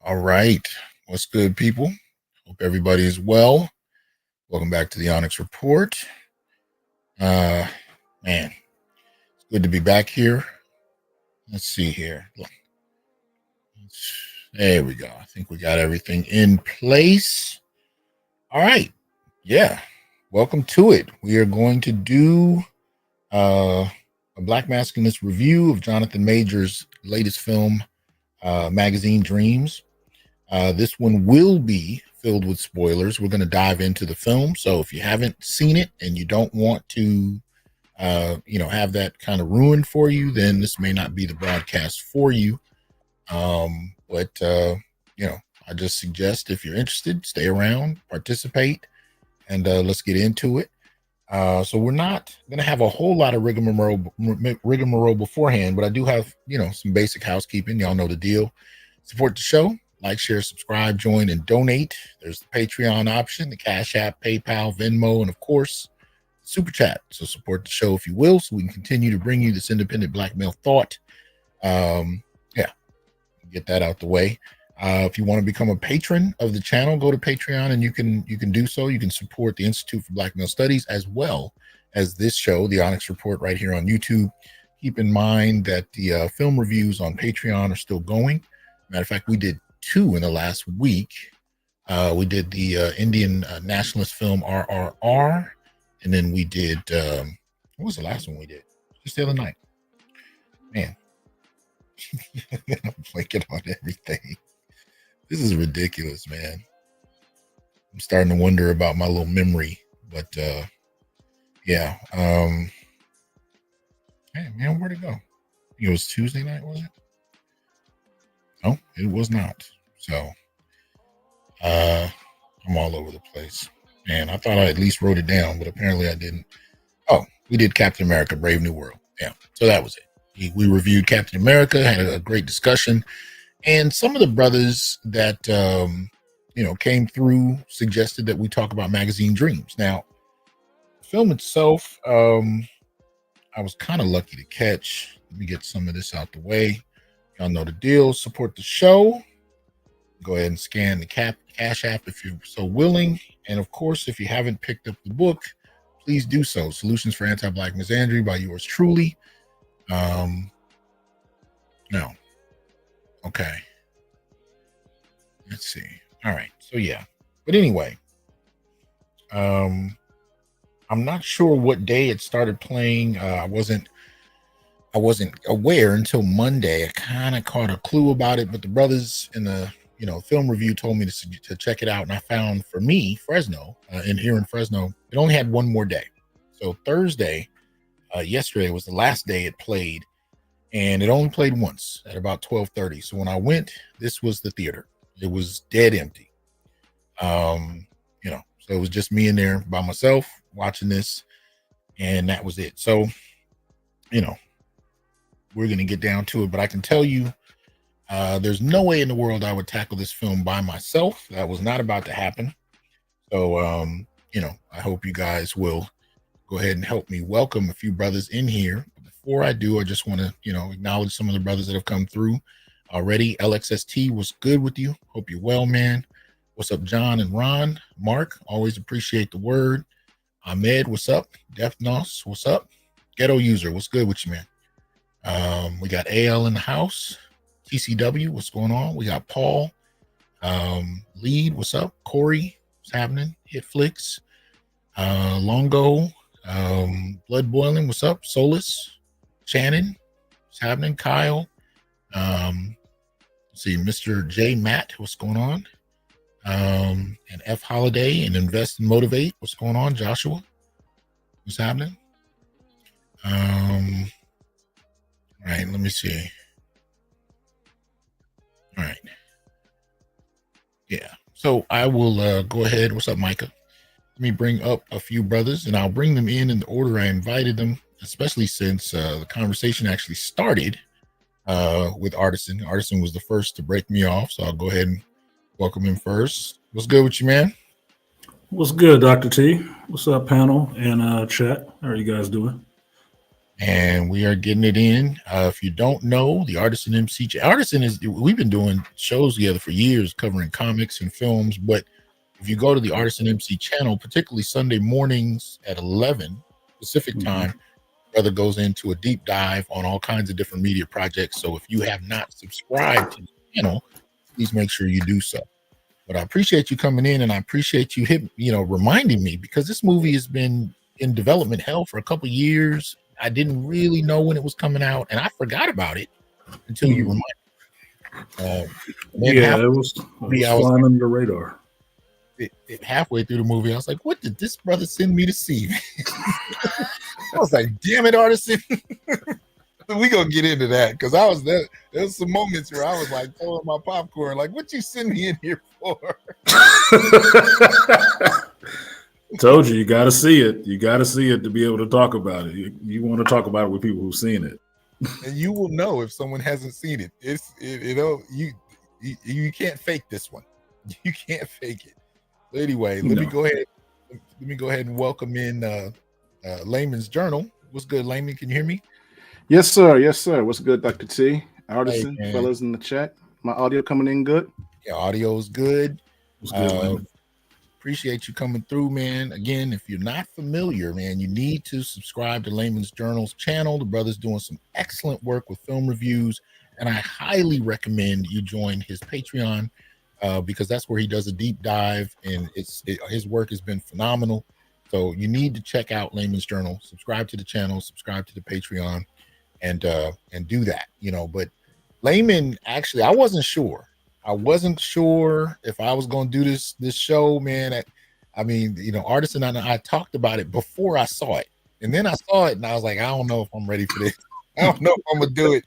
All right. What's good, people? Hope everybody is well. Welcome back to the Onyx Report. Man, it's good to be back here. Let's see here. There we go. I think we got everything in place. All right. Yeah. Welcome to it. We are going to do a Black Masculinist review of Jonathan Major's latest film, Magazine Dreams. This one will be filled with spoilers. We're going to dive into the film. So if you haven't seen it and you don't want to, have that kind of ruined for you, then this may not be the broadcast for you. But I just suggest if you're interested, stay around, participate, and let's get into it. So we're not going to have a whole lot of rigmarole beforehand, but I do have, some basic housekeeping. Y'all know the deal. Support the show. Like, share, subscribe, join, and donate. There's the Patreon option, the Cash App, PayPal, Venmo, and of course, Super Chat. So support the show if you will, so we can continue to bring you this independent Black male thought. Get that out the way. If you want to become a patron of the channel, go to Patreon and you can do so. You can support the Institute for Black Male Studies as well as this show, the Onyx Report, right here on YouTube. Keep in mind that the film reviews on Patreon are still going. Matter of fact, we did 2 in the last week. We did the Indian nationalist film RRR, and then we did what was the last one we did? Just the other night. Man, I'm blanking on everything. This is ridiculous, man. I'm starting to wonder about my little memory, but hey man, where'd it go? It was Tuesday night, was it? No, it was not. So I'm all over the place. Man, I thought I at least wrote it down, but apparently I didn't. Oh, we did Captain America, Brave New World. Yeah, so that was it. We reviewed Captain America, had a great discussion. And some of the brothers that, came through suggested that we talk about Magazine Dreams. Now, the film itself, I was kind of lucky to catch. Let me get some of this out the way. Y'all know the deal. Support the show. Go ahead and scan the Cash App if you're so willing. And of course, if you haven't picked up the book, please do so. Solutions for Anti-Black Misandry by yours truly. No. Okay. Let's see. All right. So yeah. But anyway, I'm not sure what day it started playing. I wasn't aware until Monday. I kind of caught a clue about it, but the brothers in the film review told me to check it out, and I found for me Fresno here in Fresno, it only had one more day. So Thursday, yesterday was the last day it played, and it only played once at about 12:30. So when I went, this was the theater. It was dead empty. So it was just me in there by myself watching this, and that was it. So, we're going to get down to it, but I can tell you, there's no way in the world I would tackle this film by myself. That was not about to happen. So, I hope you guys will go ahead and help me welcome a few brothers in here. Before I do, I just want to, acknowledge some of the brothers that have come through already. LXST, what's good with you? Hope you're well, man. What's up, John and Ron? Mark, always appreciate the word. Ahmed, what's up? Defnos, what's up? Ghetto User, what's good with you, man? We got AL in the house. TCW, what's going on? We got Paul. Lead, what's up? Corey, what's happening? Hitflix. Longo. Blood Boiling, what's up? Solus. Shannon, what's happening? Kyle. Let's see, Mr. J Matt, what's going on? And F Holiday and Invest and Motivate, what's going on? Joshua, what's happening? All right, let me see. All right. Yeah. So I will go ahead. What's up, Micah? Let me bring up a few brothers, and I'll bring them in the order I invited them, especially since the conversation actually started with Artisan. Artisan was the first to break me off, so I'll go ahead and welcome him first. What's good with you, man? What's good, Dr. T? What's up, panel and chat? How are you guys doing? and we are getting it in. If you don't know, the Artisan MC, Artisan is, we've been doing shows together for years covering comics and films, but if you go to the Artisan MC channel, particularly Sunday mornings at 11 Pacific time, brother goes into a deep dive on all kinds of different media projects. So if you have not subscribed to the channel, please make sure you do so. But I appreciate you coming in, and I appreciate you reminding me, because this movie has been in development hell for a couple years. I didn't really know when it was coming out, and I forgot about it until you reminded me. Yeah, it was flying under the radar. Halfway through the movie, I was like, what did this brother send me to see? I was like, damn it, Artisan. We gonna get into that, because I was there. There's some moments where I was like throwing my popcorn, like, what you send me in here for? Told you got to see it. You got to see it to be able to talk about it. You want to talk about it with people who've seen it, and you will know if someone hasn't seen it. You can't fake this one. You can't fake it. So anyway, let me go ahead and welcome in Layman's Journal. What's good, Layman? Can you hear me? Yes, sir. Yes, sir. What's good, Dr. T? Artisan, fellas in the chat. My audio coming in good? Yeah, audio's good. Appreciate you coming through, man. Again, if you're not familiar, man, you need to subscribe to Layman's Journal's channel. The brother's doing some excellent work with film reviews, and I highly recommend you join his Patreon because that's where he does a deep dive, and his work has been phenomenal. So you need to check out Layman's Journal, subscribe to the channel, subscribe to the Patreon, and do that, But Layman, actually, I wasn't sure if I was going to do this show, man. Artisan and I talked about it before I saw it, and then I saw it, and I was like, I don't know if I'm ready for this. I don't know if I'm gonna do it.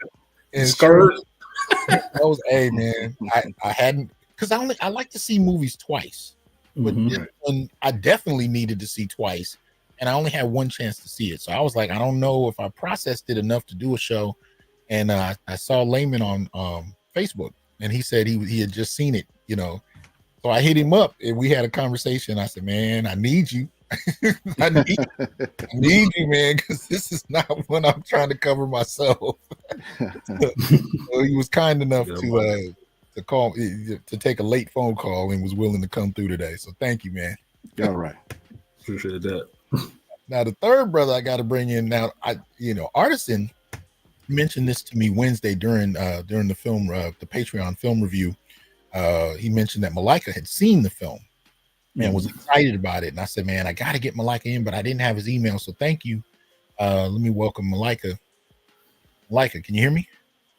And that was, hey, man, I hadn't, because I like to see movies twice, but this one I definitely needed to see twice, and I only had one chance to see it. So I was like, I don't know if I processed it enough to do a show. And I saw Layman on Facebook, and he said he had just seen it, So I hit him up, and we had a conversation. I said, man, I need you. I need you, man, because this is not what I'm trying to cover myself. So he was kind enough to call, to take a late phone call, and was willing to come through today. So thank you, man. All right. Appreciate that. Now, the third brother I got to bring in now, Artisan mentioned this to me Wednesday during the film, the Patreon film review. He mentioned that Malika had seen the film and was excited about it. And I said, man, I got to get Malika in, but I didn't have his email. So thank you. Let me welcome Malika. Malika, can you hear me?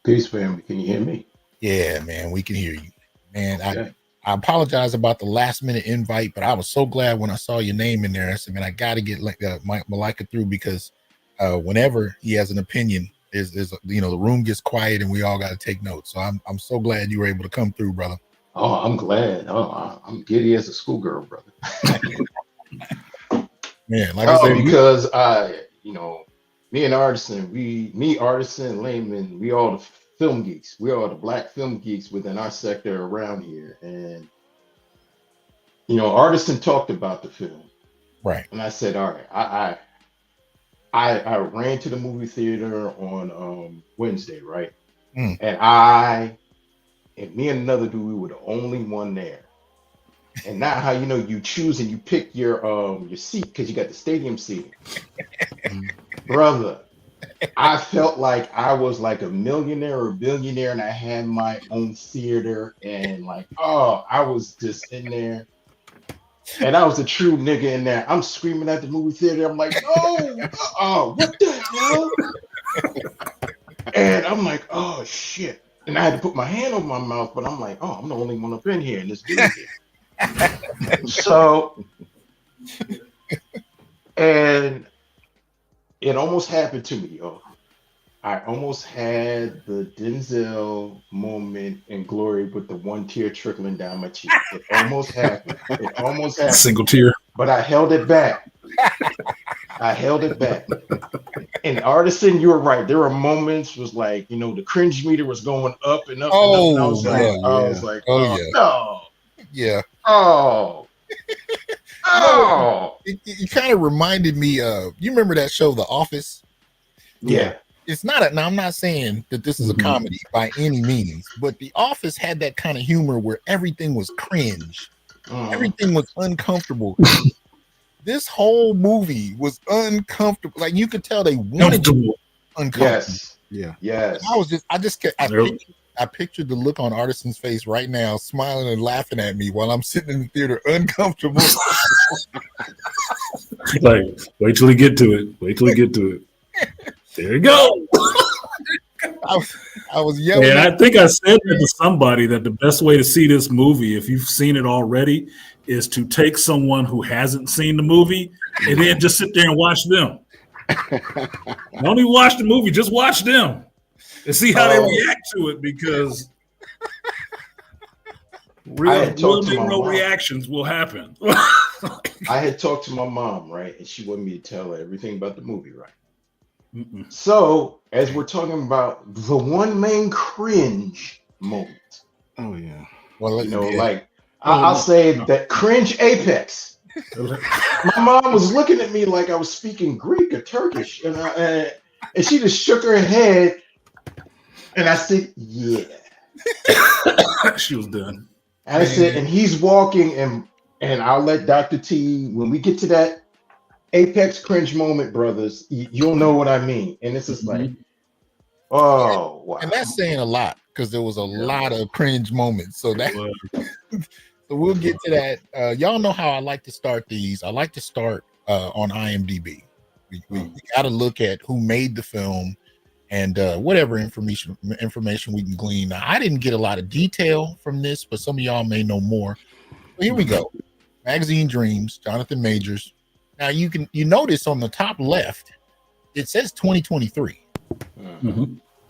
Peace, family. Can you hear me? Yeah, man, we can hear you. Man, Okay. I apologize about the last minute invite, but I was so glad when I saw your name in there. I said, man, I got to get Malika through, because whenever he has an opinion, is the room gets quiet and we all got to take notes. So I'm so glad you were able to come through, brother. Oh, I'm glad. Oh, I'm giddy as a schoolgirl, brother. Man, like I said, because me and Artisan, Artisan, Layman, we all the film geeks. We are the black film geeks within our sector around here. And Artisan talked about the film. Right. And I said, all right, I ran to the movie theater on Wednesday, right? And me and another dude, we were the only one there. And now how you choose and you pick your seat because you got the stadium seating. Brother, I felt like I was like a millionaire or a billionaire, and I had my own theater, and I was just in there. And I was a true nigga in there. I'm screaming at the movie theater. I'm like, no, what the hell? And I'm like, oh shit. And I had to put my hand over my mouth, but I'm like, oh, I'm the only one up in here, and this dude here. So, and it almost happened to me, yo. I almost had the Denzel moment in Glory with the one tear trickling down my cheek. It almost happened. It almost happened. Single tear. But I held it back. And Artisan, you were right. There were moments was like, the cringe meter was going up and up and up. And I was like, no. Yeah. Oh. Oh. It kind of reminded me of, you remember that show, The Office? Yeah. It's not a, now I'm not saying that this is a comedy by any means, but The Office had that kind of humor where everything was cringe. Everything was uncomfortable. This whole movie was uncomfortable. Like you could tell they wanted to be uncomfortable. Yes. I pictured the look on Artisan's face right now, smiling and laughing at me while I'm sitting in the theater uncomfortable. Like, wait till we get to it. Wait till we get to it. There you go. I was yelling. Yeah, I think I said that to somebody that the best way to see this movie, if you've seen it already, is to take someone who hasn't seen the movie and then just sit there and watch them. Don't even watch the movie, just watch them and see how they react to it, because real reactions will happen. I had talked to my mom, right? And she wanted me to tell her everything about the movie, right? So, as we're talking about the one main cringe moment. Oh, yeah. Well, I'll say that cringe apex. My mom was looking at me like I was speaking Greek or Turkish, and she just shook her head, and I said, "Yeah." She was done. And I said, and he's walking, and I'll let Dr. T, when we get to that apex cringe moment, brothers, you'll know what I mean. And it's just like, oh, wow. And that's saying a lot, because there was a lot of cringe moments. So that so we'll get to that. Y'all know how I like to start these. I like to start on IMDb. We got to look at who made the film and whatever information we can glean. Now, I didn't get a lot of detail from this, but some of y'all may know more. So here we go. Magazine Dreams, Jonathan Majors. Now you notice on the top left, it says 2023.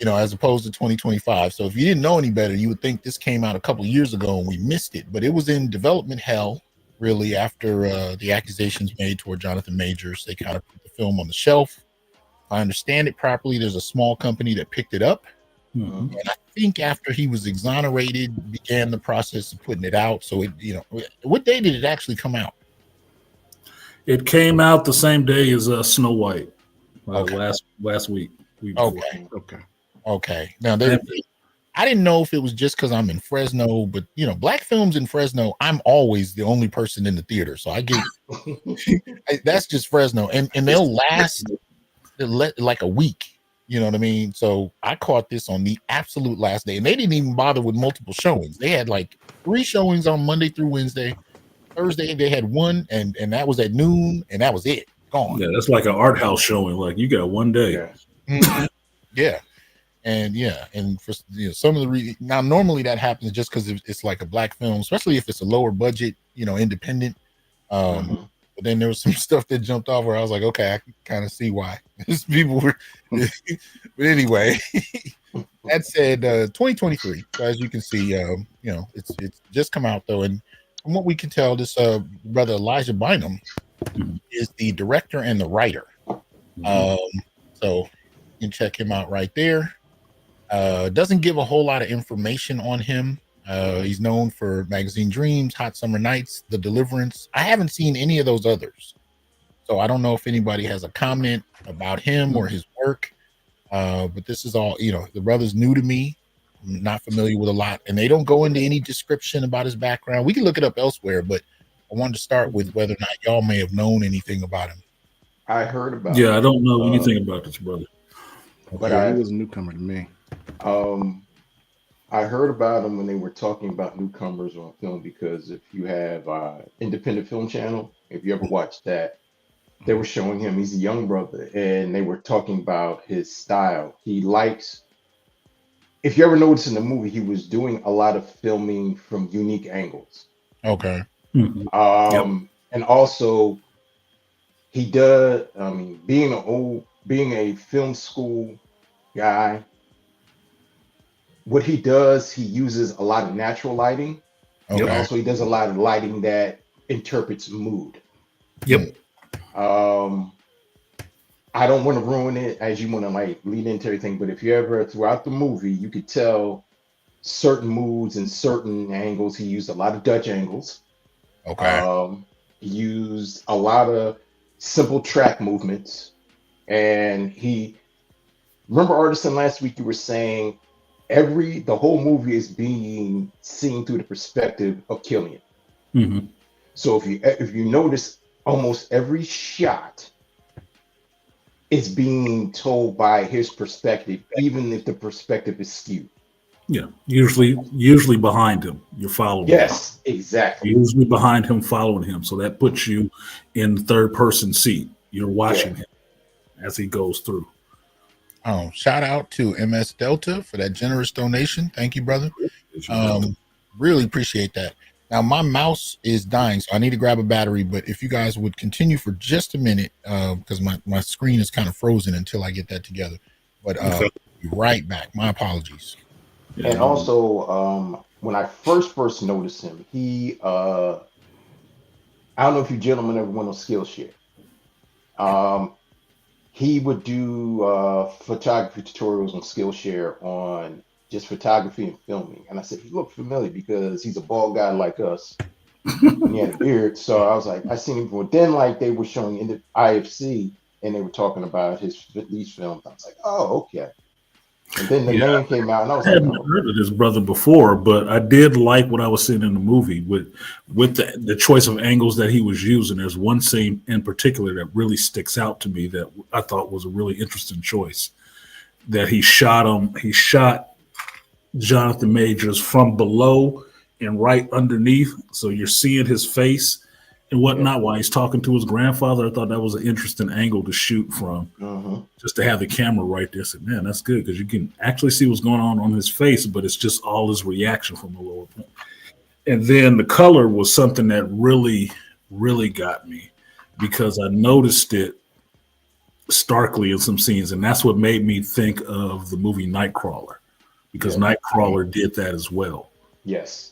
As opposed to 2025. So if you didn't know any better, you would think this came out a couple of years ago and we missed it. But it was in development hell, really, after the accusations made toward Jonathan Majors. They kind of put the film on the shelf. If I understand it properly, there's a small company that picked it up. And I think after he was exonerated, began the process of putting it out. So what day did it actually come out? It came out the same day as Snow White, last week. Okay. Now, I didn't know if it was just because I'm in Fresno, but Black films in Fresno, I'm always the only person in the theater, so I get that's just Fresno, and they'll last like a week. You know what I mean? So I caught this on the absolute last day, and they didn't even bother with multiple showings. They had like 3 showings on Monday through Wednesday. Thursday they had 1, and that was at noon, and that was it. Gone. Yeah, that's like an art house showing. Like you got one day. And for some of the now normally that happens just because it's like a Black film, especially if it's a lower budget, independent. But then there was some stuff that jumped off where I was like, okay, I can kind of see why these people were. But anyway, that said, 2023. So as you can see, it's just come out though, and from what we can tell, this brother Elijah Bynum is the director and the writer. So you can check him out right there. Doesn't give a whole lot of information on him. He's known for Magazine Dreams, Hot Summer Nights, The Deliverance. I haven't seen any of those others, so I don't know if anybody has a comment about him or his work. But this is all, the brother's new to me. I'm not familiar with a lot, and they don't go into any description about his background. We can look it up elsewhere, but I wanted to start with whether or not y'all may have known anything about him. I heard about him. I don't know anything about this brother. But he was a newcomer to me. I heard about him when they were talking about newcomers on film, because if you have Independent Film Channel, if you ever watched that, they were showing him. He's a young brother, and they were talking about his style. He likes, if you ever notice in the movie, he was doing a lot of filming from unique angles. Okay. And also he does, being a film school guy, what he does, he uses a lot of natural lighting. Okay. And also he does a lot of lighting that interprets mood. I don't want to ruin it as you want to lead into everything, but if you ever, throughout the movie, you could tell certain moods and certain angles. He used a lot of Dutch angles. Okay. He used a lot of simple track movements, and he remember Artisan last week you were saying the whole movie is being seen through the perspective of Killian. Mm-hmm. So if you notice, almost every shot is being told by his perspective, even if the perspective is skewed. Yeah, usually behind him, you're following. Yes, exactly. Usually behind him, following him. So that puts you in the third person seat. You're watching him as he goes through. Shout out to MS Delta for that generous donation. Thank you, brother. Really appreciate that. Now my mouse is dying, so I need to grab a battery. But if you guys would continue for just a minute, because my screen is kind of frozen until I get that together. But be right back. My apologies. And also, when I first noticed him, he I don't know if you gentlemen ever went on Skillshare. He would do photography tutorials on Skillshare on just photography and filming. And I said, he looked familiar because he's a bald guy like us. And he had a beard. So I was like, I seen him before. Then like they were showing in the IFC and they were talking about these films. I was like, oh, okay. And then the name came out, and I was like, I hadn't heard of this brother before, but I did like what I was seeing in the movie with the choice of angles that he was using. There's one scene in particular that really sticks out to me that I thought was a really interesting choice. That he shot Jonathan Majors from below and right underneath, so you're seeing his face and whatnot while he's talking to his grandfather. I thought that was an interesting angle to shoot from, just to have the camera right there. I said, man, that's good because you can actually see what's going on his face, but it's just all his reaction from the lower point. And then the color was something that really, really got me because I noticed it starkly in some scenes, and that's what made me think of the movie Nightcrawler, because Nightcrawler did that as well. Yes.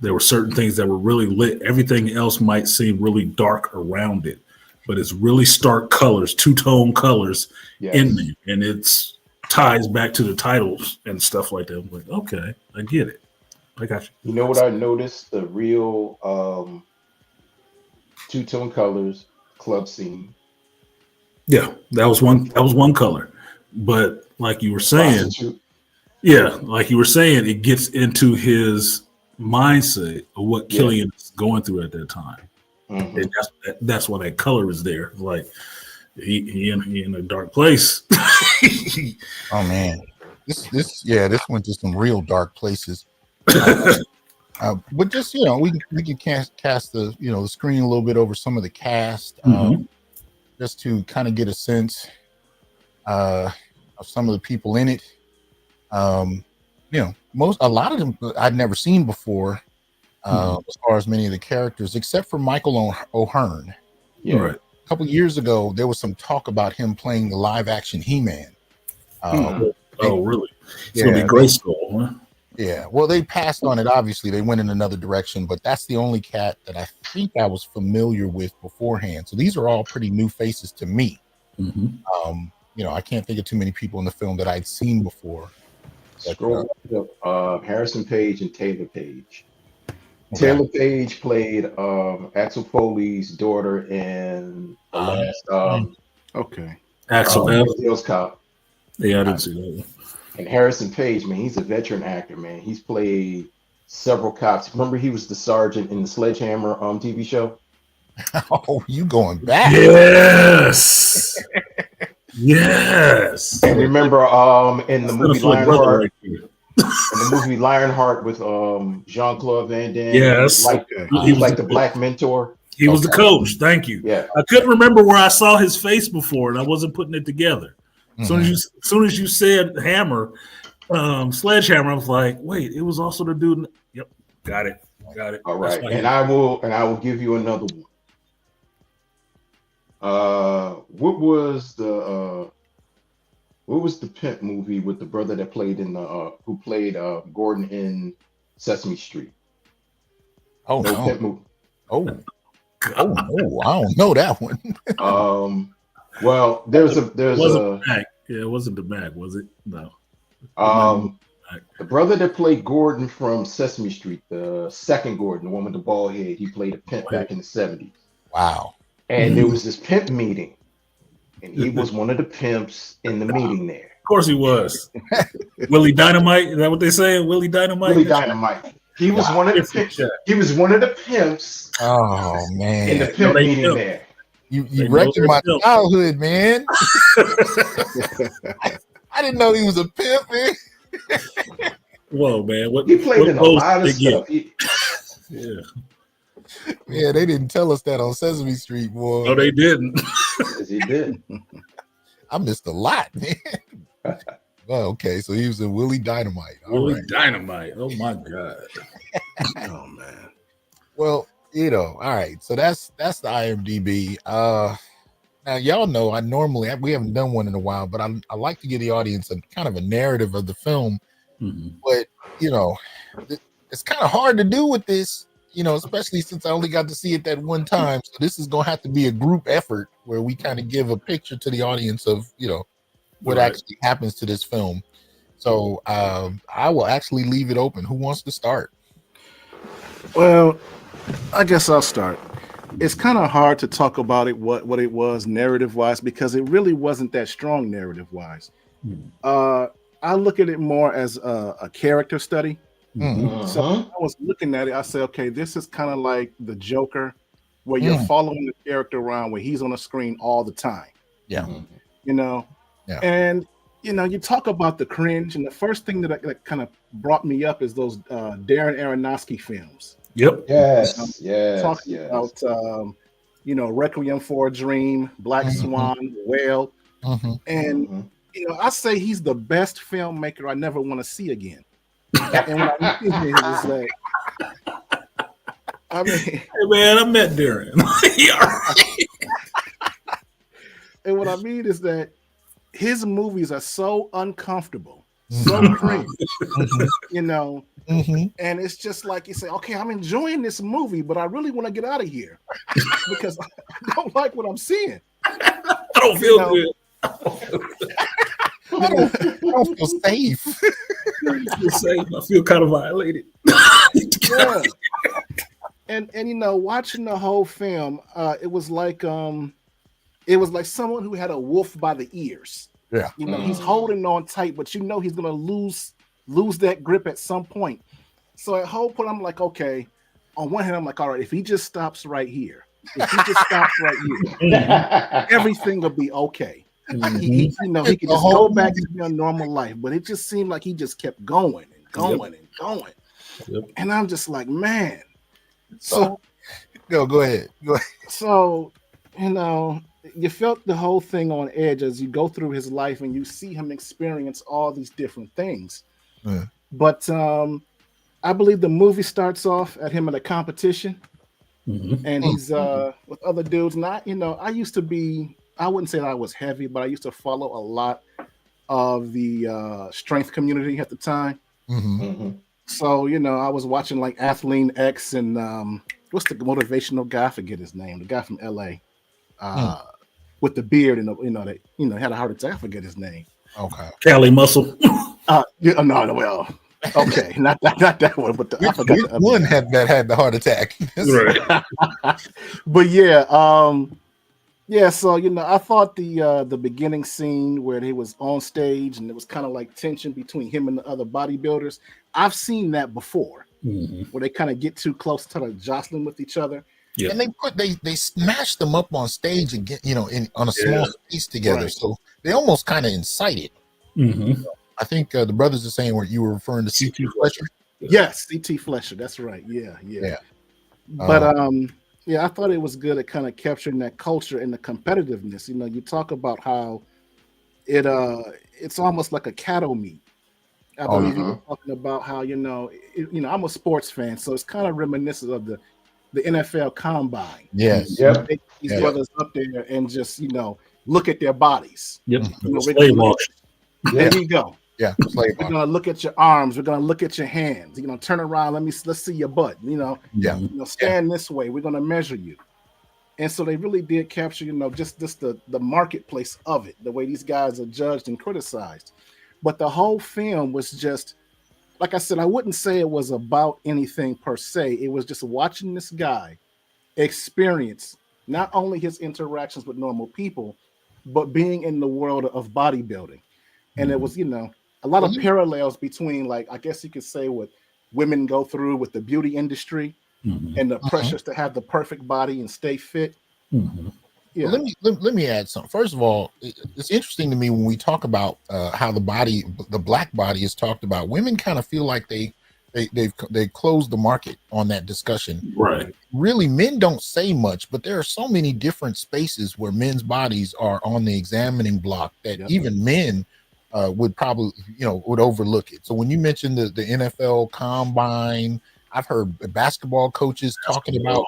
There were certain things that were really lit. Everything else might seem really dark around it, but it's really stark colors, two-tone colors in there. And it's ties back to the titles and stuff like that. I'm like, okay, I get it. I got you. You know what I noticed? The real two-tone colors club scene. Yeah, that was one color. But like you were saying, it gets into his mindset of what Killian is going through at that time, and that's why that color is there. Like he in a dark place. Oh man, this went to some real dark places. But just we can cast the the screen a little bit over some of the cast, just to kind of get a sense of some of the people in it. A lot of them I'd never seen before, as far as many of the characters, except for Michael O'Hearn. Yeah. Right. A couple of years ago, there was some talk about him playing the live-action He-Man. Oh, really? It's going to be Grayskull, huh? Yeah. Well, they passed on it. Obviously, they went in another direction, but that's the only cat that I think I was familiar with beforehand. So these are all pretty new faces to me. I can't think of too many people in the film that I'd seen before. Scroll up, Harrison Page and Taylor Page. Okay. Taylor Page played Axel Foley's daughter in the last Axel Hills Cop. Yeah, I didn't see that one. And Harrison Page, man, he's a veteran actor, man. He's played several cops. Remember, he was the sergeant in the Sledgehammer TV show. Oh, you going back? Yes. Yes. And remember, in the movie Lionheart, Lionheart with Jean-Claude Van Damme. Yes. He was like the black mentor. He was the coach. Thank you. Yeah. I couldn't remember where I saw his face before, and I wasn't putting it together. As soon as you said Hammer, Sledgehammer, I was like, wait, it was also the dude. Yep, got it. All right, and I will give you another one. What was the pimp movie with the brother that played who played Gordon in Sesame Street? Pimp movie. I don't know that one. Well, there's it wasn't the bag, was it? No. The brother that played Gordon from Sesame Street, the second Gordon, the one with the bald head, he played a pimp back in the 70s. Wow. And there was this pimp meeting, and he was one of the pimps in the meeting there. course he was. Willie Dynamite. Is that what they say? Willie Dynamite. Willie Dynamite. He was one of the He was one of the pimps. Oh man! In the pimp meeting there. You wrecking my childhood, man. I didn't know he was a pimp, man. Whoa, man! He played in a lot of stuff. Yeah. Yeah, they didn't tell us that on Sesame Street, boy. No, they didn't. Yes, he did. I missed a lot, man. Oh, okay, so he was in Willie Dynamite. Willie Dynamite. Oh my God. Oh man. Well, all right. So that's the IMDb. Now y'all know we haven't done one in a while, but I like to give the audience a kind of a narrative of the film. Mm-hmm. But it's kind of hard to do with this, especially since I only got to see it that one time. So this is gonna have to be a group effort where we kind of give a picture to the audience of what actually happens to this film. So I will actually leave it open. Who wants to start? Well, I guess I'll start. It's kind of hard to talk about it, what it was narrative wise, because it really wasn't that strong narrative wise. I look at it more as a character study. Mm-hmm. So when I was looking at it, I said, okay, this is kind of like the Joker, where you're following the character around, where he's on the screen all the time. Yeah. Yeah. And you talk about the cringe, and the first thing that kind of brought me up is those Darren Aronofsky films. Yep. Yes. Talking about Requiem for a Dream, Black Swan, Whale, and I say he's the best filmmaker I never want to see again. And what I mean is that, hey man, I met Darren. And what I mean is that his movies are so uncomfortable, so cringe, and it's just like you say, okay, I'm enjoying this movie, but I really want to get out of here because I don't like what I'm seeing. I don't feel good. I don't feel safe. I feel kind of violated. Yeah. And watching the whole film, it was like someone who had a wolf by the ears. Yeah. He's holding on tight, but he's gonna lose that grip at some point. So at whole point, I'm like, okay. On one hand, I'm like, all right, if he just stops right here, everything will be okay. He could just go back to your normal life, but it just seemed like he just kept going and going and going. Yep. And I'm just like, man. So go ahead. So, you felt the whole thing on edge as you go through his life and you see him experience all these different things. Yeah. But I believe the movie starts off at him at a competition, and he's with other dudes. And I used to be, I wouldn't say that I was heavy, but I used to follow a lot of the strength community at the time. So, I was watching like Athlean X and what's the motivational guy? I forget his name. The guy from LA with the beard and had a heart attack. I forget his name. Okay. Cali Muscle. No, well, okay, not that one, but I forgot the other one had the heart attack. Right. But yeah, so I thought the beginning scene where he was on stage and it was kind of like tension between him and the other bodybuilders. I've seen that before, where they kind of get too close to like jostling with each other. Yeah. And they smashed them up on stage and get on a small space together, so they almost kind of incite it. I think the brothers are saying what you were referring to C.T. Fletcher. Yes, C.T. Fletcher. That's right. Yeah. But I thought it was good at kind of capturing that culture and the competitiveness. You talk about how it's almost like a cattle meet. I believe you were talking about how I'm a sports fan, so it's kind of reminiscent of the NFL Combine. Yes. Yep. These brothers up there and just look at their bodies. Yep. There you go. Yeah. We're gonna look at your arms. We're gonna look at your hands. Turn around. Let's see your butt. Stand this way. We're gonna measure you. And so they really did capture, just the marketplace of it, the way these guys are judged and criticized. But the whole film was just, like I said, I wouldn't say it was about anything per se. It was just watching this guy experience not only his interactions with normal people, but being in the world of bodybuilding. and it was, a lot of parallels between, like, I guess you could say, what women go through with the beauty industry and the pressures to have the perfect body and stay fit. Yeah. Well, let me add something. First of all, it's interesting to me when we talk about how the black body is talked about. Women kind of feel like they closed the market on that discussion. Right. Really, men don't say much, but there are so many different spaces where men's bodies are on the examining block that even men would probably, would overlook it. So when you mentioned the NFL combine, I've heard basketball coaches talking about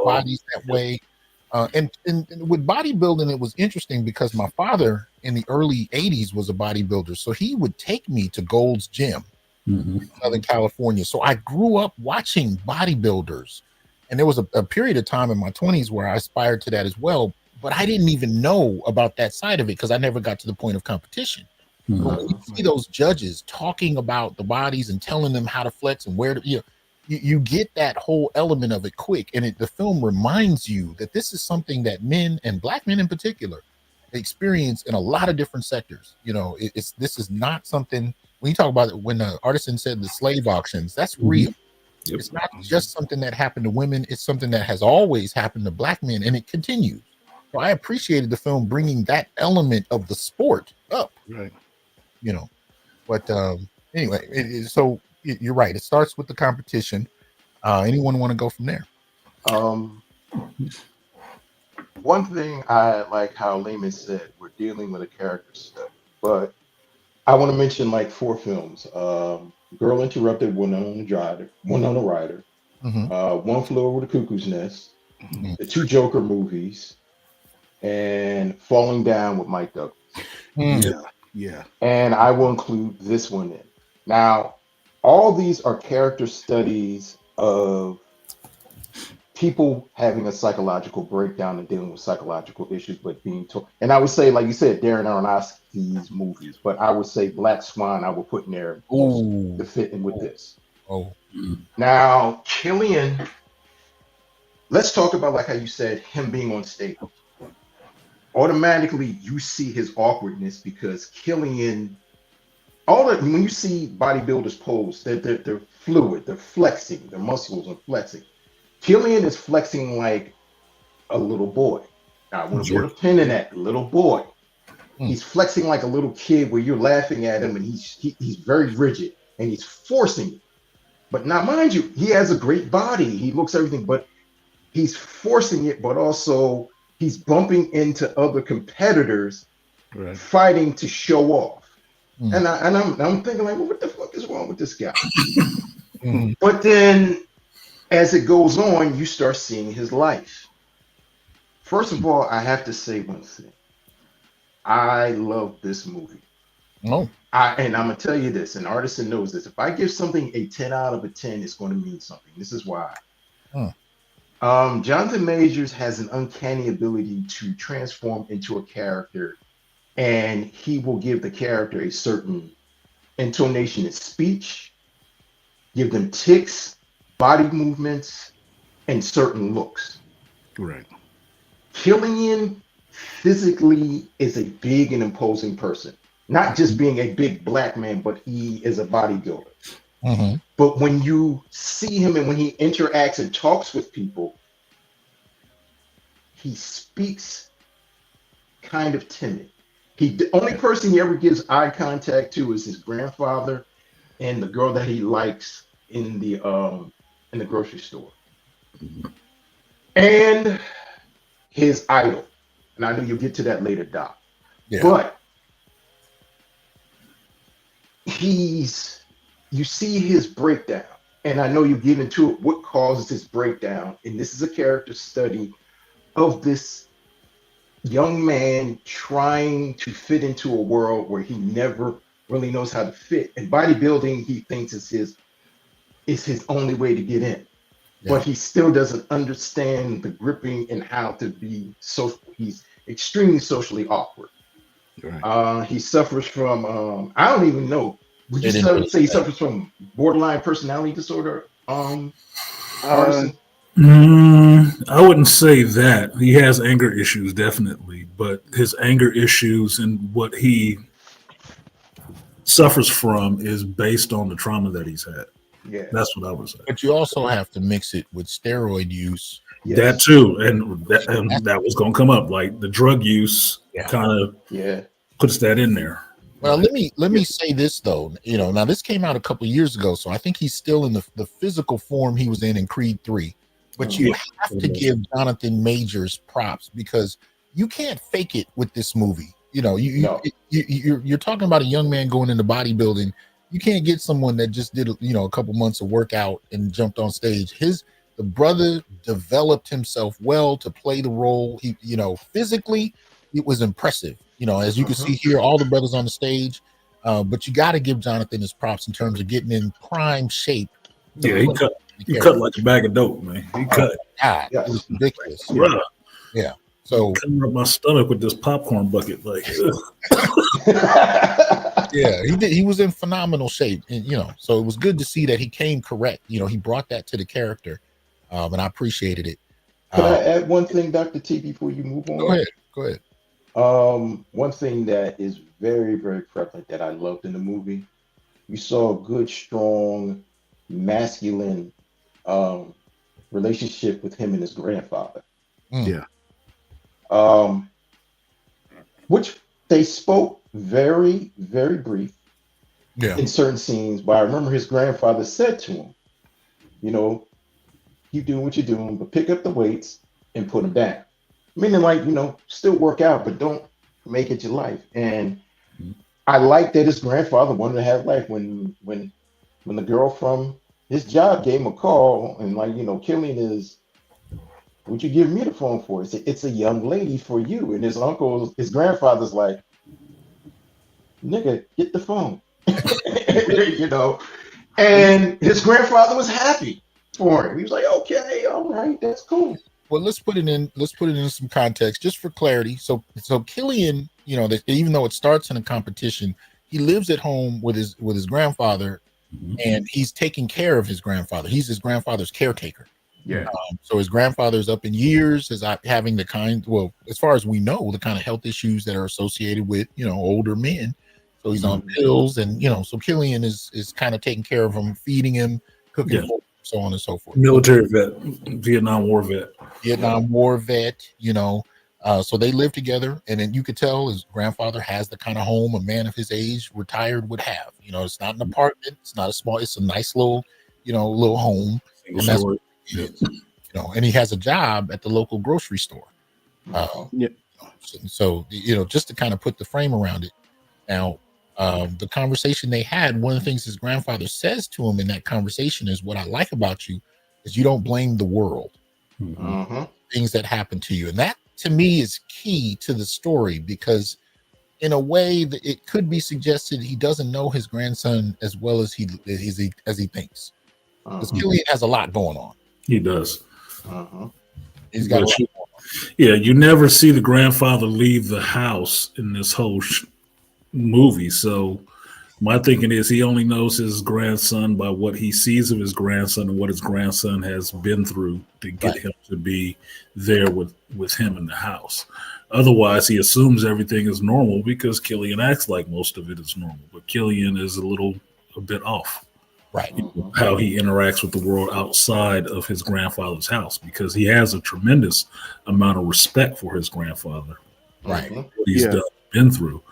bodies that way. And with bodybuilding, it was interesting because my father in the early 80s was a bodybuilder. So he would take me to Gold's Gym in Southern California. So I grew up watching bodybuilders. And there was a period of time in my 20s where I aspired to that as well. But I didn't even know about that side of it because I never got to the point of competition. But when you see those judges talking about the bodies and telling them how to flex and where to, you get that whole element of it quick. And the film reminds you that this is something that men, and black men in particular, experience in a lot of different sectors. This is not something, when you talk about it, when Artisan said the slave auctions, that's real. It's not just something that happened to women. It's something that has always happened to black men, and it continues. So I appreciated the film bringing that element of the sport up. Right. But anyway, so you're right. It starts with the competition. Anyone want to go from there? One thing I like how Layman said, we're dealing with a character study, but I want to mention like 4 films. Girl Interrupted, Winona Ryder, One Flew Over the Cuckoo's Nest, the 2 Joker movies, and Falling Down with Mike Douglas. Yeah. And I will include this one in. Now, all these are character studies of people having a psychological breakdown and dealing with psychological issues, but being told. And I would say, like you said, Darren Aronofsky's movies, but I would say Black Swan I would put in there to fit in with this. Now, Killian, let's talk about, like how you said, him being on stage. Automatically, you see his awkwardness because Killian, when you see bodybuilders pose, they're fluid, they're flexing, their muscles are flexing. Killian is flexing like a little boy. Now, I want to put a pin in that, little boy. He's flexing like a little kid where you're laughing at him and he's very rigid and he's forcing it. But now, mind you, he has a great body. He looks everything, but he's forcing it, but also he's bumping into other competitors fighting to show off. And I'm thinking like, well, what the fuck is wrong with this guy? But then as it goes on, you start seeing his life. First of all, I have to say one thing. I love this movie. And I'm going to tell you this, and Artisan knows this. If I give something a 10 out of a 10, it's going to mean something. This is why. Jonathan Majors has an uncanny ability to transform into a character, and he will give the character a certain intonation in speech, give them tics, body movements, and certain looks. Right. Killian physically is a big and imposing person. Not just being a big black man, but he is a bodybuilder. But when you see him and when he interacts and talks with people, he speaks kind of timid. The only person he ever gives eye contact to is his grandfather and the girl that he likes in the grocery store. And his idol. And I know you'll get to that later, Doc. But you see his breakdown, and I know you get into it, what causes his breakdown, and this is a character study of this young man trying to fit into a world where he never really knows how to fit, and bodybuilding he thinks is his only way to get in, but he still doesn't understand the gripping and how to be social. He's extremely socially awkward. He suffers from I don't even know. Would you say he suffers from borderline personality disorder? Artisan? I wouldn't say that. He has anger issues, definitely, but his anger issues and what he suffers from is based on the trauma that he's had. Yeah, that's what I would say. But you also have to mix it with steroid use. yes. That too, and that was going to come up. Like the drug use kind of puts that in there. Well, let me say this though. Now this came out a couple years ago, so I think he's still in the physical form he was in Creed 3. But you have to give Jonathan Majors props because you can't fake it with this movie. You're talking about a young man going into bodybuilding. You can't get someone that just did a couple months of workout and jumped on stage. The brother developed himself well to play the role. He physically it was impressive. As you can see here, all the brothers on the stage. But you got to give Jonathan his props in terms of getting in prime shape. Yeah, he cut like a bag of dope, man. He cut. God, it was ridiculous. Yeah. So coming up my stomach with this popcorn bucket, like. Yeah, he did. He was in phenomenal shape, and so it was good to see that he came correct. He brought that to the character, and I appreciated it. Can I add one thing, Dr. T, before you move on? Go ahead. One thing that is very, very prevalent that I loved in the movie, you saw a good, strong, masculine relationship with him and his grandfather. Yeah. Which they spoke very, very brief in certain scenes, but I remember his grandfather said to him, keep doing what you're doing, but pick up the weights and put them down. Meaning like, still work out, but don't make it your life. And I like that his grandfather wanted to have life when the girl from his job gave him a call and like, Killian is, what'd you give me the phone for? It's a young lady for you. And his grandfather's like, nigga, get the phone. And his grandfather was happy for him. He was like, okay, all right, that's cool. Well, let's put it in some context just for clarity. So Killian, even though it starts in a competition, he lives at home with his grandfather, and he's taking care of his grandfather. He's his grandfather's caretaker. Yeah. So his grandfather's up in years, is having as far as we know, the kind of health issues that are associated with older men. So he's on pills, and so Killian is kind of taking care of him, feeding him, cooking for him, so on and so forth. Military vet, Vietnam War vet. So they live together, and then you could tell his grandfather has the kind of home a man of his age, retired, would have. It's not an apartment, it's not it's a nice little home, and that's what it is. And he has a job at the local grocery store. So just to kind of put the frame around it. Now, the conversation they had, one of the things his grandfather says to him in that conversation is, what I like about you is you don't blame the world. Things that happen to you. And that to me is key to the story, because in a way that it could be suggested he doesn't know his grandson as well as he thinks. Because Killian has a lot going on. He does. He's got a lot going on. Yeah, you never see the grandfather leave the house in this whole movie. So my thinking is he only knows his grandson by what he sees of his grandson and what his grandson has been through to get him to be there with him in the house. Otherwise, he assumes everything is normal because Killian acts like most of it is normal. But Killian is a bit off. Right. How he interacts with the world outside of his grandfather's house, because he has a tremendous amount of respect for his grandfather. Right. What he's been through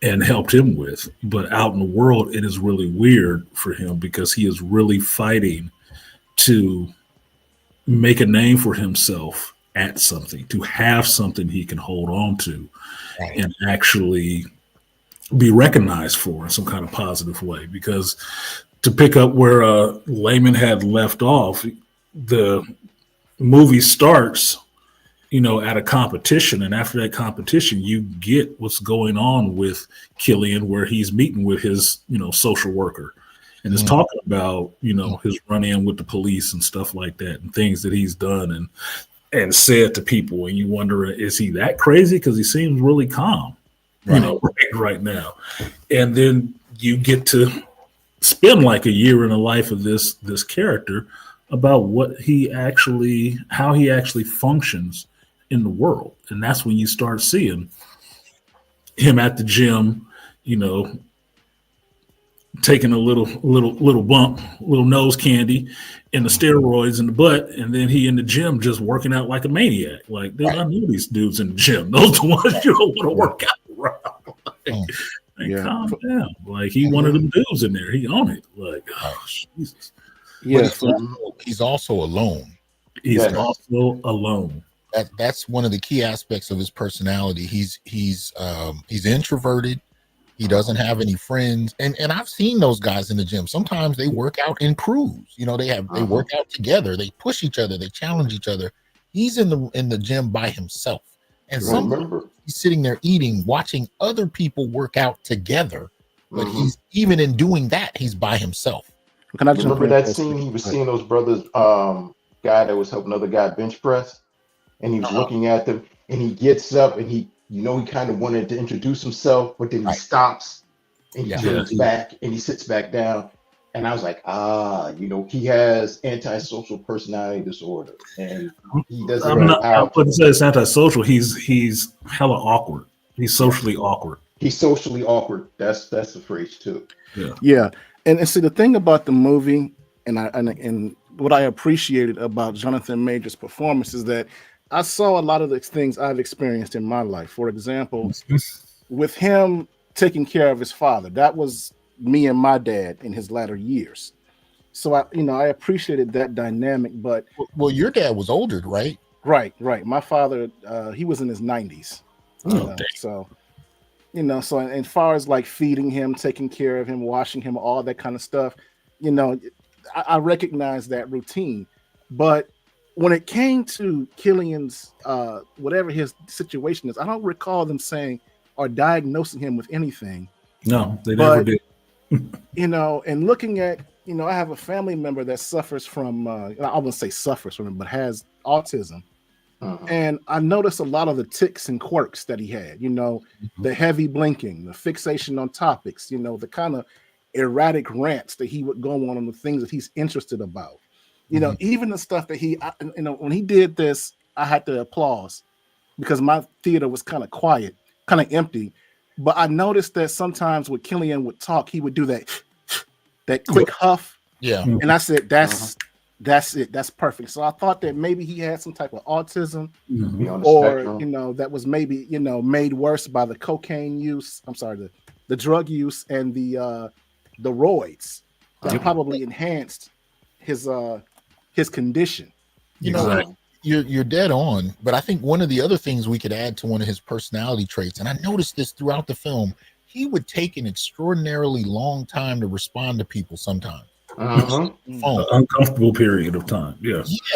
and helped him with. But out in the world, it is really weird for him because he is really fighting to make a name for himself at something, to have something he can hold on to and actually be recognized for in some kind of positive way. Because to pick up where Layman had left off, the movie starts at a competition, and after that competition, you get what's going on with Killian, where he's meeting with his, social worker, and is talking about, his run-in with the police and stuff like that, and things that he's done and said to people, and you wonder, is he that crazy? Because he seems really calm, right now. And then you get to spend like a year in the life of this character about how he actually functions in the world. And that's when you start seeing him at the gym, taking a little bump, little nose candy, and the steroids in the butt, and then he in the gym just working out like a maniac. Like, dude, I know these dudes in the gym. Those are the ones you don't want to work out around. Like, calm down. Like, he one of them dudes in there. He on it. Like, oh, Jesus. Yeah, he's also alone. He's also alone. That's one of the key aspects of his personality. He's introverted. He doesn't have any friends, and I've seen those guys in the gym. Sometimes they work out in crews. You know, they work out together. They push each other. They challenge each other. He's in the gym by himself, and sometimes he's sitting there eating, watching other people work out together. But he's even in doing that, he's by himself. Can I remember that scene? He was seeing those brothers, guy that was helping another guy bench press, and he was looking at them, and he gets up and he kind of wanted to introduce himself, but then he stops and he turns back and he sits back down. And I was like, he has antisocial personality disorder, and he doesn't. I wouldn't say it's antisocial. He's hella awkward. He's socially awkward. He's socially awkward. That's the phrase too. Yeah. And see, the thing about the movie, and what I appreciated about Jonathan Majors' performance is that I saw a lot of the things I've experienced in my life. For example, with him taking care of his father, that was me and my dad in his latter years. So I appreciated that dynamic. But your dad was older, right? Right. My father, he was in his 90s. So as far as like feeding him, taking care of him, washing him, all that kind of stuff, I recognize that routine. But when it came to Killian's, whatever his situation is, I don't recall them saying or diagnosing him with anything. No, they never did. And looking at, I have a family member that suffers from, I wouldn't say suffers from it, but has autism. And I noticed a lot of the tics and quirks that he had, the heavy blinking, the fixation on topics, the kind of erratic rants that he would go on the things that he's interested about. Even the stuff that when he did this, I had to applaud because my theater was kind of quiet, kind of empty. But I noticed that sometimes when Killian would talk, he would do that quick huff. Yeah. And I said, that's it. That's perfect. So I thought that maybe he had some type of autism or, that was maybe, made worse by the cocaine use. I'm sorry, the drug use and the roids that probably enhanced his condition. You're dead on, but I think one of the other things we could add to one of his personality traits, and I noticed this throughout the film, he would take an extraordinarily long time to respond to people sometimes. An uncomfortable period of time.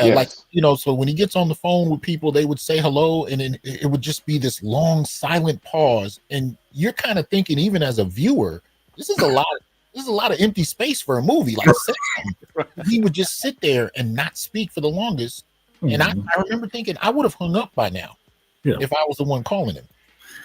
Like, so when he gets on the phone with people, they would say hello, and then it would just be this long silent pause, and you're kind of thinking, even as a viewer, this is a lot of empty space for a movie. Like, he would just sit there and not speak for the longest. And I remember thinking I would have hung up by now if I was the one calling him.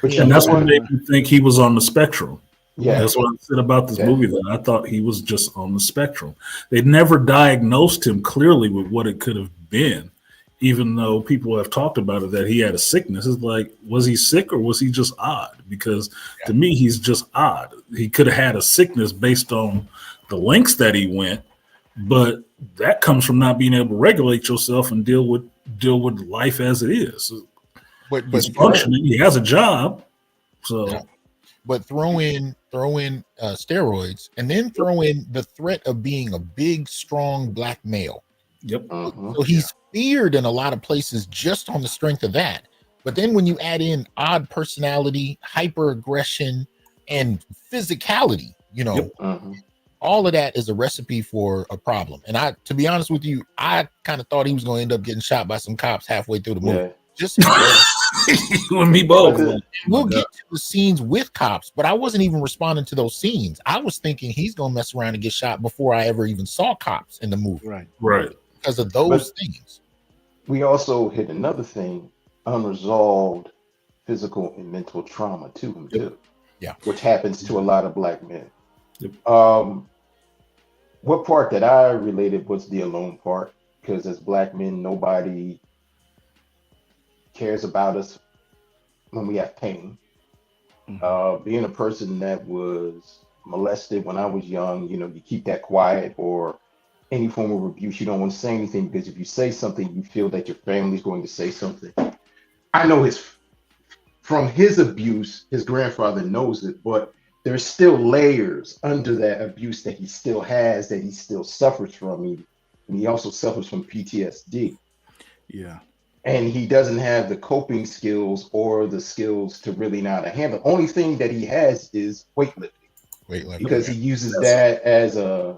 And that's what made me think he was on the spectrum. Yeah, that's what I said about this movie. That I thought he was just on the spectrum. They never diagnosed him clearly with what it could have been, even though people have talked about it that he had a sickness. It's like, was he sick or was he just odd? Because to me, he's just odd. He could have had a sickness based on the lengths that he went, but that comes from not being able to regulate yourself and deal with life as it is. But he's functioning. He has a job, so. But throw in steroids, and then throw in the threat of being a big, strong black male. Yep. So he's feared in a lot of places just on the strength of that. But then when you add in odd personality, hyper aggression, and physicality, all of that is a recipe for a problem. And to be honest with you, I kind of thought he was going to end up getting shot by some cops halfway through the movie. Just you and me both. We'll get to the scenes with cops, but I wasn't even responding to those scenes. I was thinking he's going to mess around and get shot before I ever even saw cops in the movie. Right. Because of those things. We also hit another thing, unresolved physical and mental trauma to him too. Yeah. Which happens to a lot of black men. What part that I related was the alone part, because as black men, nobody cares about us when we have pain. Being a person that was molested when I was young, you keep that quiet, or any form of abuse, you don't want to say anything, because if you say something, you feel that your family's going to say something. I know from his abuse, his grandfather knows it, but there's still layers under that abuse that he still has, that he still suffers from. And he also suffers from PTSD. Yeah. And he doesn't have the coping skills or the skills to really know how to handle. The only thing that he has is weightlifting. Because he uses that as a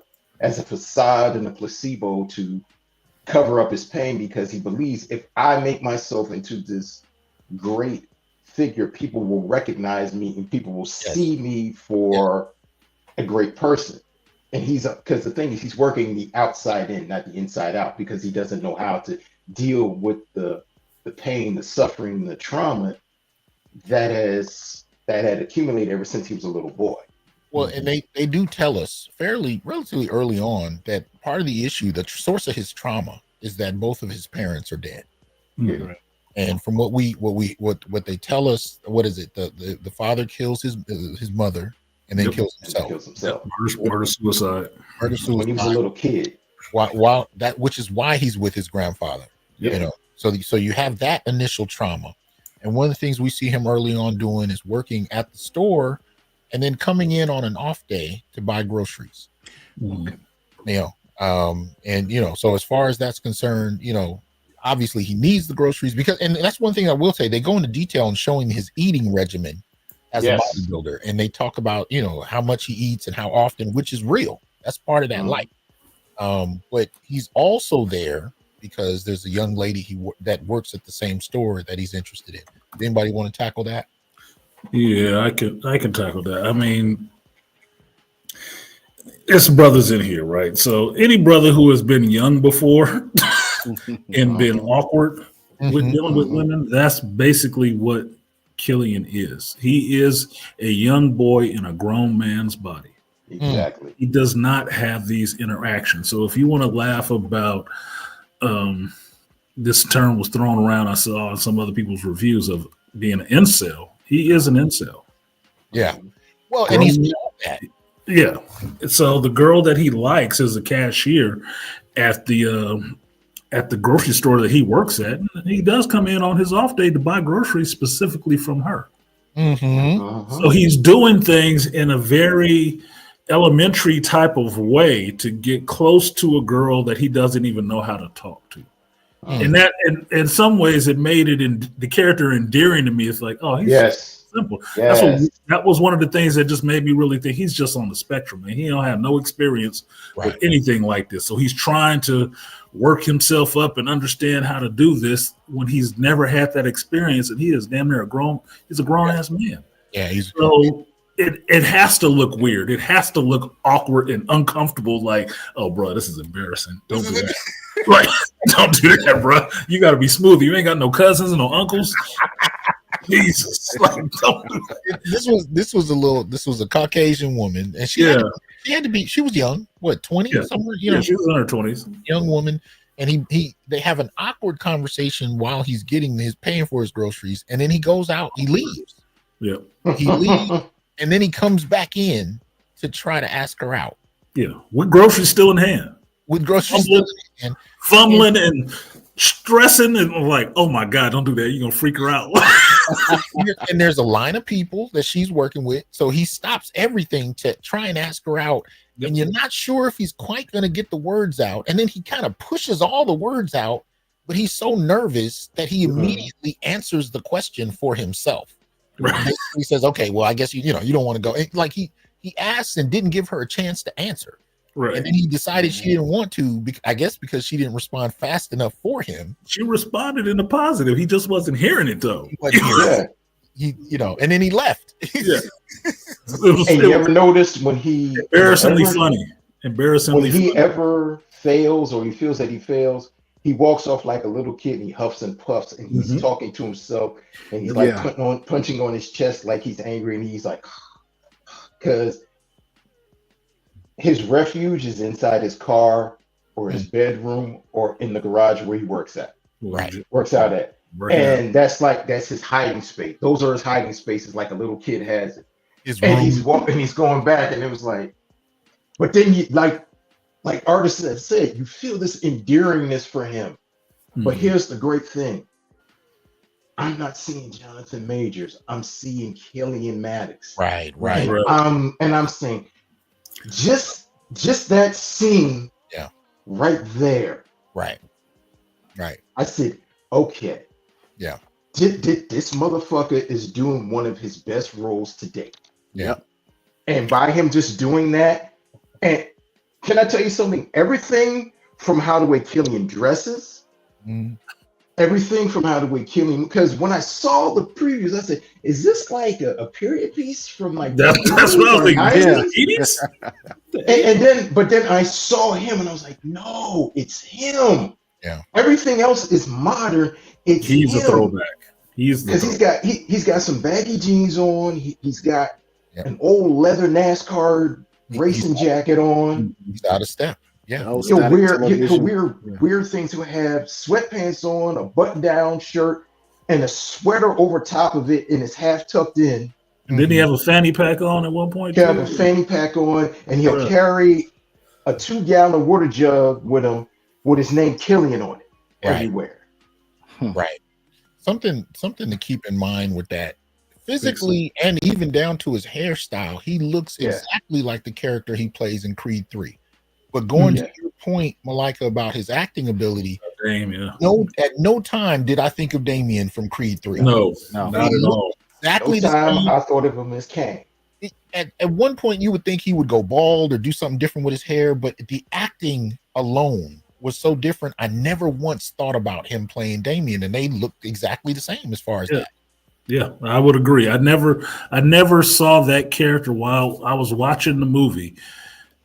facade and a placebo to cover up his pain, because he believes, if I make myself into this great figure, people will recognize me and people will see me for a great person. And because the thing is, he's working the outside in, not the inside out, because he doesn't know how to deal with the pain, the suffering, the trauma that had accumulated ever since he was a little boy. Well, and they do tell us relatively early on that part of the issue, the source of his trauma, is that both of his parents are dead. Mm-hmm. And from what they tell us, what is it? The father kills his mother and then kills himself. Murder suicide. Murder suicide. When he was a little kid. Which is why he's with his grandfather. Yep. So you have that initial trauma, and one of the things we see him early on doing is working at the store, and then coming in on an off day to buy groceries. Mm-hmm. So as far as that's concerned, obviously he needs the groceries, and that's one thing I will say, they go into detail in showing his eating regimen as a bodybuilder, and they talk about how much he eats and how often, which is real. That's part of that life. But he's also there because there's a young lady that works at the same store that he's interested in. Does anybody want to tackle that? Yeah, I can tackle that. I mean, it's brothers in here, right? So any brother who has been young before and been awkward with dealing with women, that's basically what Killian is. He is a young boy in a grown man's body. Exactly. He does not have these interactions. So if you want to laugh about this term was thrown around, I saw in some other people's reviews of being an incel. He is an incel. Yeah. Well, and he's that. Yeah. So the girl that he likes is a cashier at the grocery store that he works at. He does come in on his off day to buy groceries specifically from her. So he's doing things in a very elementary type of way to get close to a girl that he doesn't even know how to talk to. And that, in some ways, it made it in the character endearing to me. It's like, oh, he's simple. That was one of the things that just made me really think he's just on the spectrum, and he don't have no experience with anything like this. So he's trying to work himself up and understand how to do this when he's never had that experience, and he is damn near he's a grown ass man. Yeah, so it has to look weird. It has to look awkward and uncomfortable. Like, oh, bro, this is embarrassing. Don't do that. Like, don't do that, bro. You got to be smooth. You ain't got no cousins and no uncles. Jesus, like, don't do that. This was a Caucasian woman, and she had to be. She was young. What, 20 somewhere? She was in her 20s. Young woman, and they have an awkward conversation while he's paying for his groceries, and then he goes out. He leaves. Yeah, he leaves. And then he comes back in to try to ask her out. Yeah, with groceries still in hand. With groceries still in hand. Fumbling and stressing and like, oh my God, don't do that. You're going to freak her out. And there's a line of people that she's working with. So he stops everything to try and ask her out. Yep. And you're not sure if he's quite going to get the words out. And then he kind of pushes all the words out, but he's so nervous that he immediately answers the question for himself. Right. He says, okay, well, I guess you don't want to go. Like he asked and didn't give her a chance to answer. Right. And then he decided she didn't want to, I guess because she didn't respond fast enough for him. She responded in the positive. He just wasn't hearing it though. And then he left. Hey, you ever noticed when he embarrassingly funny. When he ever fails or he feels that he fails, he walks off like a little kid and he huffs and puffs and he's talking to himself and he's like punching on his chest like he's angry and he's like, because his refuge is inside his car or his bedroom or in the garage where he works at. Right. Works out at. That's his hiding space. Those are his hiding spaces like a little kid has it. His and room. he's walking, he's going back, and it was like, but then you like Artisan said, you feel this endearingness for him. But here's the great thing. I'm not seeing Jonathan Majors. I'm seeing Killian Maddox. Right. And I'm saying, just that scene, right there. Right. I said, okay. Yeah. This motherfucker is doing one of his best roles to date. Yeah. And by him just doing that, and can I tell you something? Everything from how the way Killian dresses, everything from how the way Killian, because when I saw the previews, I said, is this like a period piece from like that's what I was thinking. But then I saw him and I was like, no, it's him. Yeah. Everything else is modern. He's a throwback. He's got some baggy jeans on. He's got an old leather NASCAR racing jacket on. He's out of step. Yeah. Weird things to have sweatpants on, a button-down shirt, and a sweater over top of it, and it's half tucked in. And didn't he have a fanny pack on at one point? He have a fanny pack on, and he'll carry a 2-gallon water jug with him with his name Killian on it everywhere. Right. Something to keep in mind with that. Physically and even down to his hairstyle, he looks exactly like the character he plays in Creed 3. But going to your point, Malika, about his acting ability, at no time did I think of Damien from Creed 3. No, not at all. Exactly the time I thought of him as Kang. At one point, you would think he would go bald or do something different with his hair, but the acting alone was so different. I never once thought about him playing Damien, and they looked exactly the same as far as that. Yeah, I would agree. I never saw that character while I was watching the movie.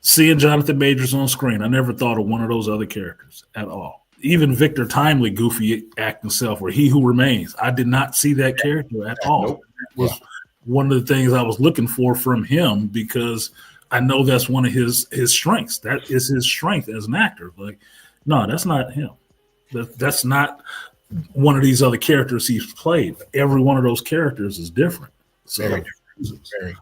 Seeing Jonathan Majors on screen, I never thought of one of those other characters at all. Even Victor Timely, goofy acting self, or He Who Remains, I did not see that character at all. Nope. That was one of the things I was looking for from him, because I know that's one of his strengths. That is his strength as an actor. Like, no, that's not him. That's not one of these other characters he's played. Every one of those characters is different. So, very.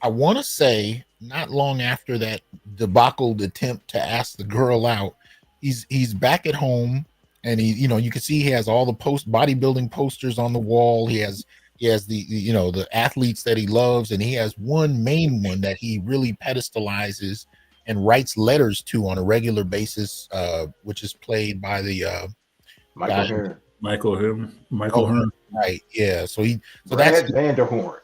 I want to say, not long after that debacled attempt to ask the girl out, he's back at home, and you can see he has all the bodybuilding posters on the wall. He has the the athletes that he loves, and he has one main one that he really pedestalizes and writes letters to on a regular basis, which is played by the Michael Hearn. Right. Yeah. So Brad Vanderhorn.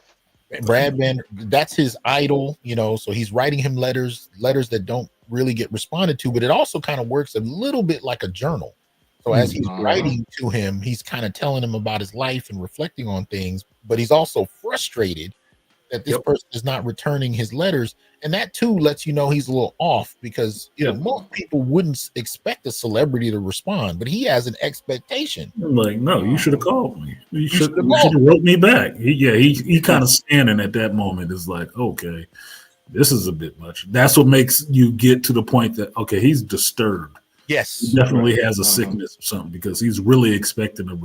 Brad Van, that's his idol, so he's writing him letters that don't really get responded to, but it also kind of works a little bit like a journal. So as he's writing to him, he's kind of telling him about his life and reflecting on things, but he's also frustrated that this person is not returning his letters. And that too lets you know he's a little off, because most people wouldn't expect a celebrity to respond, but he has an expectation. I'm like, no, you should have called me. You should have wrote me back. He kind of standing at that moment is like, okay, this is a bit much. That's what makes you get to the point that, okay, he's disturbed. Yes, he definitely has a sickness or something, because he's really expecting a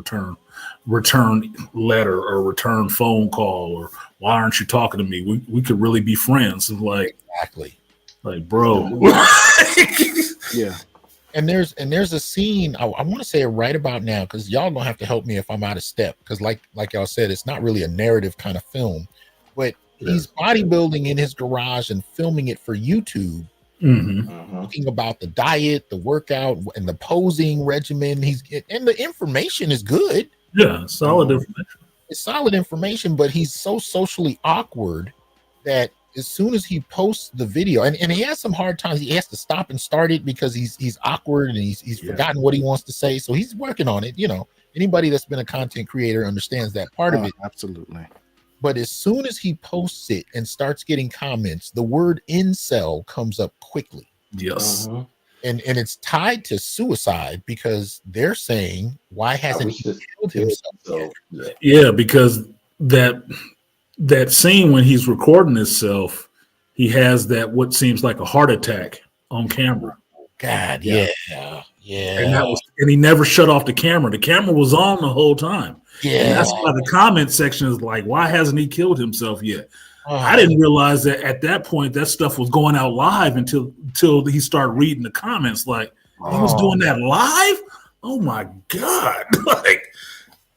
return letter or return phone call, or why aren't you talking to me? We could really be friends. Like, exactly, like, bro. Yeah. And there's a scene I want to say it right about now, because y'all don't have to help me if I'm out of step, because like y'all said, it's not really a narrative kind of film, but he's bodybuilding in his garage and filming it for YouTube. Talking about the diet, the workout, and the posing regimen. And the information is good. Yeah, solid information. It's solid information, but he's so socially awkward that as soon as he posts the video, and he has some hard times, he has to stop and start it because he's awkward and he's forgotten what he wants to say. So he's working on it. Anybody that's been a content creator understands that part of it. Absolutely. But as soon as he posts it and starts getting comments, the word incel comes up quickly. Yes. And it's tied to suicide, because they're saying, why hasn't he killed himself yet? Yeah, because that scene when he's recording himself, he has that what seems like a heart attack on camera. God, yeah. And he never shut off the camera. The camera was on the whole time. And that's why the comment section is like, why hasn't he killed himself yet? I didn't realize that at that point that stuff was going out live until he started reading the comments. Like, he was doing that live? Oh my God. Like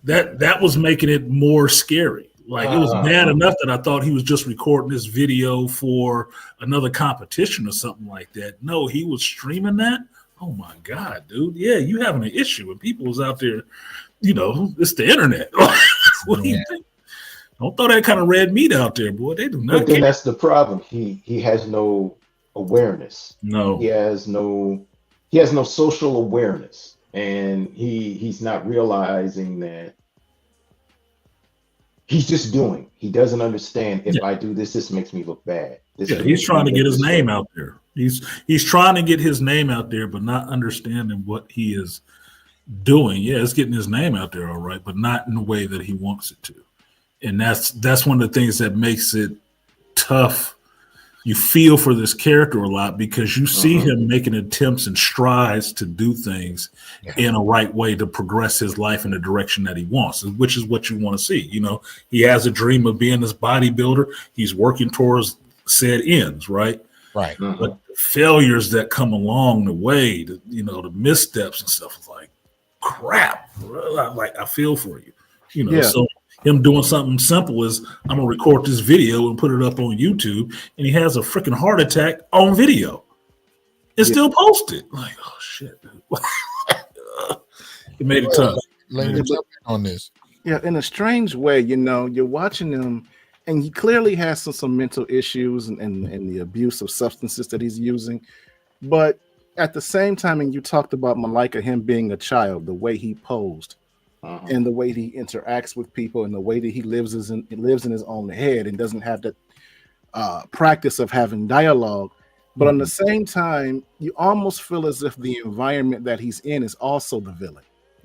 that was making it more scary. Like, it was bad enough that I thought he was just recording this video for another competition or something like that. No, he was streaming that. Oh my God, dude. Yeah, you having an issue when people was out there, it's the internet. What do you think? Don't throw that kind of red meat out there, boy. They do not. But then that's the problem. He has no awareness. No. He has no social awareness. And he's not realizing that he's just doing. He doesn't understand, if I do this, this makes me look bad. He's trying to get his name out there. He's trying to get his name out there, but not understanding what he is doing. Yeah, it's getting his name out there, all right, but not in the way that he wants it to. And that's one of the things that makes it tough. You feel for this character a lot because you see him making attempts and strides to do things in a right way to progress his life in the direction that he wants, which is what you want to see. He has a dream of being this bodybuilder. He's working towards said ends, right? Right. But the failures that come along the way, the missteps and stuff, is like, crap. Like, I feel for you. So him doing something simple is, I'm gonna record this video and put it up on YouTube, and he has a freaking heart attack on video. It's still posted. Like, oh shit, dude. It made it tough. Let me jump in on this. Yeah, in a strange way, you're watching him, and he clearly has some mental issues and the abuse of substances that he's using. But at the same time, and you talked about Malika, him being a child, the way he posed, and the way he interacts with people, and the way that he lives in his own head and doesn't have that practice of having dialogue. But on the same time, you almost feel as if the environment that he's in is also the villain.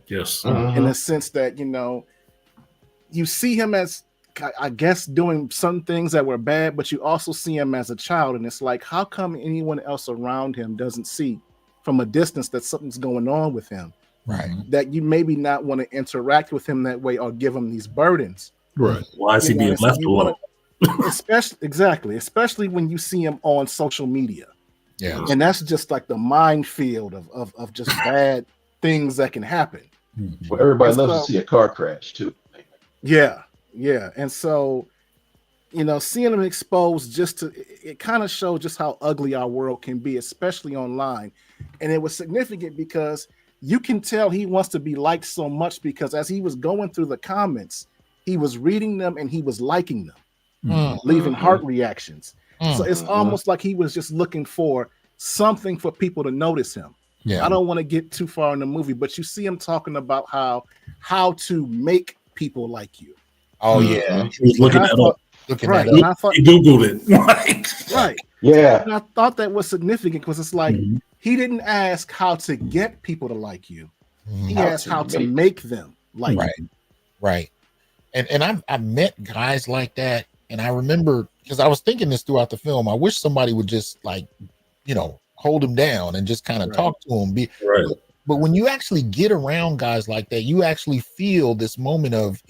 Yes. In the sense that, you see him as, I guess, doing some things that were bad, but you also see him as a child. And it's like, how come anyone else around him doesn't see from a distance that something's going on with him? Right. That you maybe not want to interact with him that way or give him these burdens. Right. Why is he being left alone? Especially when you see him on social media. Yeah. And that's just like the minefield of just bad things that can happen. Well, everybody loves to see a car crash too. Yeah. And so, seeing him exposed it kind of shows just how ugly our world can be, especially online. And it was significant because you can tell he wants to be liked so much, because as he was going through the comments, he was reading them and he was liking them, leaving heart reactions. So it's almost like he was just looking for something for people to notice him. Yeah. I don't want to get too far in the movie, but you see him talking about how to make people like you. Oh yeah, he was looking that up. And I thought he Googled it. Right. Yeah. And I thought that was significant because it's like he didn't ask how to get people to like you. He asked how to make them like you. Right. And I met guys like that, and I remember, because I was thinking this throughout the film, I wish somebody would just hold him down and just kind of talk to him. But when you actually get around guys like that, you actually feel this moment of,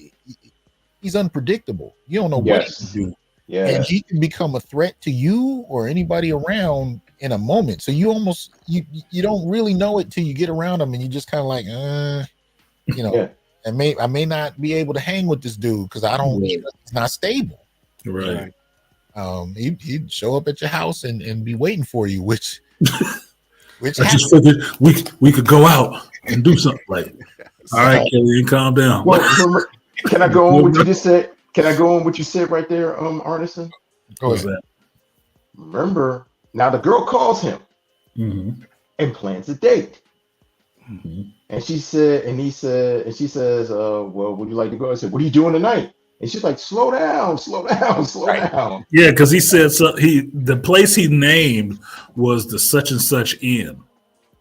he's unpredictable. You don't know what he can do. Yeah. And he can become a threat to you or anybody around in a moment. So you almost, you don't really know it till you get around him, and you just kind of like, I may not be able to hang with this dude because I don't, he's not stable. Right. He'd show up at your house and be waiting for you, which I just figured we could go out and do something. Like, all right, Kelly, calm down. Well, can I go on what you just said? Can I go on what you said right there, Artisan? Go ahead. Remember, now the girl calls him and plans a date. And she said, and she says, well, would you like to go? I said, what are you doing tonight? And she's like, slow down. Yeah, because he said the place he named was the such and such inn.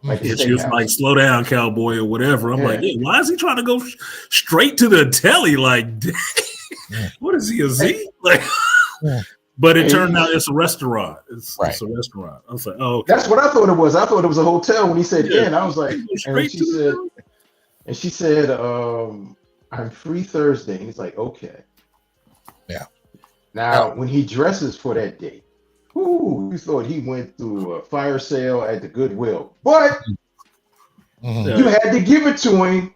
Like, she was like, slow down, cowboy, or whatever. I'm like, why is he trying to go straight to the telly? Like, what is he, a Z? Like, but it turned out it's a restaurant. It's a restaurant. I was like, oh, okay. That's what I thought it was. I thought it was a hotel when he said inn. I was like, and she said, I'm free Thursday. And he's like, okay. Yeah. Now, when he dresses for that date, you thought he went through a fire sale at the Goodwill, but you had to give it to him.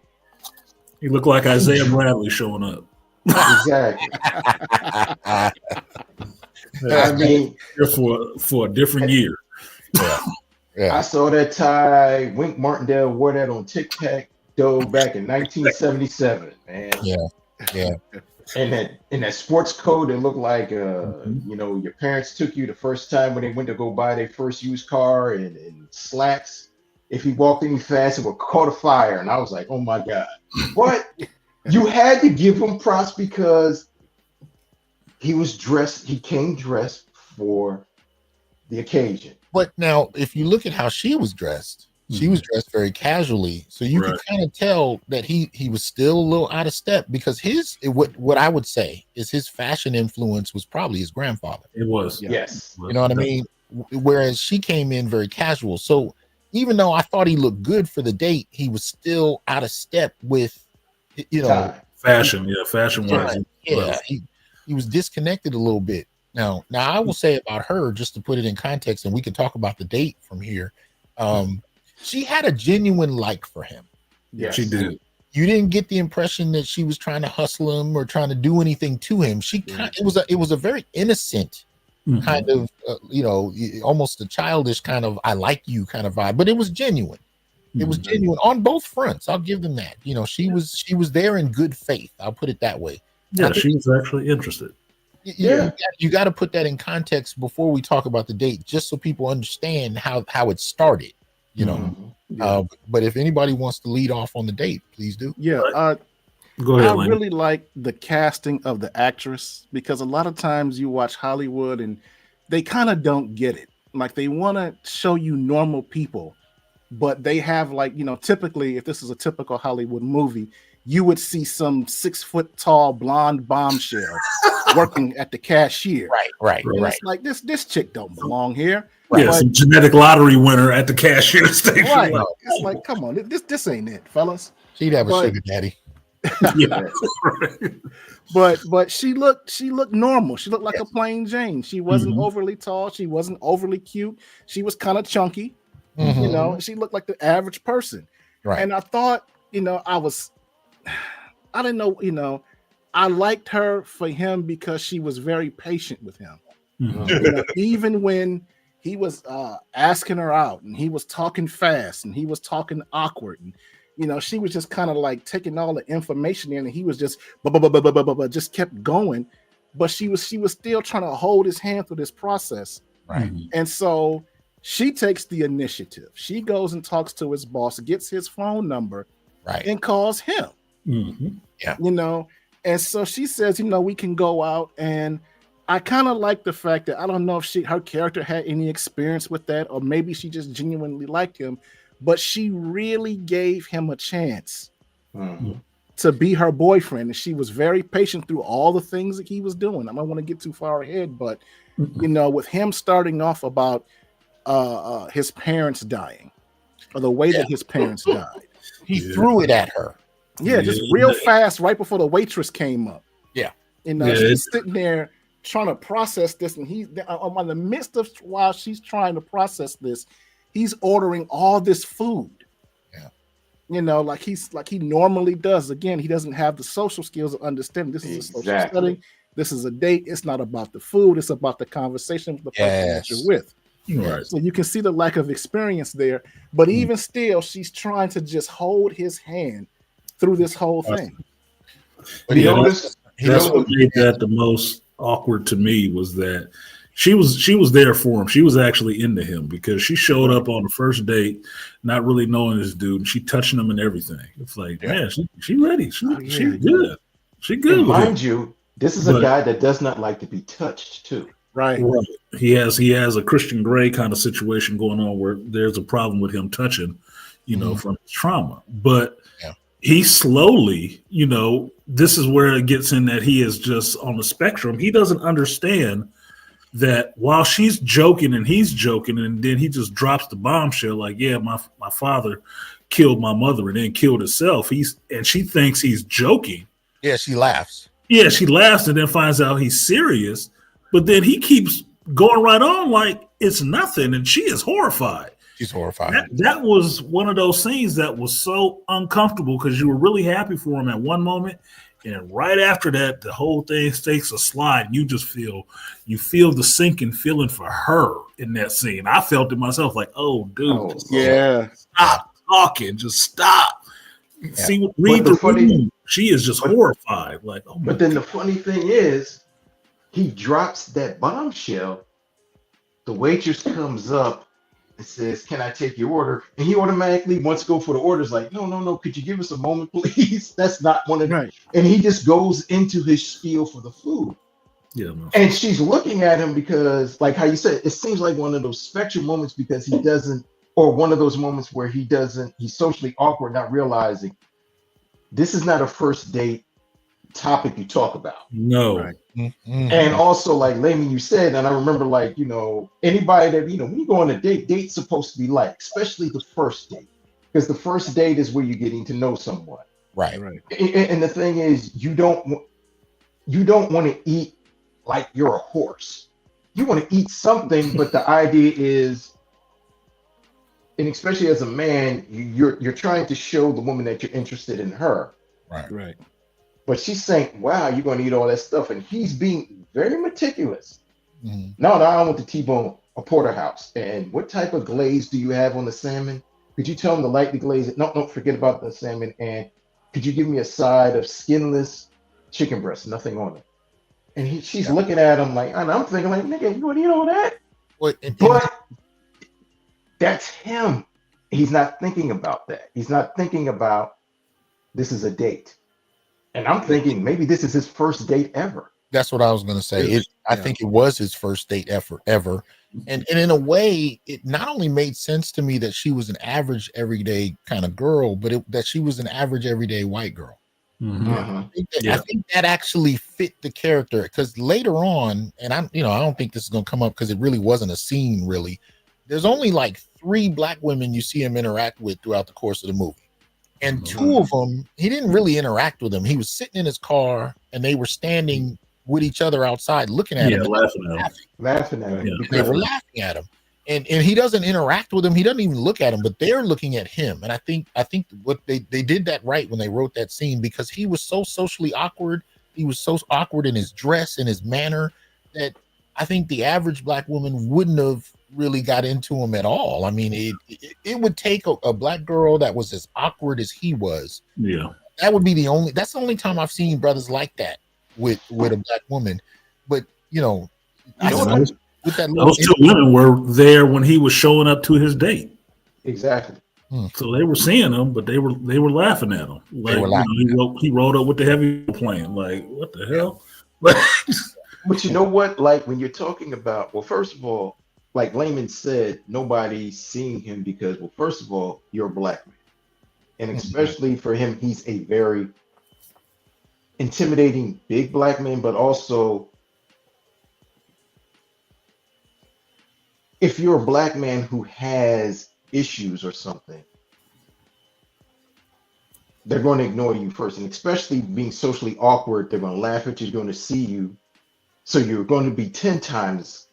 He looked like Isaiah Bradley showing up. Exactly. I mean, for a different year. I saw that tie. Wink Martindale wore that on Tic Tac Doe back in 1977, man. Yeah. And that sports coat that looked like your parents took you the first time when they went to go buy their first used car, and slacks. If he walked any fast, it would caught a fire. And I was like, oh my God. But you had to give him props because he came dressed for the occasion. But now, if you look at how she was dressed, she was dressed very casually. So you could kind of tell that he was still a little out of step, because what I would say is his fashion influence was probably his grandfather. It was. Yes. You know what I mean? Whereas she came in very casual. So even though I thought he looked good for the date, he was still out of step with, fashion. Yeah, fashion wise. Yeah, he was disconnected a little bit. Now I will say about her, just to put it in context, and we can talk about the date from here. She had a genuine like for him. Yeah, she did. You didn't get the impression that she was trying to hustle him or trying to do anything to him. It was a very innocent kind of, almost a childish kind of "I like you" kind of vibe, but it was genuine. It was genuine on both fronts. I'll give them that. She was there in good faith. I'll put it that way. Yeah, she was actually interested. You got to put that in context before we talk about the date, just so people understand how it started. But if anybody wants to lead off on the date, please do. Yeah. Go ahead, I really like the casting of the actress, because a lot of times you watch Hollywood and they kind of don't get it. Like, they want to show you normal people, but they have, like, typically, if this is a typical Hollywood movie, you would see some 6 foot tall blonde bombshell working at the cashier. Right. It's like, this chick don't belong here. Yeah, some genetic lottery winner at the cashier station. Right. It's like, come on, this ain't it, fellas. She'd have a sugar daddy. Yeah. But she looked normal. She looked like a plain Jane. She wasn't overly tall. She wasn't overly cute. She was kind of chunky. She looked like the average person. Right. And I thought, I didn't know, I liked her for him because she was very patient with him. Even when he was asking her out and he was talking fast and he was talking awkward, and she was just kind of like taking all the information in, and he was just just kept going, but she was still trying to hold his hand through this process. Right. And so she takes the initiative. She goes and talks to his boss, gets his phone number, and calls him. Yeah. And so she says, we can go out. And I kind of like the fact that I don't know if her character had any experience with that, or maybe she just genuinely liked him, but she really gave him a chance to be her boyfriend. And she was very patient through all the things that he was doing. I don't want to get too far ahead, but with him starting off about his parents dying, or the way that his parents died, he threw it at her. Yeah, just real fast, right before the waitress came up. Yeah. She's sitting there trying to process this, and he's in the midst of, while she's trying to process this, he's ordering all this food. Yeah. Like he normally does. Again, he doesn't have the social skills of understanding this is a social setting. This is a date. It's not about the food. It's about the conversation with the person that you're with. Right. So you can see the lack of experience there. But even still, she's trying to just hold his hand through this whole thing. But that's what made that the most awkward to me, was that she was there for him. She was actually into him, because she showed up on the first date not really knowing this dude, and she touching him and everything. It's like, man, she ready. She good. She good. And mind you, this is a guy that does not like to be touched too. Right. He has a Christian Grey kind of situation going on, where there's a problem with him touching, from his trauma. But he slowly, this is where it gets in that he is just on the spectrum. He doesn't understand that while she's joking and he's joking, and then he just drops the bombshell like, yeah, my father killed my mother and then killed himself. And she thinks he's joking. Yeah, she laughs. Yeah, she laughs and then finds out he's serious, but then he keeps going right on like it's nothing, and she is horrified. She's horrified. That was one of those scenes that was so uncomfortable because you were really happy for him at one moment, and right after that, the whole thing takes a slide. You just feel the sinking feeling for her in that scene. I felt it myself, like, oh, dude, stop talking, just stop. Yeah. See, read the room. She is just horrified. Like, oh my but then God. the funny thing is, he drops that bombshell. The waitress comes up and says, "Can I take your order?" And he automatically wants to go for the orders. Like, no. Could you give us a moment, please? That's not one of them. And he just goes into his spiel for the food. Yeah. No. And she's looking at him because, like how you said, it seems like one of those spectrum moments because he doesn't, or one of those moments where he's socially awkward, not realizing this is not a first date topic you talk about. No. Right. Mm-hmm. And also, like Layman, you said, and I remember, like, anybody that, when you go on a date, date's supposed to be like, especially the first date, because the first date is where you're getting to know someone. Right. And the thing is, you don't want to eat like you're a horse. You want to eat something, but the idea is, and especially as a man, you're trying to show the woman that you're interested in her. Right. But she's saying, "Wow, you're going to eat all that stuff," and he's being very meticulous. Mm-hmm. No, I want the T-bone, a porterhouse. And what type of glaze do you have on the salmon? Could you tell him to lightly glaze it? No, don't forget about the salmon. And could you give me a side of skinless chicken breast, nothing on it? And she's looking at him like, and I'm thinking like, nigga, you want to eat all that? But that's him. He's not thinking about that. He's not thinking about this is a date. And I'm thinking maybe this is his first date ever. That's what I was going to say. I think it was his first date ever. And in a way, it not only made sense to me that she was an average, everyday kind of girl, but that she was an average, everyday white girl. Mm-hmm. I think that actually fit the character because later on, and I don't think this is going to come up because it really wasn't a scene really. There's only like 3 black women you see him interact with throughout the course of the movie. And 2 of them, he didn't really interact with them. He was sitting in his car and they were standing with each other outside looking at him. Laughing at him. They were laughing at him. And he doesn't interact with them. He doesn't even look at them, but they're looking at him. And I think what they did that right when they wrote that scene because he was so socially awkward. He was so awkward in his dress and his manner that I think the average black woman wouldn't have really got into him at all. I mean, it would take a black girl that was as awkward as he was. Yeah. That's the only time I've seen brothers like that with a black woman. But those 2 women were there when he was showing up to his date. Exactly. So they were seeing him, but they were laughing at him. Like, he rode up with the heavy plane. Like, what the hell? But you know what? Like when you're talking about, well, first of all, like Layman said, nobody's seeing him because, well, first of all, you're a black man. And especially for him, he's a very intimidating big black man, but also if you're a black man who has issues or something, they're going to ignore you first. And especially being socially awkward, they're going to laugh at you, going to see you. So you're going to be 10 times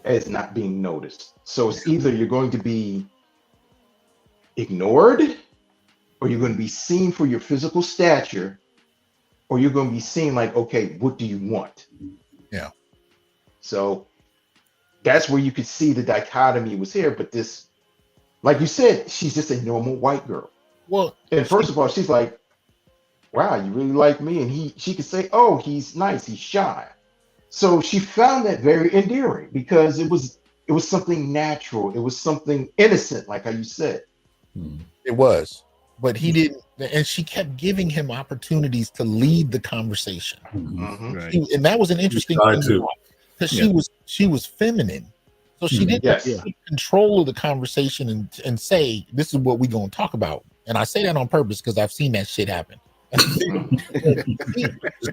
as not being noticed. So it's either you're going to be ignored or you're going to be seen for your physical stature or you're going to be seen like, okay, what do you want? Yeah. So that's where you could see the dichotomy was here. But this, like you said, she's just a normal white girl. Well, and first of all, she's like, wow, you really like me? And she could say, oh, he's nice, he's shy. So she found that very endearing because it was something natural. It was something innocent, like how you said. It was, but he didn't. And she kept giving him opportunities to lead the conversation. Right. And that was an interesting thing too. Because she was feminine. So she didn't take control of the conversation and say, this is what we're going to talk about. And I say that on purpose because I've seen that shit happen.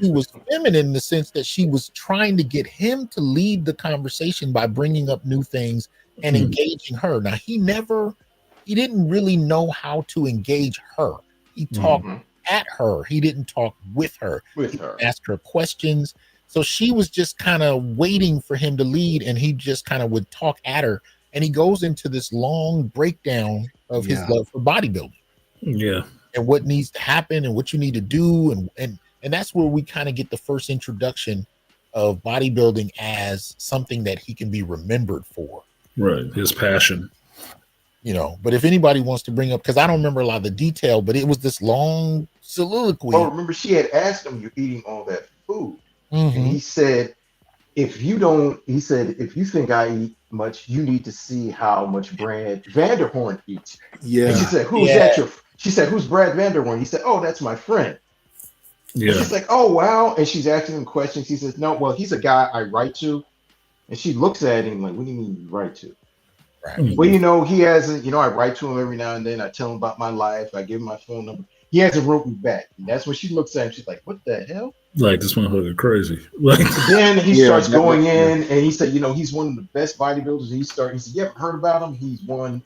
She was feminine in the sense that she was trying to get him to lead the conversation by bringing up new things and engaging her. Now he didn't really know how to engage her. He talked at her. He didn't talk with her. With her. Ask her questions. So she was just kind of waiting for him to lead, and he just kind of would talk at her. And he goes into this long breakdown of his love for bodybuilding. Yeah. And what needs to happen and what you need to do. And that's where we kind of get the first introduction of bodybuilding as something that he can be remembered for. Right. His passion. You know, but if anybody wants to bring up, because I don't remember a lot of the detail, but it was this long soliloquy. Oh, remember she had asked him, "You're eating all that food," Mhm. and he said, "If you don't," he said, "if you think I eat much, you need to see how much Brad Vanderhorn eats." Yeah. And she said, "Who's that? She said, "Who's Brad Vanderhorn?" He said, "Oh, that's my friend." Yeah. And she's like, "Oh, wow," and she's asking him questions. He says, "No, well, he's a guy I write to," and she looks at him like, "What do you mean you write to?" Right. Well, you know, he hasn't, you know, I write to him every now and then. I tell him about my life. I give him my phone number. He hasn't wrote me back. And that's when she looks at him. She's like, "What the hell?" Like, this motherfucker crazy. Like, Then he Yeah, starts going definitely. in and he said, you know, he's one of the best bodybuilders. He said, "You ever heard about him? He's won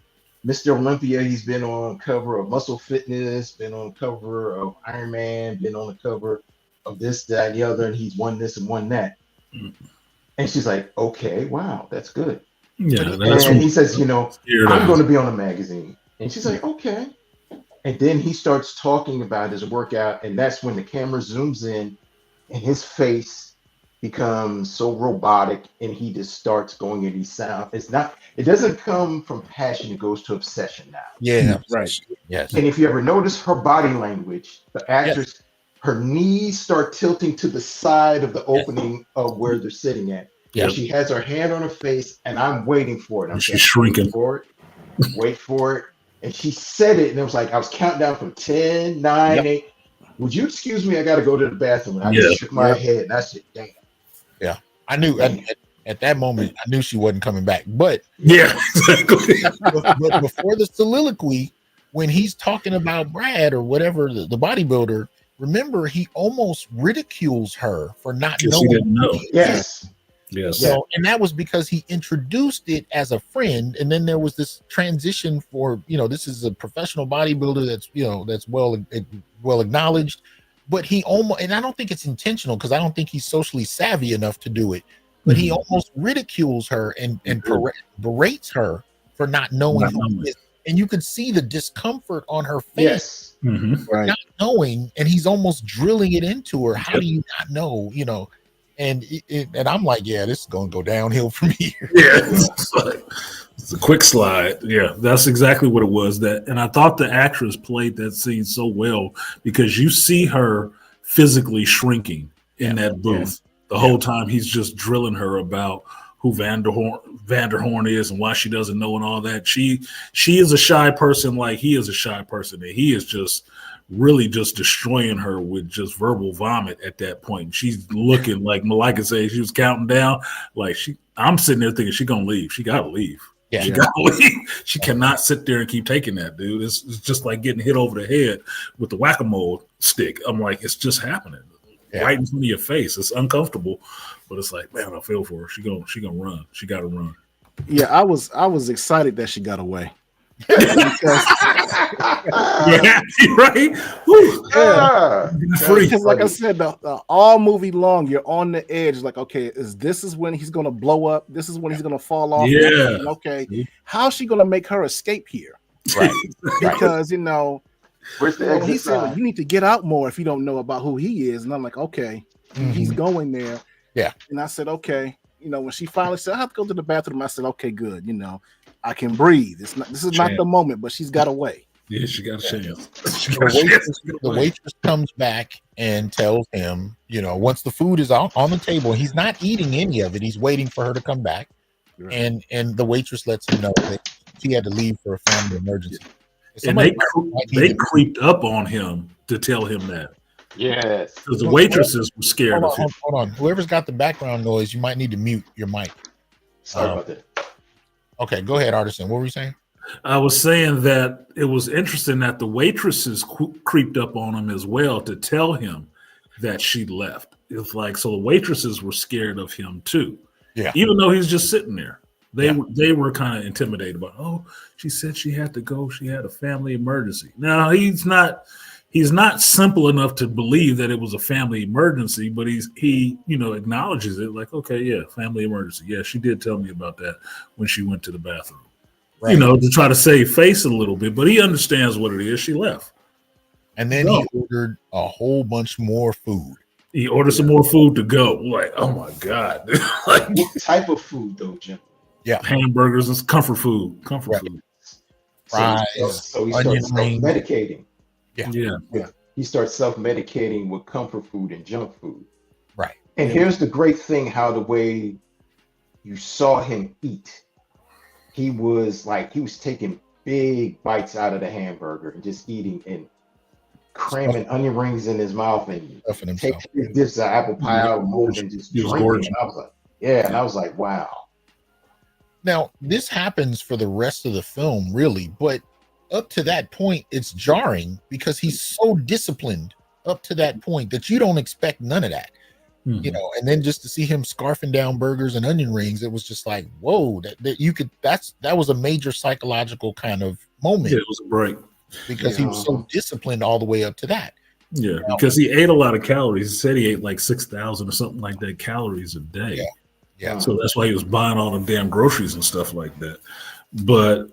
Mr. Olympia. He's been on cover of Muscle Fitness, been on cover of Iron Man, been on the cover of this, that, and the other, and he's won this and won that." And she's like, "Okay, wow, that's good." yeah. And he says, "You know, I'm going to. to be on a magazine." And she's like, "Okay." And then he starts talking about his workout, and that's when the camera zooms in, and his face becomes so robotic, and he just starts going into sound. It doesn't come from passion; it goes to obsession now. Yeah. Right. Yes. And if you ever notice her body language, the actress, her knees start tilting to the side of the opening of where they're sitting at. Yeah. And she has her hand on her face, and I'm waiting for it. I'm She's shrinking. Wait for it. And she said it, and it was like I was counting down from 10, 9, 8. Would you excuse me? I got to go to the bathroom. And I just shook my head, and I said, "Damn." Yeah. I knew at that moment, I knew she wasn't coming back. But yeah, exactly. but before the soliloquy, when he's talking about Brad or whatever, the bodybuilder, remember, he almost ridicules her for not knowing. She didn't know. Yes. Yes. So, and that was because he introduced it as a friend, and then there was this transition for, you know, this is a professional bodybuilder that's, you know, that's well acknowledged, but he almost, and I don't think it's intentional because I don't think he's socially savvy enough to do it, but he almost ridicules her and berates her for not knowing who he is. And you could see the discomfort on her face, Right. not knowing, and he's almost drilling it into her. How do you not know, you know? And and I'm like, yeah, this is going to go downhill from here. Yeah, it's a quick slide. Yeah, that's exactly what it was. That, and I thought the actress played that scene so well because you see her physically shrinking in that booth the whole time. He's just drilling her about who Vanderhorn is and why she doesn't know and all that. She is a shy person, like he is a shy person, and he is just really just destroying her with just verbal vomit at that point. She's looking like Malika said, she was counting down. Like I'm sitting there thinking she gonna leave. She gotta leave. Yeah. She gotta leave. She cannot sit there and keep taking that, dude. It's just like getting hit over the head with the whack-a-mole stick. I'm like, it's just happening right in front of your face. It's uncomfortable, but it's like, man, I feel for her. She gonna run. She gotta run. Yeah, I was excited that she got away. Yeah, right? Because like I said, the all movie long, you're on the edge. Like, okay, this is when he's gonna blow up. This is when he's gonna fall off. Yeah. And okay, how's she gonna make her escape here? Right. Because you know, where's the exit he said, sign? you need to get out more if you don't know about who he is. And I'm like, okay, he's going there. Yeah. And I said, okay. You know, when she finally said, I have to go to the bathroom, I said, okay, good. You know, I can breathe. This is not the moment, but she's got away. Yeah, she got a chance. The waitress comes back and tells him, you know, once the food is on the table, he's not eating any of it. He's waiting for her to come back. Right. And the waitress lets him know that she had to leave for a family emergency. And they creeped up on him to tell him that. Yes. Because the waitresses were scared of him. Hold on. Whoever's got the background noise, you might need to mute your mic. Sorry about that. Okay, go ahead, Artisan. What were you saying? I was saying that it was interesting that the waitresses creeped up on him as well to tell him that she left. It's like, so the waitresses were scared of him too. Yeah. Even though he's just sitting there. They were kind of intimidated about, oh, she said she had to go. She had a family emergency. Now, he's not he's not simple enough to believe that it was a family emergency, but he acknowledges it like, okay, yeah, family emergency. Yeah, she did tell me about that when she went to the bathroom. Right. To try to save face a little bit, but he understands what it is. She left. And then he ordered a whole bunch more food. He ordered some more food to go. Like, oh my God. Like, what type of food though, Jim? Yeah. Hamburgers is comfort food. Comfort food. Fries. So he starts self-medicating. Yeah. He starts self-medicating with comfort food and junk food. Right. And here's the great thing, how the way you saw him eat. He was taking big bites out of the hamburger and just eating and cramming onion rings in his mouth and taking this apple pie out of mold and just drinking. And I was like, and I was like, wow. Now, this happens for the rest of the film, really, but up to that point, it's jarring because he's so disciplined up to that point that you don't expect none of that. Mm-hmm. And then just to see him scarfing down burgers and onion rings, it was just like, whoa, that was a major psychological kind of moment. Yeah, it was a break. Because he was so disciplined all the way up to that. Yeah, because he ate a lot of calories. He said he ate like 6,000 or something like that calories a day. Yeah. So that's why he was buying all the damn groceries and stuff like that. But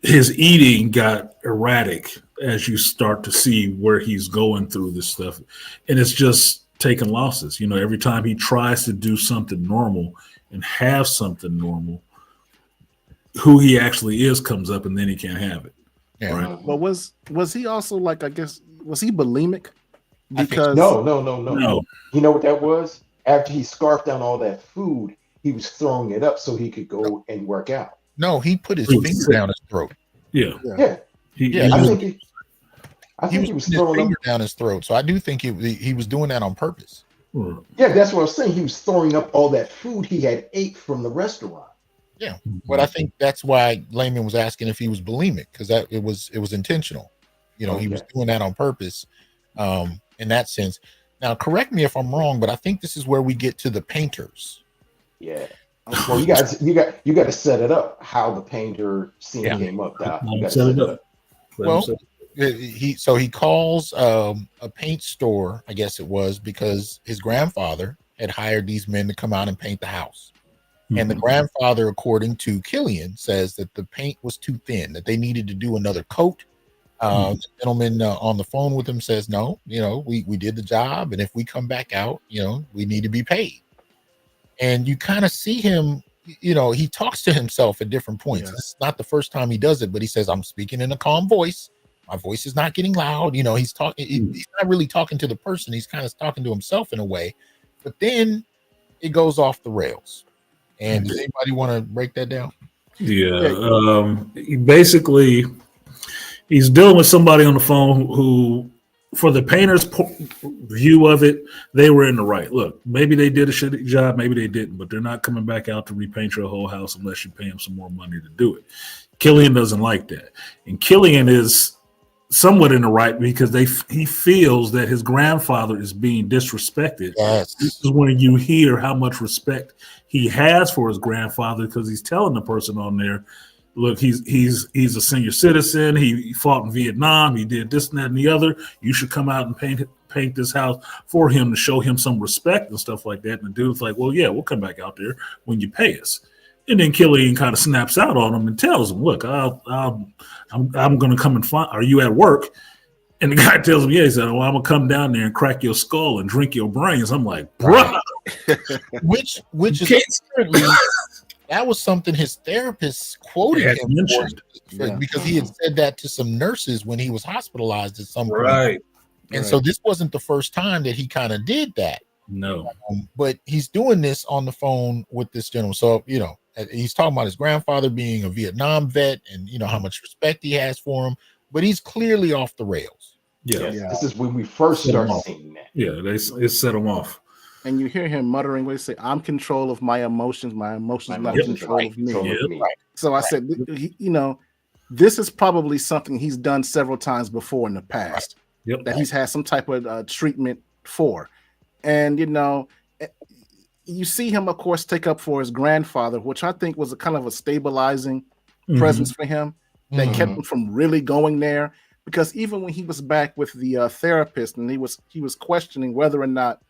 his eating got erratic as you start to see where he's going through this stuff. And it's just taking losses. Every time he tries to do something normal and have something normal, who he actually is comes up and then he can't have it. Yeah. Right. But was he also like, I guess, was he bulimic? Because no. You know what that was? After he scarfed down all that food, he was throwing it up so he could go and work out. No, he put his finger down his throat. Yeah. I think he was throwing his finger down his throat. So I do think he was doing that on purpose. Yeah, that's what I was saying. He was throwing up all that food he had ate from the restaurant. Yeah, but I think that's why Layman was asking if he was bulimic, because it was intentional. He was doing that on purpose, in that sense. Now, correct me if I'm wrong, but I think this is where we get to the painters. Yeah. Well, you got to set it up how the painter scene came up. Doc. You got to set it up. Well, he calls a paint store, I guess it was, because his grandfather had hired these men to come out and paint the house. And the grandfather, according to Killian, says that the paint was too thin, that they needed to do another coat. The gentleman on the phone with him says, no, we did the job. And if we come back out, we need to be paid. And you kind of see him, he talks to himself at different points. Yeah. It's not the first time he does it, but he says, I'm speaking in a calm voice. My voice is not getting loud. He's talking. He's not really talking to the person. He's kind of talking to himself in a way. But then it goes off the rails. And does anybody want to break that down? Yeah. Basically, he's dealing with somebody on the phone who, for the painter's view of it, they were in the right. Look, maybe they did a shitty job, maybe they didn't, but they're not coming back out to repaint your whole house unless you pay them some more money to do it. Killian doesn't like that. And Killian is somewhat in the right because he feels that his grandfather is being disrespected. Yes. This is when you hear how much respect he has for his grandfather, because he's telling the person on there, look, he's a senior citizen. He fought in Vietnam. He did this and that and the other. You should come out and paint this house for him to show him some respect and stuff like that. And the dude's like, well, yeah, we'll come back out there when you pay us. And then Killian kind of snaps out on him and tells him, look, I'm going to come and find, are you at work? And the guy tells him, yeah. He said, well, I'm going to come down there and crack your skull and drink your brains. I'm like, bruh. Which is apparently, that was something his therapist quoted him for, because he had said that to some nurses when he was hospitalized at some point. Right. And so this wasn't the first time that he kind of did that. No. But he's doing this on the phone with this gentleman. So, he's talking about his grandfather being a Vietnam vet and, how much respect he has for him. But he's clearly off the rails. Yeah. This is when we first start seeing that. Yeah, it set him off. And you hear him muttering, "We say, I'm control of my emotions. My emotions not control of me." Right. So I said, this is probably something he's done several times before in the past. Yep. That he's had some type of treatment for. And, you see him, of course, take up for his grandfather, which I think was a kind of a stabilizing presence for him that kept him from really going there. because even when he was back with the therapist and he was questioning whether or not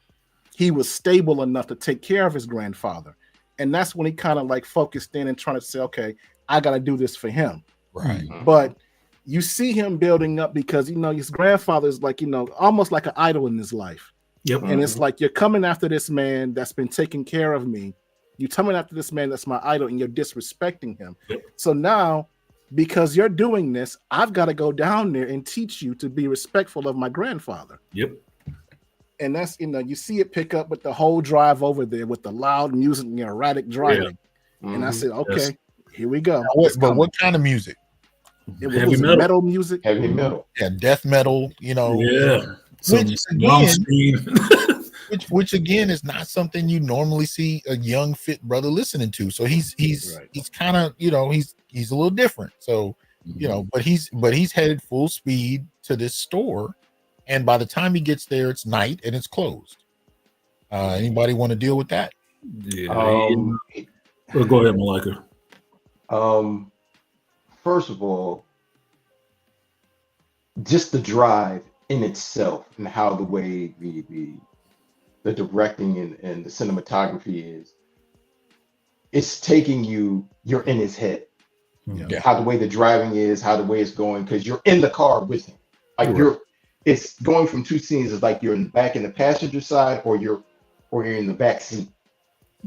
he was stable enough to take care of his grandfather, and that's when he kind of like focused in and trying to say, okay, I got to do this for him. Right. But you see him building up because, you know, his grandfather is like, you know, almost like an idol in his life. Yep. And it's like, you're coming after this man that's been taking care of me. You're coming after this man that's my idol, and you're disrespecting him. Yep. So now, because you're doing this, I've got to go down there and teach you to be respectful of my grandfather. Yep. And that's, you know, you see it pick up with the whole drive over there with the loud music and erratic driving. Yeah. And I said, okay, Yes. here we go. But what kind of music? It was metal music. Heavy metal. Yeah, death metal, you know. Yeah. Which Long again, screen. which again is not something you normally see a young fit brother listening to. So he's kind of, you know, he's a little different. So, you know, but he's headed full speed to this store, and by the time he gets there, it's night and it's closed. Anybody want to deal with that? Yeah. Well, go ahead, Malika. First of all, just the drive in itself and how the way the directing and the cinematography is, it's taking you're in his head. Yeah. How the way the driving is, how the way it's going, because you're in the car with him. Like it's going from two scenes. It's like you're back in the passenger side or you're in the back seat.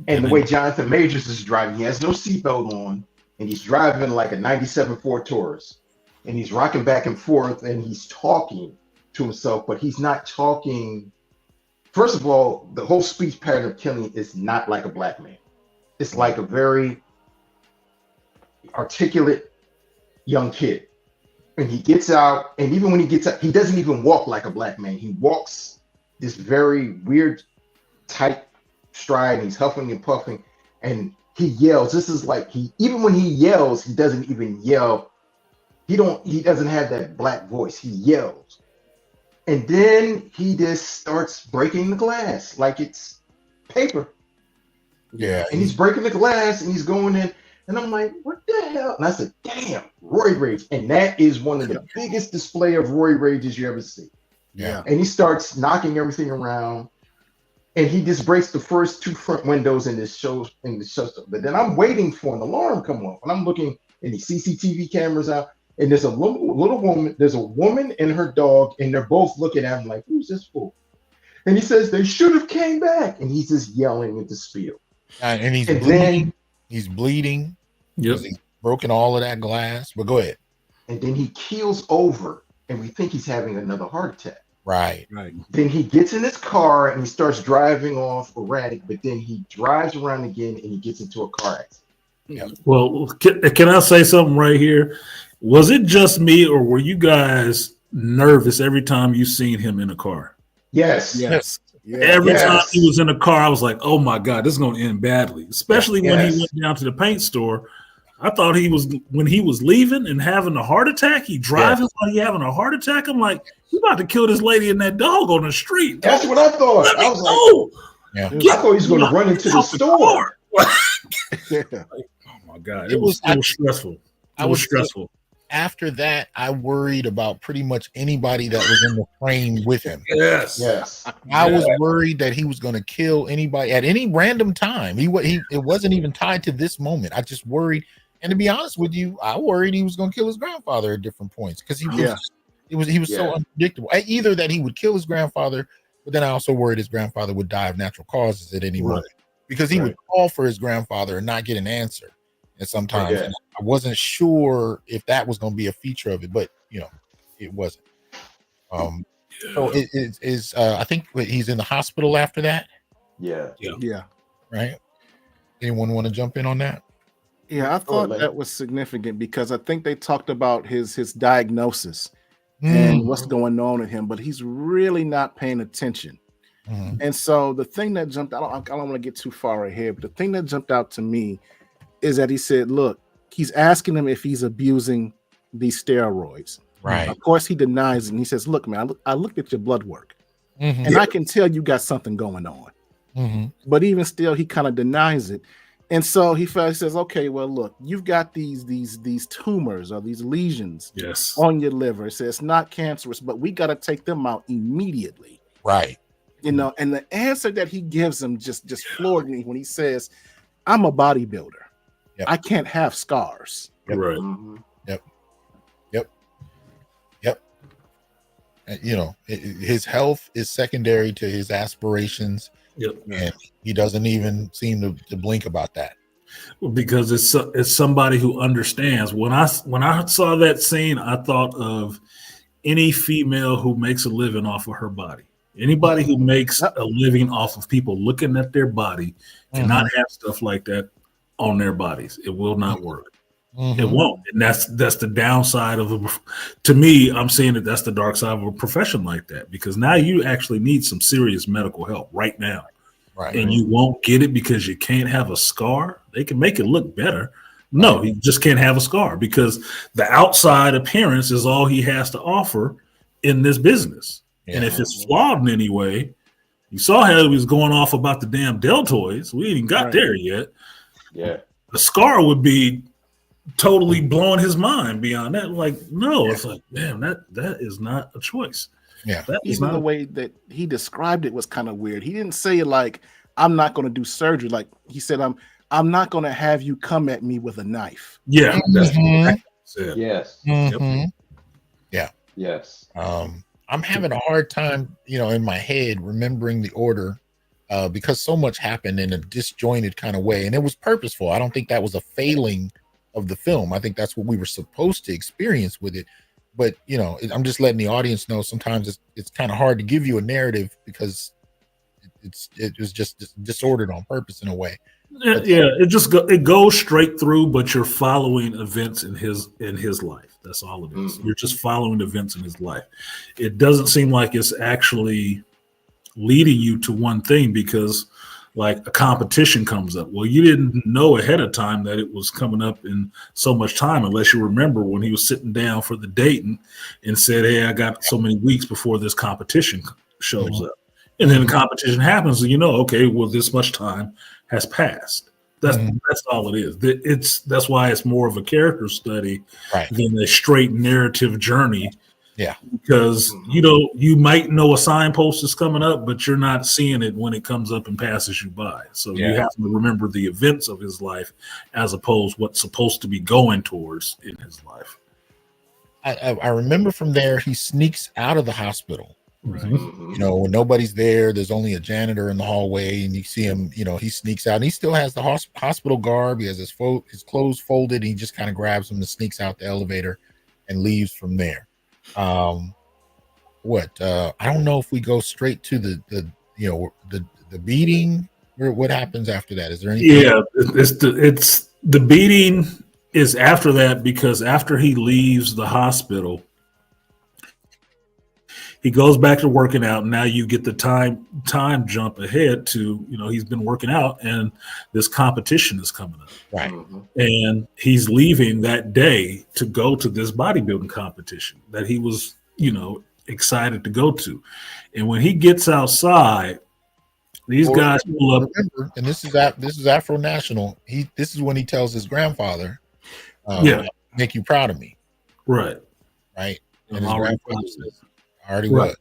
And the way Jonathan Majors is driving, he has no seatbelt on, and he's driving like a 97 Ford Taurus, and he's rocking back and forth, and he's talking to himself, but he's not talking. First of all, the whole speech pattern of Killian is not like a black man. It's like a very articulate young kid. And he gets out, and even when he gets out, he doesn't even walk like a black man. He walks this very weird, tight stride, and he's huffing and puffing, and he yells. This is like even when he yells, he doesn't even yell. He doesn't have that black voice. He yells. And then he just starts breaking the glass like it's paper. Yeah. And he's breaking the glass and he's going in. And I'm like, what the hell? And I said, damn, Roy Rage. And that is one of the biggest display of Roy Rages you ever see. Yeah. And he starts knocking everything around. And he just breaks the first two front windows in this show. But then I'm waiting for an alarm come off. And I'm looking in the CCTV cameras out. And there's a little woman, there's a woman and her dog, and they're both looking at him like, who's this fool? And he says, they should have came back. And he's just yelling at the spiel. And he's and bleeding. then He's bleeding. Yep. He's broken all of that glass. But go ahead. And then he keels over, and we think he's having another heart attack. Right. Then he gets in his car and he starts driving off erratic, but then he drives around again and he gets into a car accident. Yeah. Well, can I say something right here? Was it just me, or were you guys nervous every time you seen him in a car? Yes. Every time he was in a car, I was like, oh my God, this is going to end badly. Especially when he went down to the paint store. I thought when he was leaving and having a heart attack, he driving while he having a heart attack. I'm like, you about to kill this lady and that dog on the street. That's what I thought. I was like, I thought he was going to run into the store. Oh my God. It was stressful. It was stressful. After that, I worried about pretty much anybody that was in the frame with him. Yes. I was worried that he was going to kill anybody at any random time. It wasn't even tied to this moment. I just worried. And to be honest with you, I worried he was going to kill his grandfather at different points because he was so unpredictable. Either that he would kill his grandfather, but then I also worried his grandfather would die of natural causes at any moment because he would call for his grandfather and not get an answer. And sometimes and I wasn't sure if that was going to be a feature of it, but it wasn't. So it is. I think he's in the hospital after that. Yeah. Right. Anyone want to jump in on that? Yeah, I thought that was significant because I think they talked about his diagnosis and what's going on with him, but he's really not paying attention. And so the thing that jumped out, I don't want to get too far ahead, but the thing that jumped out to me is that he said, look, he's asking him if he's abusing these steroids. Right. Of course, he denies it. And he says, look, man, I looked at your blood work and I can tell you got something going on. But even still, he kind of denies it. And so he says, okay, well, look, you've got these tumors or these lesions Yes. on your liver. It says it's not cancerous, but we got to take them out immediately. Right. You know, and the answer that he gives him just floored me when he says, I'm a bodybuilder. Yep. I can't have scars. Yep. Right. Yep. You know, his health is secondary to his aspirations. Yep. And he doesn't even seem to blink about that. Because it's somebody who understands. When I saw that scene, I thought of any female who makes a living off of her body. Anybody who makes a living off of people looking at their body cannot have stuff like that on their bodies. It will not work. It won't. And that's the downside of to me, I'm saying that's the dark side of a profession like that, because now you actually need some serious medical help right now. Right. And you won't get it because you can't have a scar. They can make it look better. No, he just can't have a scar because the outside appearance is all he has to offer in this business. Yeah. And if it's flawed in any way, you saw how he was going off about the damn deltoids. We ain't even got there yet. Yeah. The scar would be totally blowing his mind beyond that. Like, no, it's like, damn, that is not a choice. Yeah. Even the way that he described it was kind of weird. He didn't say like, I'm not going to do surgery. Like he said, I'm not going to have you come at me with a knife. Yeah. That's yes. Yep. Yeah. Yes. I'm having a hard time, you know, in my head remembering the order because so much happened in a disjointed kind of way, and it was purposeful. I don't think that was a failing of the film. I think that's what we were supposed to experience with it. But, you know, I'm just letting the audience know sometimes it's kind of hard to give you a narrative because it was just disordered on purpose in a way. But, it goes straight through, but you're following events in his life. That's all it is. You're just following events in his life. It doesn't seem like it's actually leading you to one thing because like a competition comes up. Well, you didn't know ahead of time that it was coming up in so much time, unless you remember when he was sitting down for the dating and said, hey, I got so many weeks before this competition shows up. And then the competition happens and you know, okay, well, this much time has passed. That's all it is. That's why it's more of a character study than a straight narrative journey. Yeah, because you might know a signpost is coming up, but you're not seeing it when it comes up and passes you by. So you have to remember the events of his life as opposed to what's supposed to be going towards in his life. I remember from there he sneaks out of the hospital. You know, when nobody's there, there's only a janitor in the hallway, and you see him. You know, he sneaks out, and he still has the hospital garb. He has his clothes folded. And he just kind of grabs them and sneaks out the elevator and leaves from there. I don't know if we go straight to the beating or what happens after that. Is there anything? Yeah, it's the beating is after that, because after he leaves the hospital, he goes back to working out. And now you get the time jump ahead to, you know, he's been working out and this competition is coming up. Right. And he's leaving that day to go to this bodybuilding competition that he was, you know, excited to go to. And when he gets outside, these guys pull up. Remember, and this is Afro National. This is when he tells his grandfather, make you proud of me. Right. Right. And his grandfather says, already was.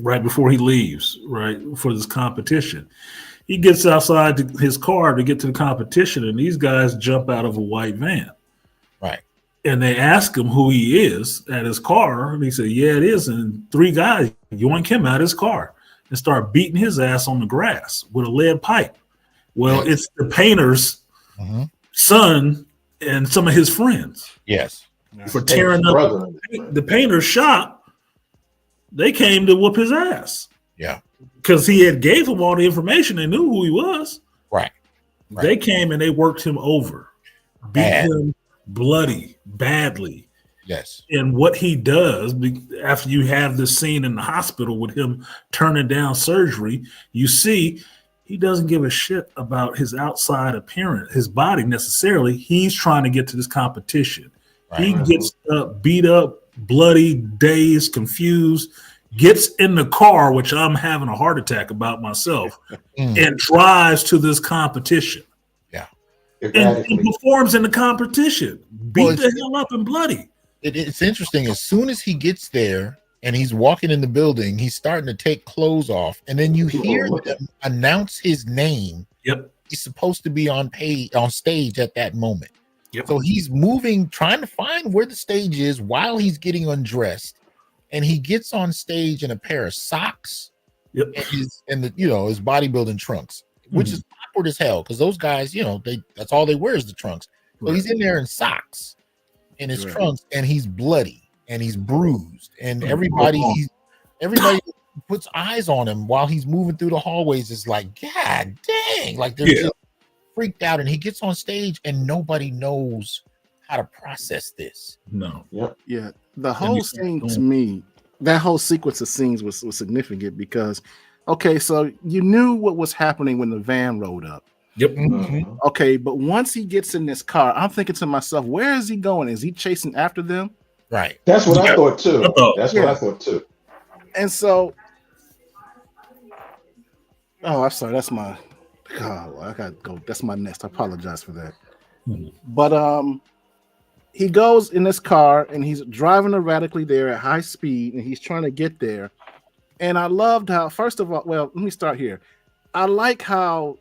Right before he leaves, right, for this competition. He gets outside to his car to get to the competition, and these guys jump out of a white van. Right. And they ask him who he is at his car, and he said, yeah, it is. And three guys yoink him out of his car and start beating his ass on the grass with a lead pipe. Well, it's the painter's son and some of his friends. Yes. For tearing up the painter's shop. They came to whoop his ass. Yeah. Because he had gave them all the information. They knew who he was. Right. They came and they worked him over. Beat him bloody, badly. Yes. And what he does, after you have this scene in the hospital with him turning down surgery, you see he doesn't give a shit about his outside appearance, his body necessarily. He's trying to get to this competition. Right. He gets beat up, bloody, dazed, confused, gets in the car, which I'm having a heart attack about myself, and drives to this competition. Yeah. and performs in the competition, beat the hell up and bloody. It's interesting. As soon as he gets there and he's walking in the building, he's starting to take clothes off, and then you hear them announce his name. Yep, he's supposed to be on stage at that moment. Yep. So he's moving, trying to find where the stage is while he's getting undressed, and he gets on stage in a pair of socks. Yep. And his bodybuilding trunks, which is awkward as hell because those guys, that's all they wear is the trunks. So he's in there in socks in his trunks, and he's bloody and he's bruised, and everybody puts eyes on him while he's moving through the hallways. Is like, God dang, like they're just freaked out, and he gets on stage and nobody knows how to process this. No. Yeah. The whole thing to me, that whole sequence of scenes was significant because, okay, so you knew what was happening when the van rolled up. Yep. Mm-hmm. Okay, but once he gets in this car, I'm thinking to myself, where is he going? Is he chasing after them? Right. That's what I thought too. That's what I thought too. And so, I'm sorry. That's my. Oh, I gotta go. That's my next. I apologize for that. Mm-hmm. But he goes in this car and he's driving erratically there at high speed, and he's trying to get there. And I loved how, first of all, well, let me start here. I like how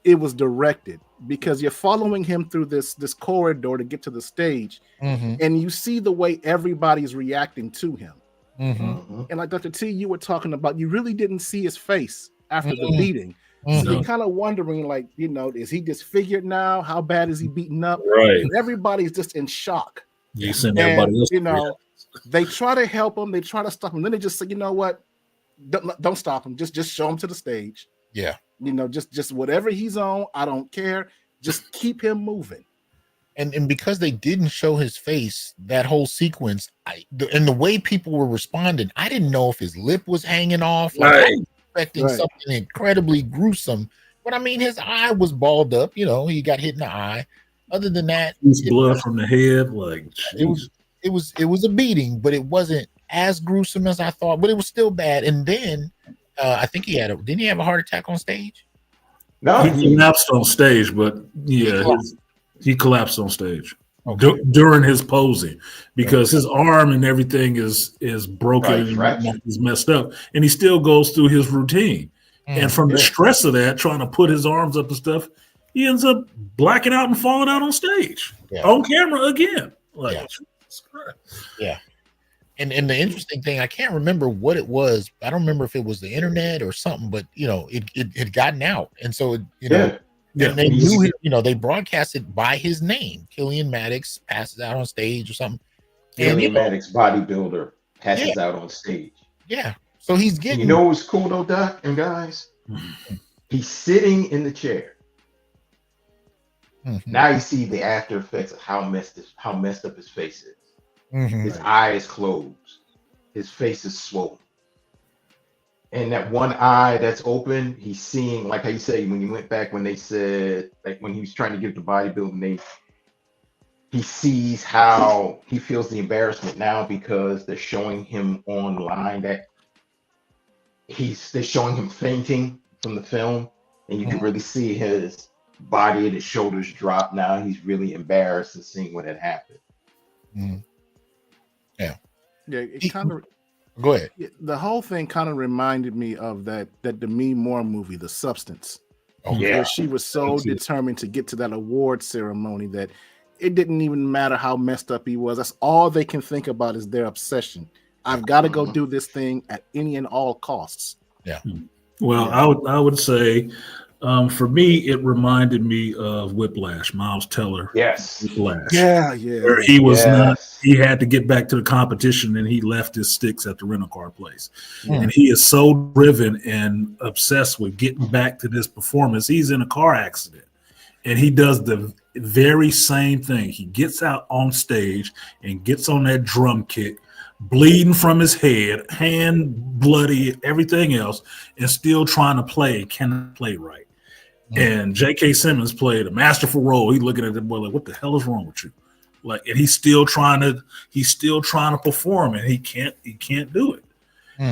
it was directed because you're following him through this corridor to get to the stage, and you see the way everybody's reacting to him. And like Dr. T, you were talking about, you really didn't see his face after the beating. So you're kind of wondering, like, is he disfigured now? How bad is he beaten up? Right. And everybody's just in shock. You send everybody else. They try to help him. They try to stop him. Then they just say, you know what? Don't stop him. Just show him to the stage. Yeah. Just whatever he's on, I don't care. Just keep him moving. And because they didn't show his face, that whole sequence, and the way people were responding, I didn't know if his lip was hanging off. Like, expecting something incredibly gruesome, but I mean, his eye was balled up. He got hit in the eye. Other than that, blood from the head. Like, it was a beating, but it wasn't as gruesome as I thought. But it was still bad. And then I think didn't he have a heart attack on stage? No, he collapsed on stage. But he collapsed on stage. During his posing, because his arm and everything is broken, and he's messed up, and he still goes through his routine. And from the stress of that, trying to put his arms up and stuff, he ends up blacking out and falling out on stage on camera again. Like, And the interesting thing, I can't remember what it was. I don't remember if it was the internet or something, but it had gotten out, and so and they knew, they broadcasted by his name. Killian Maddox passes out on stage or something. Killian Maddox, bodybuilder, passes out on stage. Yeah. So he's getting. You know what's cool though, Doc and guys? He's sitting in the chair. Now you see the after effects of how messed up his face is. His eye is closed. His face is swollen. And that one eye that's open, he's seeing, like how you say, when you went back, when they said, like when he was trying to get the bodybuilding, he sees how he feels the embarrassment now because they're showing him online that they're showing him fainting from the film, and you can really see his body and his shoulders drop. Now he's really embarrassed and seeing what had happened. Yeah, it kind of. Go ahead. The whole thing kind of reminded me of that Demi Moore movie, The Substance. Where she was so determined to get to that award ceremony that it didn't even matter how messed up he was. That's all they can think about is their obsession. I've got to go do this thing at any and all costs. Yeah. Well, I would say, for me, it reminded me of Whiplash, Miles Teller. Yes. Whiplash. Yeah. Where he was not. He had to get back to the competition, and he left his sticks at the rental car place. And he is so driven and obsessed with getting back to this performance. He's in a car accident, and he does the very same thing. He gets out on stage and gets on that drum kit, bleeding from his head, hand bloody, everything else, and still trying to play, cannot play right. And J.K. Simmons played a masterful role. He's looking at the boy like, what the hell is wrong with you? Like, and he's still trying to perform, and he can't do it.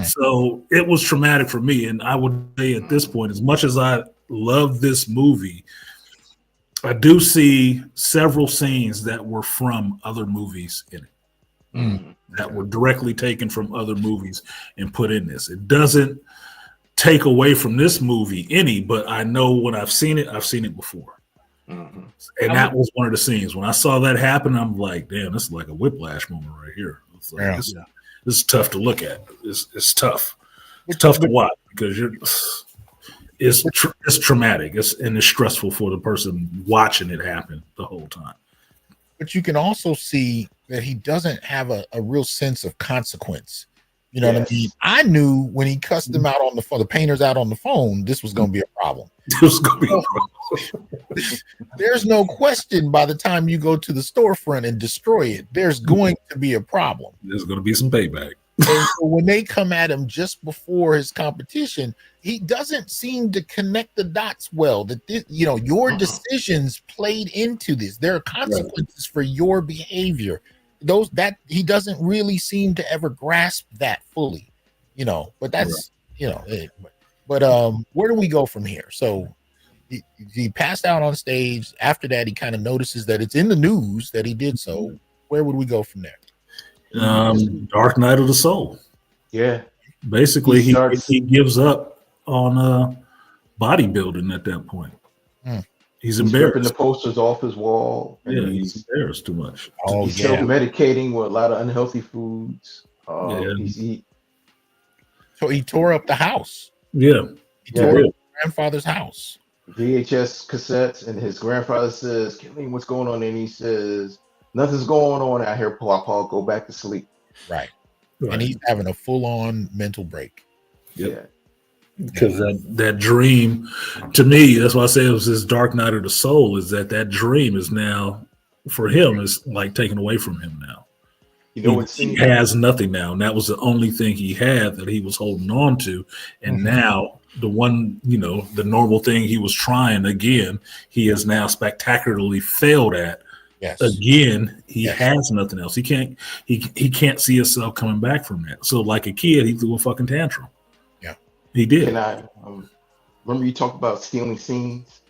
So it was traumatic for me. And I would say at this point, as much as I love this movie, I do see several scenes that were from other movies in it, that were directly taken from other movies and put in this. It doesn't take away from this movie any, but I know when I've seen it before. And that was one of the scenes. When I saw that happen, I'm like, damn, this is like a whiplash moment right here. It's like, this is tough to look at. It's tough. It's tough to watch because it's traumatic. And it's stressful for the person watching it happen the whole time. But you can also see that he doesn't have a real sense of consequence. You know what I mean? I knew when he cussed them out on the phone, the painters out on the phone, this was going to be a problem. There's no question by the time you go to the storefront and destroy it, there's going to be a problem. There's going to be some payback. And so when they come at him just before his competition, he doesn't seem to connect the dots well. That this, your decisions played into this. There are consequences for your behavior. That he doesn't really seem to ever grasp that fully, but that's but where do we go from here? So he passed out on stage. After that, he kind of notices that it's in the news that he did so. Where would we go from there? Dark Night of the Soul. Yeah, basically he gives up on bodybuilding at that point. He's embarrassed. Ripping the posters off his wall. Yeah, he's embarrassed too much. He's self-medicating with a lot of unhealthy foods. So he tore up the house. Yeah. He tore up his grandfather's house. VHS cassettes, and his grandfather says, "Killing, what's going on?" And he says, "Nothing's going on out here, Paul. Go back to sleep." Right. And he's having a full-on mental break. Yep. Yeah. Because that dream, to me, that's why I say it was his Dark Night of the Soul, is that dream is now, for him, is like taken away from him now. He has nothing now, and that was the only thing he had that he was holding on to. And now the one, the normal thing he was trying again, he has now spectacularly failed at. Yes. Again, he has nothing else. He can't see himself coming back from that. So like a kid, he threw a fucking tantrum. Yeah. He did. And I remember you talked about stealing scenes.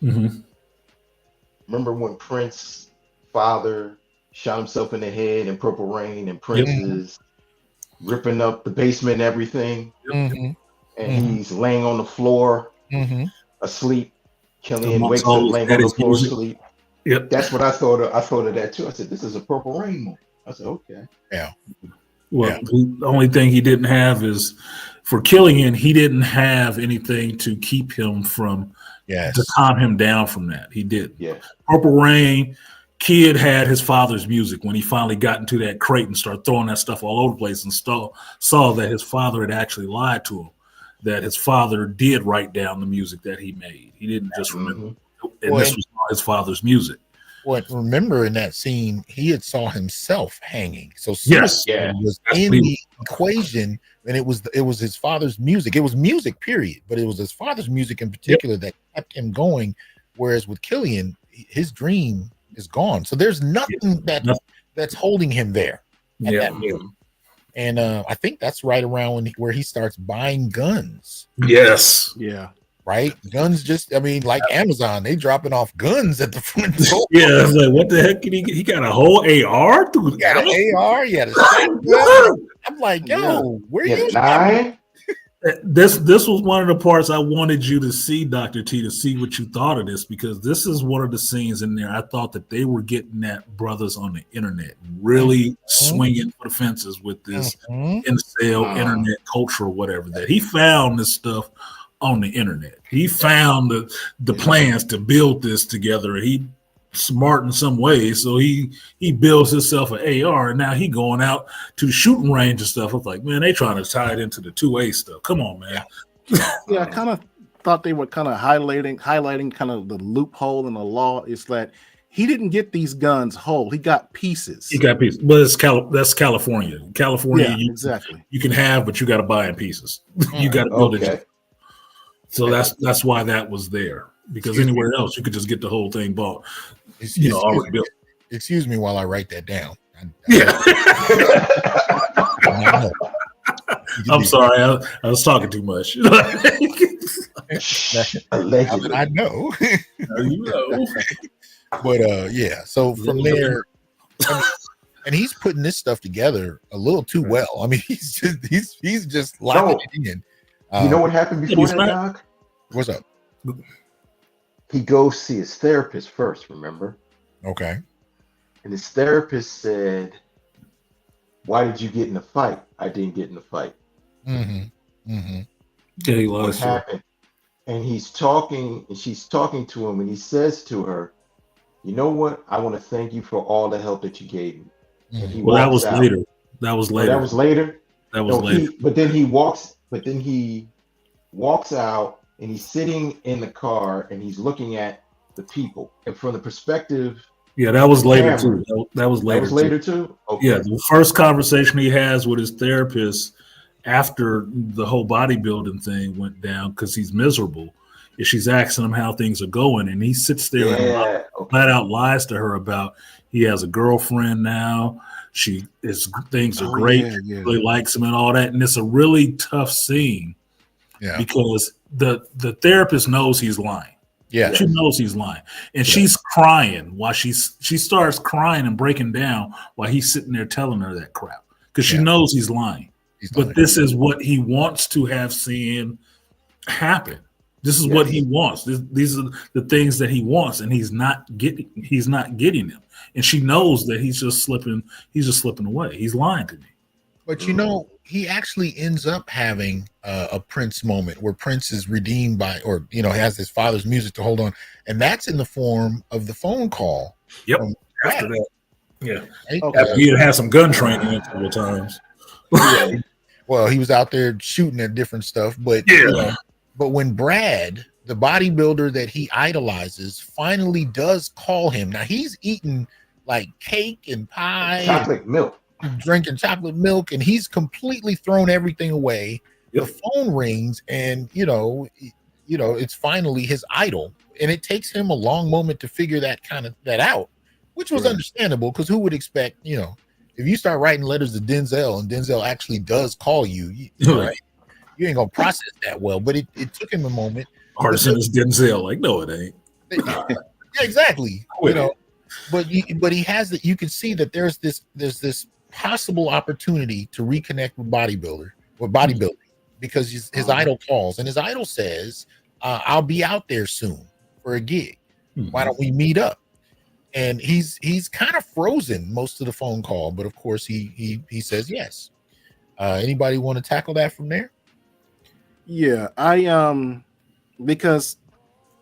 Remember when Prince's father shot himself in the head in Purple Rain, and Prince is ripping up the basement and everything, and he's laying on the floor asleep. Killian wakes up laying on the floor asleep. Yep, that's what I thought of. I thought of that too. I said, "This is a Purple Rain moment." I said, "Okay." Yeah. Well, the only thing he didn't have is for Killian. He didn't have anything to keep him from, to calm him down from that. He did. Yeah. Purple Rain. Kid had his father's music when he finally got into that crate and started throwing that stuff all over the place, and saw that his father had actually lied to him. That his father did write down the music that he made. He didn't just remember. And this was his father's music. Well, remember in that scene, he had saw himself hanging. So was in the equation, and it was his father's music. It was music, period. But it was his father's music in particular that kept him going. Whereas with Killian, his dream is gone. So there's nothing that's holding him there. And I think that's right around where he starts buying guns. Yes. Yeah. Right? Guns like Amazon, they dropping off guns at the front door. Yeah, I was like, what the heck? He got a whole AR through the AR, I'm like, yo, where you lying? This was one of the parts I wanted you to see, Dr. T, to see what you thought of this, because this is one of the scenes in there I thought that they were getting at brothers on the internet, really swinging for the fences with this incel internet culture or whatever, that he found this stuff on the internet. He found the plans to build this together. He smart in some ways, so he builds himself an AR, and now he going out to the shooting range and stuff. I was like, man, they trying to tie it into the 2A stuff. Come on, man. I kind of thought they were kind of highlighting kind of the loophole in the law is that he didn't get these guns whole. He got pieces. But it's that's California. California, exactly. You can have, but you got to buy in pieces. You got to build it. So that's why that was there. Because anywhere else, you could just get the whole thing bought. Already built. Excuse me while I write that down. I'm sorry, I was talking too much. Allegedly. I know. You know. But yeah, so from there, I mean, and he's putting this stuff together a little too well. I mean, he's just locking it in. You know what happened before that, Doc? What's up? He goes see his therapist first, remember? Okay. And his therapist said, "Why did you get in a fight?" "I didn't get in a fight." Mm-hmm. Mm-hmm. Yeah, he What lost happened? And he's talking, and she's talking to him, and he says to her, "You know what? I want to thank you for all the help that you gave me." Mm-hmm. And he Well, that walks was out. later. That was later. Oh, that was later. That was later. But then he walks out, and he's sitting in the car, and he's looking at the people, and from the perspective. Yeah, that was later camera, too. That was later. That was later too. Okay. Yeah, the first conversation he has with his therapist after the whole bodybuilding thing went down, because he's miserable, is she's asking him how things are going, and he sits there and flat out lies to her about he has a girlfriend now. Things are great. Yeah. She really likes him and all that, and it's a really tough scene. Yeah. Because the therapist knows he's lying. Yeah. She knows he's lying. And she's crying while she starts crying and breaking down while he's sitting there telling her that crap. Because she knows he's lying. But this is what he wants to have seen happen. This is what he wants. These are the things that he wants, and he's not getting them. And she knows that he's just slipping away. He's lying to me. But you know, he actually ends up having a Prince moment where Prince is redeemed by, or has his father's music to hold on, and that's in the form of the phone call. Yep. After that, yeah. Right? After he had some gun training a couple of times. Yeah. Well, he was out there shooting at different stuff, but but when Brad, the bodybuilder that he idolizes, finally does call him. Now he's eating like cake and pie, chocolate milk. Drinking chocolate milk, and he's completely thrown everything away. The phone rings, and it's finally his idol, and it takes him a long moment to figure that out, which was understandable, because who would expect, if you start writing letters to Denzel and Denzel actually does call you, right? You ain't gonna process that well. But it took him a moment. Artisan is Denzel, like, no, it ain't. Yeah, exactly. But he has that. You can see that there's this possible opportunity to reconnect with bodybuilding, because his idol calls, and his idol says, "I'll be out there soon for a gig. Why don't we meet up?" And he's kind of frozen most of the phone call, but of course he says yes. Anybody want to tackle that from there? Yeah, because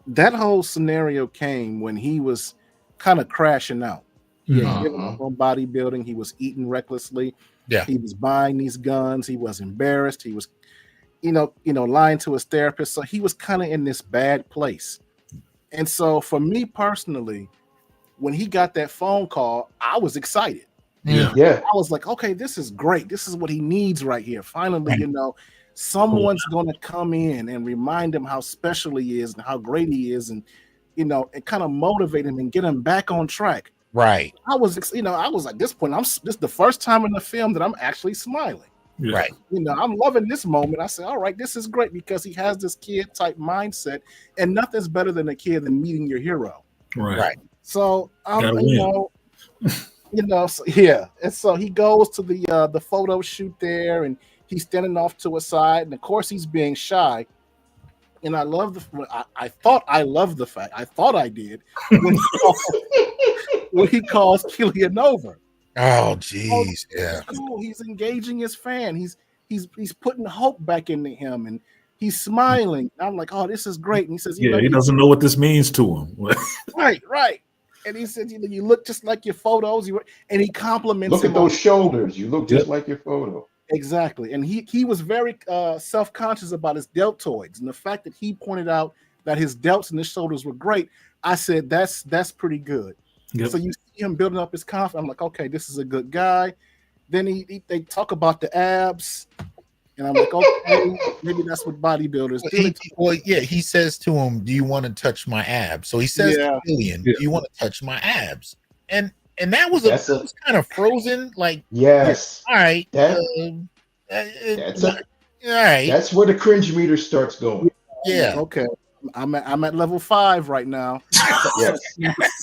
that whole scenario came when he was kind of crashing out. He had given up on bodybuilding. He was eating recklessly. Yeah. He was buying these guns. He was embarrassed. He was, lying to his therapist. So he was kind of in this bad place. And so for me personally, when he got that phone call, I was excited. Yeah. I was like, okay, this is great. This is what he needs right here. Finally, someone's going to come in and remind him how special he is and how great he is, and, and kind of motivate him and get him back on track. Right. I was at this point, this is the first time in the film that I'm actually smiling. Yeah. Right. I'm loving this moment. I said, all right, this is great, because he has this kid type mindset, and nothing's better than a kid than meeting your hero. Right. So, Gotta win. so, yeah. And so he goes to the photo shoot there, and he's standing off to a side, and of course he's being shy. And I love I thought I loved the fact, I thought I did, when he calls Killian over. Oh, geez. Yeah. Cool. He's engaging his fan. He's putting hope back into him, and he's smiling. I'm like, oh, this is great. And he says, he doesn't know what this means to him. Right. And he said, you look just like your photos. And he compliments him. Look at those shoulders. You look just like your photo. Exactly. And he was very self-conscious about his deltoids, and the fact that he pointed out that his delts and his shoulders were great. I said, that's pretty good. Yep. So you see him building up his confidence. I'm like, okay, this is a good guy. Then they talk about the abs, and I'm like, okay, maybe that's what bodybuilders do. He says to him, "Do you want to touch my abs?" So he says to Killian, "Do you want to touch my abs?" And that was kind of frozen. Like, yes, all right, That's all right. That's where the cringe meter starts going. Yeah. Okay. I'm at level 5 right now. Yes.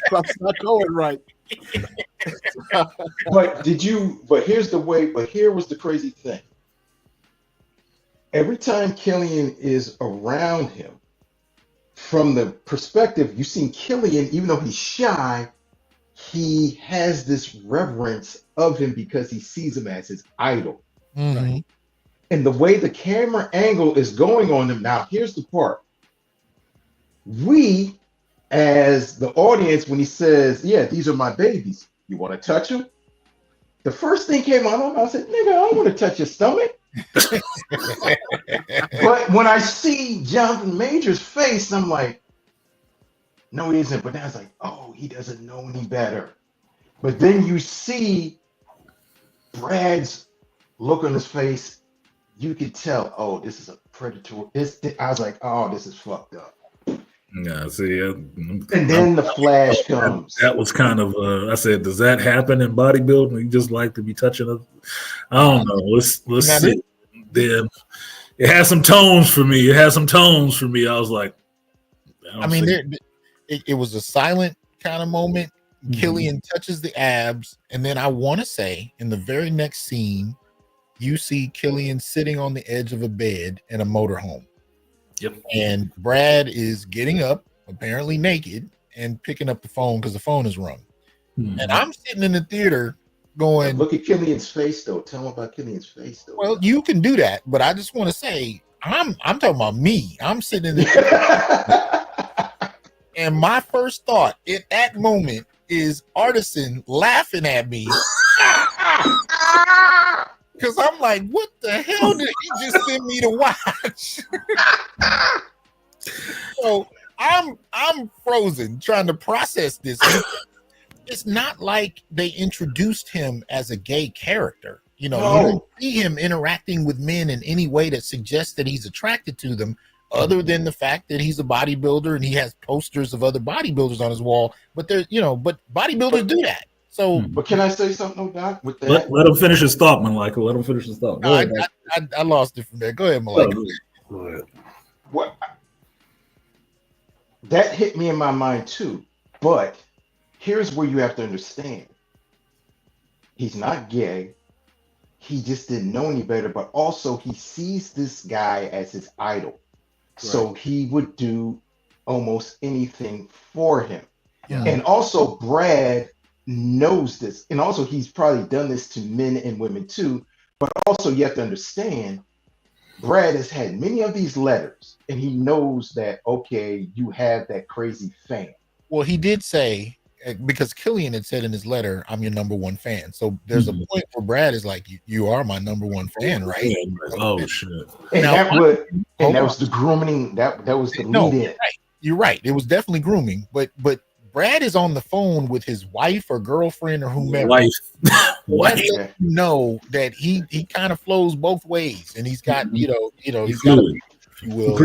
Stuff's not going right. But here was the crazy thing. Every time Killian is around him, from the perspective, you see Killian, even though he's shy, he has this reverence of him because he sees him as his idol. Mm-hmm. And the way the camera angle is going on him, now here's the part. We, as the audience, when he says, yeah, these are my babies, you want to touch them? The first thing came out of my mouth, I said, nigga, I don't want to touch your stomach. But when I see Jonathan Major's face, I'm like, no, he isn't. But then I was like, oh, he doesn't know any better. But then you see Brad's look on his face. You could tell, oh, this is a predator. I was like, oh, this is fucked up. Yeah, see, and then the flash comes. That was kind of, I said, does that happen in bodybuilding? You just like to be touching it? I don't know. Let's see. Then it had some tones for me. I was like, I mean, it was a silent kind of moment. Mm-hmm. Killian touches the abs, and then I want to say, in the very next scene, you see Killian sitting on the edge of a bed in a motorhome. Yep. And Brad is getting up, apparently naked, and picking up the phone because the phone is rung. Mm-hmm. And I'm sitting in the theater going, look at Killian's face, though. Tell him about Killian's face, though. Well, you can do that, but I just want to say, I'm talking about me. I'm sitting in the theater, and my first thought in that moment is Artisan laughing at me. Because I'm like, what the hell did he just send me to watch? So I'm frozen trying to process this. It's not like they introduced him as a gay character. You know, you don't see him interacting with men in any way that suggests that he's attracted to them, other than the fact that he's a bodybuilder and he has posters of other bodybuilders on his wall. But but bodybuilders do that. So, but can I say something, Doc? With that, let him finish his thought, Malika. Let him finish his thought. I lost it from there. Go ahead, Malika. Go ahead. What? That hit me in my mind too. But here's where you have to understand: he's not gay. He just didn't know any better. But also, he sees this guy as his idol, right. So he would do almost anything for him. Yeah. And also, Brad knows this, and also he's probably done this to men and women too. But also you have to understand, Brad has had many of these letters, and he knows that, okay, you have that crazy fan. Well, he did say, because Killian had said in his letter, I'm your number one fan. So there's a point where Brad is like, you are my number one fan, right? Oh shit. And now, that was the grooming, that was the lead in. You're right. It was definitely grooming, but Brad is on the phone with his wife or girlfriend or whomever. Wife. You know that he kind of flows both ways, and he's got he's got if you will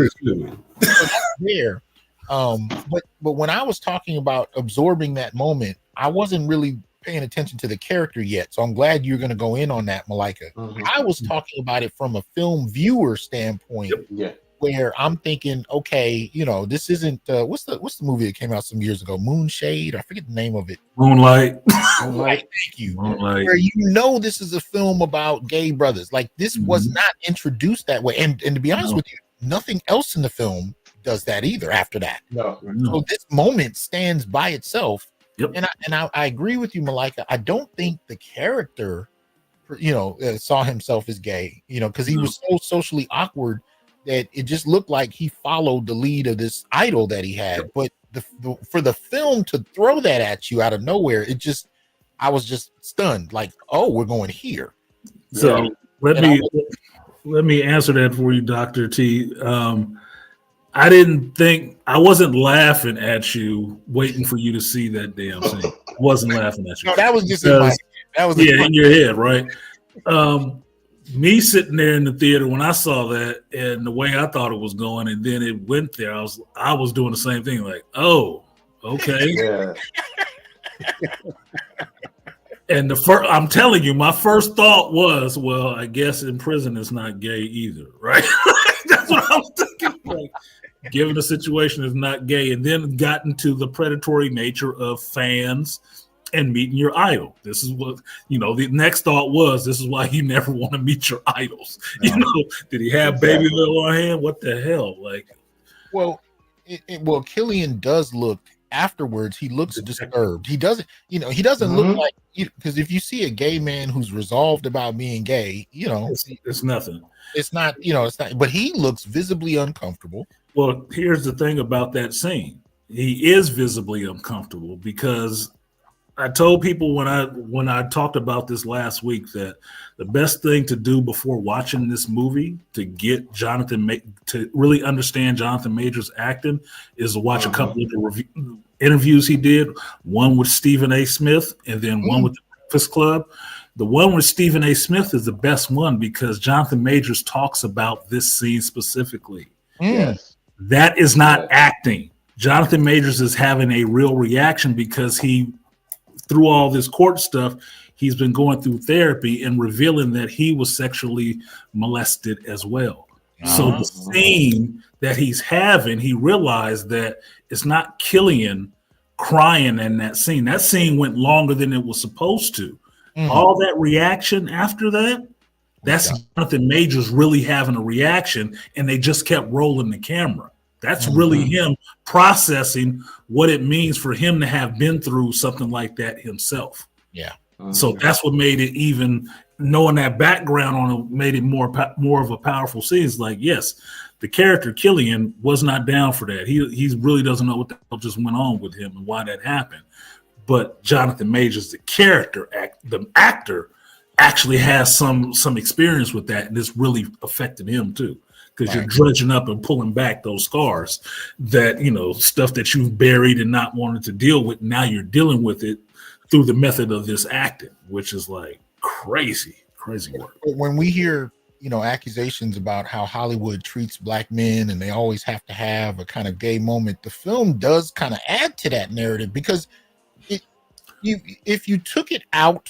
there. But when I was talking about absorbing that moment, I wasn't really paying attention to the character yet. So I'm glad you're going to go in on that, Malika. Mm-hmm. I was talking about it from a film viewer standpoint. Yeah. Where I'm thinking, okay, this isn't what's the movie that came out some years ago? Moonshade? I forget the name of it. Moonlight. Thank you. Moonlight. Where this is a film about gay brothers. Like this was not introduced that way. And to be honest with you, nothing else in the film does that either after that. No. So this moment stands by itself. Yep. And I agree with you, Malika. I don't think the character, saw himself as gay, because he was so socially awkward that it just looked like he followed the lead of this idol that he had. But for the film to throw that at you out of nowhere, I was just stunned. Like, oh, we're going here. So let me answer that for you, Dr. T. I wasn't laughing at you, waiting for you to see that damn scene. I wasn't laughing at you. No, that was just in my head. That was in your head, right? Me sitting there in the theater when I saw that and the way I thought it was going, and then it went there, I was doing the same thing, like, oh, okay. Yeah. And I'm telling you, my first thought was, well, I guess in prison it's not gay either, right? That's what I was thinking. Like, given the situation is not gay, and then got into the predatory nature of fans and meeting your idol. This is what, the next thought was, this is why you never want to meet your idols. No. Did he have Baby Lil on hand? What the hell? Like, well, Killian does look, afterwards, he looks disturbed. He doesn't, he doesn't look like, because if you see a gay man who's resolved about being gay, it's nothing. It's not, it's not, but he looks visibly uncomfortable. Well, here's the thing about that scene. He is visibly uncomfortable because I told people when I talked about this last week that the best thing to do before watching this movie to get to really understand Jonathan Majors acting is to watch a couple of the interviews he did. One with Stephen A. Smith and then one with the Breakfast Club. The one with Stephen A. Smith is the best one because Jonathan Majors talks about this scene specifically. Yes. That is not acting. Jonathan Majors is having a real reaction because through all this court stuff, he's been going through therapy and revealing that he was sexually molested as well. So the scene that he's having, he realized that it's not Killian crying in that scene. That scene went longer than it was supposed to. All that reaction after that, that's Jonathan Majors really having a reaction, and they just kept rolling the camera. That's really him processing what it means for him to have been through something like that himself. Yeah. So that's what made it, even knowing that background on it, made it more of a powerful scene. It's like, yes, the character Killian was not down for that. He really doesn't know what the hell just went on with him and why that happened. But Jonathan Majors, the character, the actor, actually has some experience with that, and it's really affected him too. Because you're dredging up and pulling back those scars that, stuff that you've buried and not wanted to deal with. Now you're dealing with it through the method of this acting, which is like crazy work. When we hear, accusations about how Hollywood treats black men and they always have to have a kind of gay moment, the film does kind of add to that narrative because if you took it out,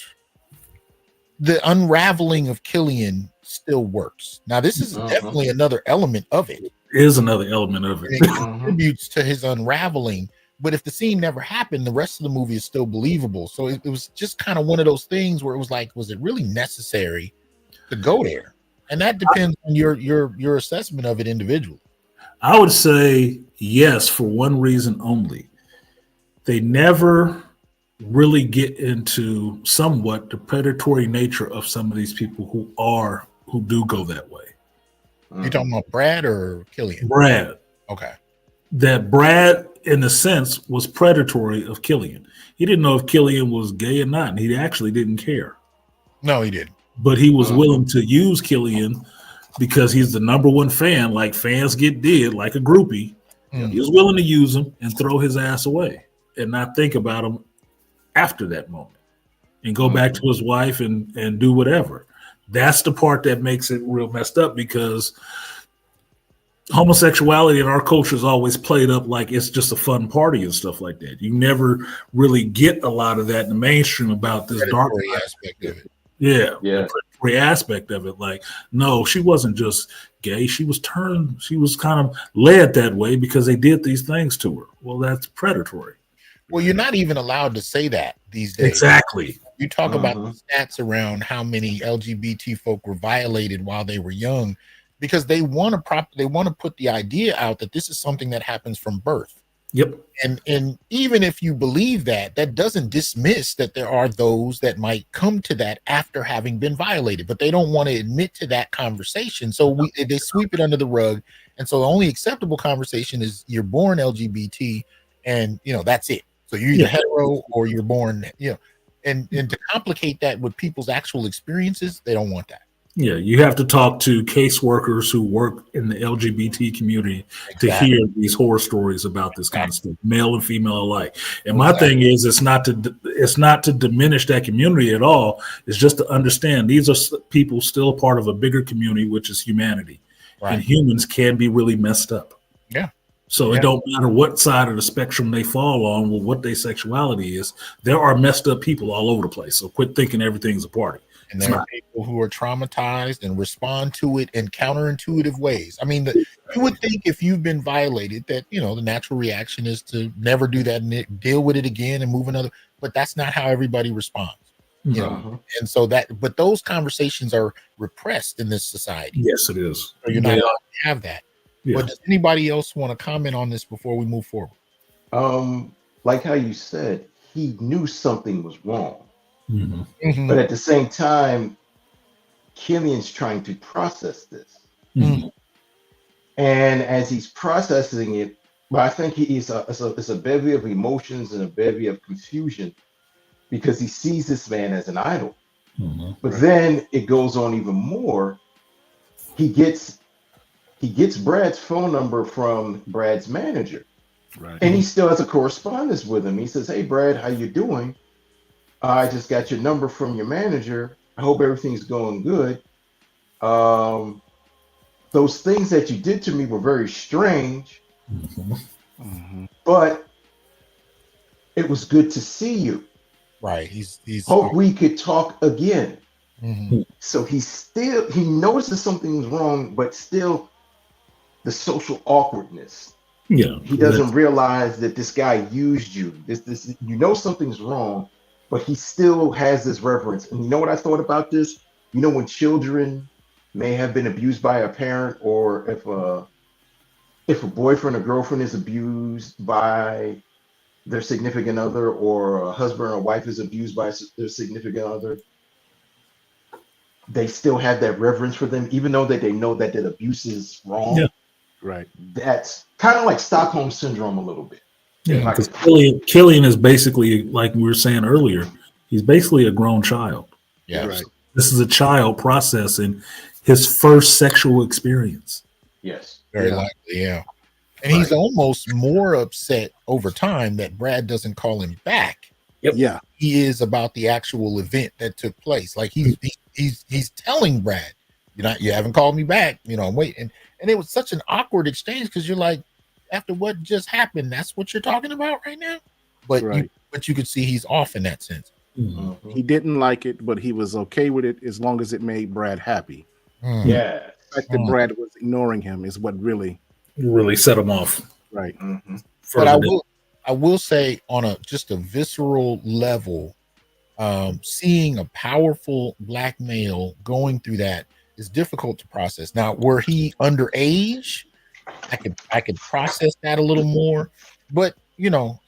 the unraveling of Killian still works. Now, this is definitely another element of it. It is another element of it. It contributes to his unraveling. But if the scene never happened, the rest of the movie is still believable. So it was just kind of one of those things where it was like, was it really necessary to go there? And that depends on your assessment of it individually. I would say yes, for one reason only. They never really get into somewhat the predatory nature of some of these people who do go that way. You talking about Brad or Killian? Brad. Okay. That Brad, in a sense, was predatory of Killian. He didn't know if Killian was gay or not, and he actually didn't care. No, he didn't. But he was willing to use Killian because he's the number one fan, like fans get did, like a groupie. He was willing to use him and throw his ass away and not think about him after that moment and go back to his wife and do whatever. That's the part that makes it real messed up because homosexuality in our culture is always played up like it's just a fun party and stuff like that. You never really get a lot of that in the mainstream about this dark aspect of it. Yeah. The predatory aspect of it. Like, no, she wasn't just gay. She was kind of led that way because they did these things to her. Well, that's predatory. Well, you're not even allowed to say that these days. Exactly. You talk about the stats around how many LGBT folk were violated while they were young because they want to put the idea out that this is something that happens from birth. Yep. And even if you believe that doesn't dismiss that there are those that might come to that after having been violated, but they don't want to admit to that conversation. So they sweep it under the rug. And so the only acceptable conversation is you're born LGBT and, that's it. So you're either hetero or you're born, and to complicate that with people's actual experiences, they don't want that. Yeah, you have to talk to caseworkers who work in the LGBT community to hear these horror stories about this kind of stuff, male and female alike. And my thing is, it's not to diminish that community at all. It's just to understand these are people still part of a bigger community, which is humanity, and humans can be really messed up. Yeah. So it don't matter what side of the spectrum they fall on, or what their sexuality is. There are messed up people all over the place. So quit thinking everything's a party. And there are people who are traumatized and respond to it in counterintuitive ways. I mean, you would think if you've been violated that, you know, the natural reaction is to never do that and deal with it again and move another, but that's not how everybody responds. You know, and so but those conversations are repressed in this society. Yes, it is. So you're not allowed to have that. Yeah. But does anybody else want to comment on this before we move forward? Like how you said, he knew something was wrong. But at the same time, Killian's trying to process this. And as he's processing it, but I think it's a bevy of emotions and a bevy of confusion because he sees this man as an idol. But then it goes on even more. He gets Brad's phone number from Brad's manager. And he still has a correspondence with him. He says, "Hey, Brad, how you doing? I just got your number from your manager. I hope everything's going good. Those things that you did to me were very strange, but it was good to see you. Right. He's hope we could talk again." So he notices something's wrong, but still the social awkwardness. Yeah. He doesn't realize that this guy used you. This you know something's wrong, but he still has this reverence. And you know what I thought about this? You know, when children may have been abused by a parent, or if a boyfriend or girlfriend is abused by their significant other, or a husband or wife is abused by their significant other, they still have that reverence for them, even though that they know that that abuse is wrong. Yeah. Right. That's kind of like Stockholm syndrome a little bit. Yeah, because Killian is basically, like we were saying earlier, he's basically a grown child. Yeah. Right. This is a child processing his first sexual experience. Yes. Very likely, yeah. And he's almost more upset over time that Brad doesn't call him back. Yeah. He is about the actual event that took place. Like he's telling Brad, you haven't called me back. You know, I'm waiting. And it was such an awkward exchange because you're like, after what just happened, that's what you're talking about right now. But you could see he's off in that sense. He didn't like it, but he was okay with it as long as it made Brad happy. Yeah. The fact that Brad was ignoring him is what really set him off. Right. But I will say on just a visceral level, seeing a powerful black male going through that is difficult to process. Now, were he underage, I could process that a little more, but you know,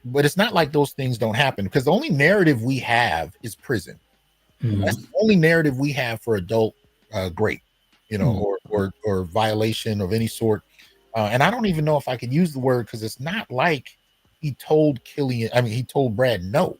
but it's not like those things don't happen, because the only narrative we have is prison. That's the only narrative we have for adult rape, you know, or violation of any sort. And I don't even know if I could use the word, because it's not like he told Brad no.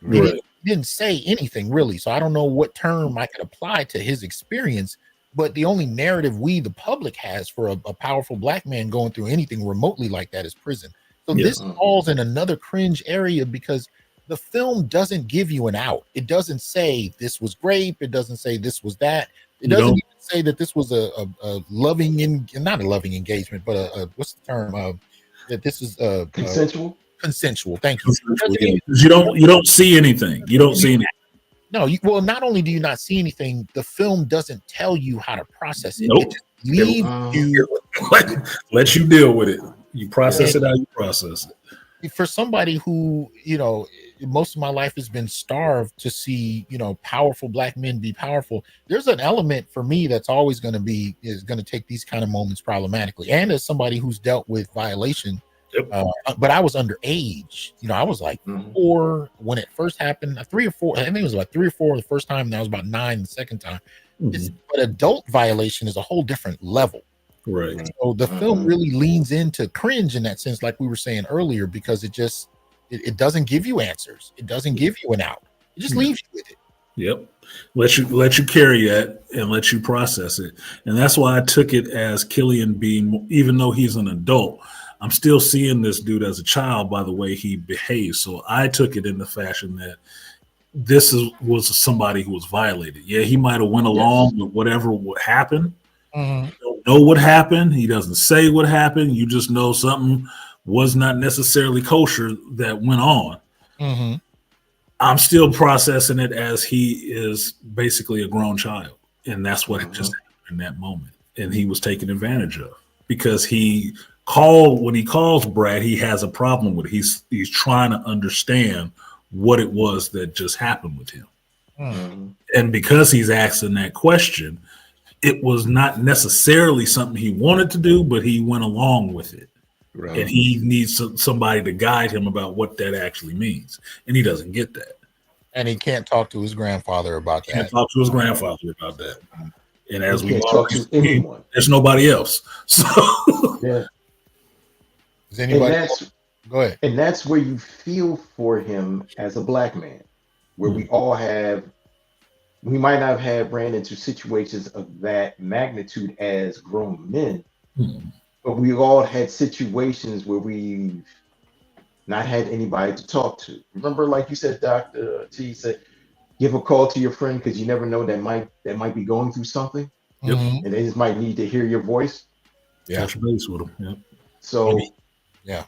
He didn't say anything really. So I don't know what term I could apply to his experience, but the only narrative we, the public, has for a powerful black man going through anything remotely like that is prison. So this falls in another cringe area, because the film doesn't give you an out. It doesn't say this was rape. It doesn't say this was that. It doesn't even say that this was a loving, not a loving engagement, but what's the term? That this is consensual. Consensual. Thank you. You don't see anything. You don't see anything. No. Well, not only do you not see anything, the film doesn't tell you how to process it. Nope. It just leaves you. Let you deal with it. You process it how you process it. For somebody who, you know, most of my life has been starved to see, you know, powerful black men be powerful, there's an element for me that's always going to take these kind of moments problematically. And as somebody who's dealt with violation, but I was underage. You know, I was like 4 when it first happened, 3 or 4. I think it was about 3 or 4 the first time, and I was about 9 the second time. But adult violation is a whole different level. Right. So the film really leans into cringe in that sense, like we were saying earlier, because it doesn't give you answers. It doesn't give you an out. It just leaves you with it. Yep. Let you carry that and let you process it. And that's why I took it as Killian being, even though he's an adult, I'm still seeing this dude as a child by the way he behaves. So I took it in the fashion that was somebody who was violated. Yeah, he might have went along with whatever would happen. know what happened. He doesn't say what happened. You just know something was not necessarily kosher that went on. Mm-hmm. I'm still processing it as he is basically a grown child. And that's what just happened in that moment. And he was taken advantage of because when he calls Brad, he has a problem with it. He's trying to understand what it was that just happened with him. Mm-hmm. And because he's asking that question, it was not necessarily something he wanted to do, but he went along with it. Right. And he needs somebody to guide him about what that actually means. And he doesn't get that. And he can't talk to his grandfather about that. Can't talk to his grandfather about that. And as we can't talk to anyone. There's nobody else. So yeah. Is anybody? Go ahead. And that's where you feel for him as a black man, where we might not have ran into situations of that magnitude as grown men, but we all had situations where we've not had anybody to talk to. Remember, like you said, Dr. T said, give a call to your friend because you never know that might be going through something, and they just might need to hear your voice. Touch base with him. Yep. So, yeah.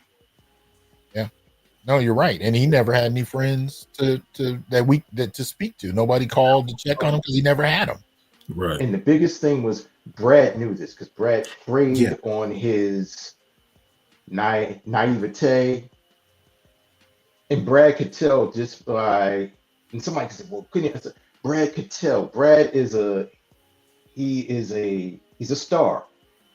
No, you're right. And he never had any friends to speak to. Nobody called to check on him because he never had them. Right. And the biggest thing was Brad knew this because Brad preyed on his naivete. And Brad could tell just by, and somebody said, well, couldn't you? I said, Brad could tell. Brad is a star.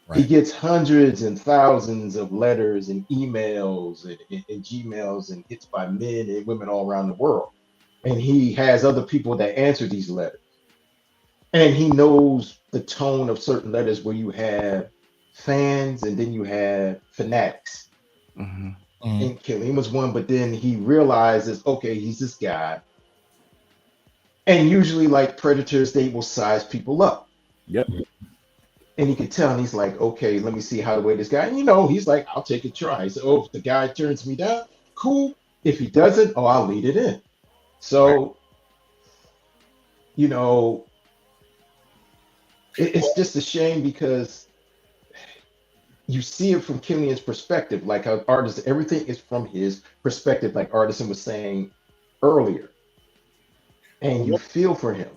Right. He gets hundreds and thousands of letters and emails and Gmails and hits by men and women all around the world. And he has other people that answer these letters. And he knows the tone of certain letters where you have fans and then you have fanatics. Mm-hmm. And Killian was one, but then he realizes, okay, he's this guy. And usually, like predators, they will size people up. Yep. And he could tell, and he's like, okay, let me see how to weigh this guy. And, he's like, I'll take a try. He said, if the guy turns me down, cool. If he doesn't, I'll lead it in. So, it's just a shame because you see it from Killian's perspective, like how Artisan, everything is from his perspective, like Artisan was saying earlier. And you feel for him.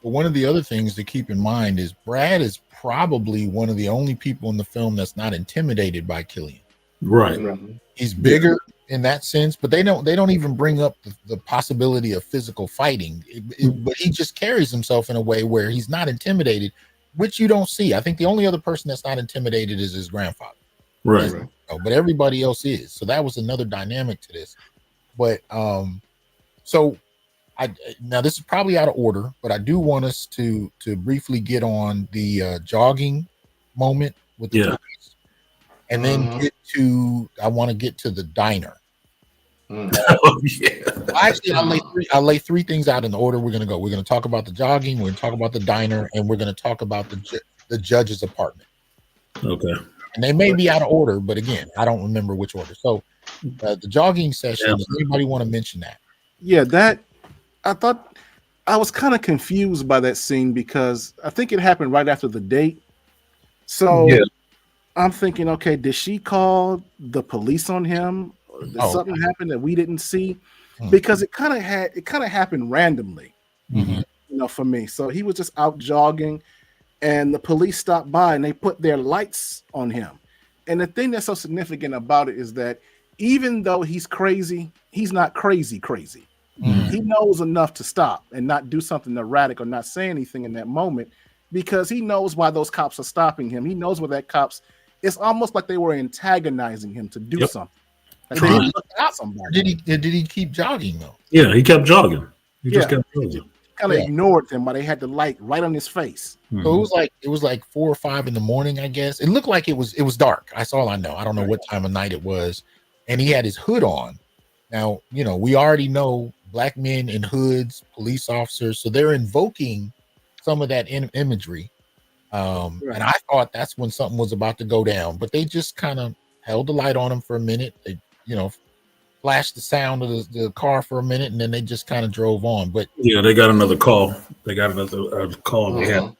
But one of the other things to keep in mind is Brad is probably one of the only people in the film that's not intimidated by Killian. Right. He's bigger in that sense, but they don't even bring up the possibility of physical fighting. But he just carries himself in a way where he's not intimidated, which you don't see. I think the only other person that's not intimidated is his grandfather. Right. But everybody else is. So that was another dynamic to this. But now this is probably out of order, but I do want us to briefly get on the jogging moment with the police, and then I want to get to the diner. Oh, yeah. Actually, I'll lay three things out in the order we're going to go. We're going to talk about the jogging, we're going to talk about the diner, and we're going to talk about the judge's apartment. Okay. And they may be out of order, but again, I don't remember which order. So the jogging session, does anybody want to mention that? Yeah, I thought I was kind of confused by that scene because I think it happened right after the date. So I'm thinking, okay, did she call the police on him? Or did something happen that we didn't see? Because it kind of happened randomly, for me. So he was just out jogging, and the police stopped by and they put their lights on him. And the thing that's so significant about it is that even though he's crazy, he's not crazy. He knows enough to stop and not do something erratic or not say anything in that moment because he knows why those cops are stopping him. He knows where that cops. It's almost like they were antagonizing him to do something. Like they look at somebody. Did he keep jogging though? Yeah, he kept jogging. He just kept jogging. Kind of ignored them while they had the light right on his face. So it was like 4 or 5 in the morning, I guess. It looked like it was dark. That's all I know. I don't know what time of night it was, and he had his hood on. Now, we already know black men in hoods, police officers, so they're invoking some of that imagery. And I thought that's when something was about to go down, but they just kind of held the light on him for a minute. They, flashed the sound of the car for a minute, and then they just kind of drove on. But they got another call. They got another call. They had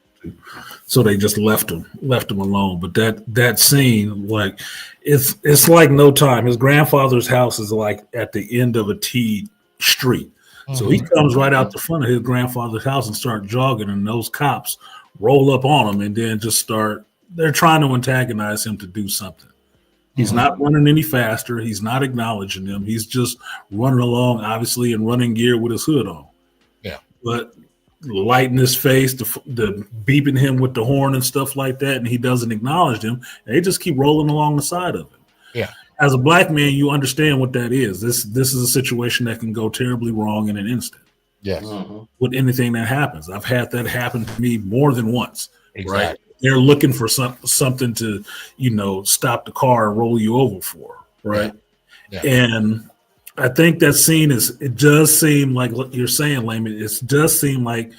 So they just left him alone. But that scene, like, it's like no time. His grandfather's house is like at the end of a T street. So he comes right out the front of his grandfather's house and start jogging, and those cops roll up on him and then just they're trying to antagonize him to do something. He's not running any faster. He's not acknowledging them. He's just running along, obviously, in running gear with his hood on. Yeah. But light in his face, the beeping him with the horn and stuff like that, and he doesn't acknowledge them. And they just keep rolling along the side of him. Yeah. As a black man, you understand what that is. This is a situation that can go terribly wrong in an instant. Yes. With anything that happens. I've had that happen to me more than once. Exactly. Right? They're looking for something to, stop the car and roll you over for, right? Yeah. And I think that scene it does seem like what you're saying, Layman. It does seem like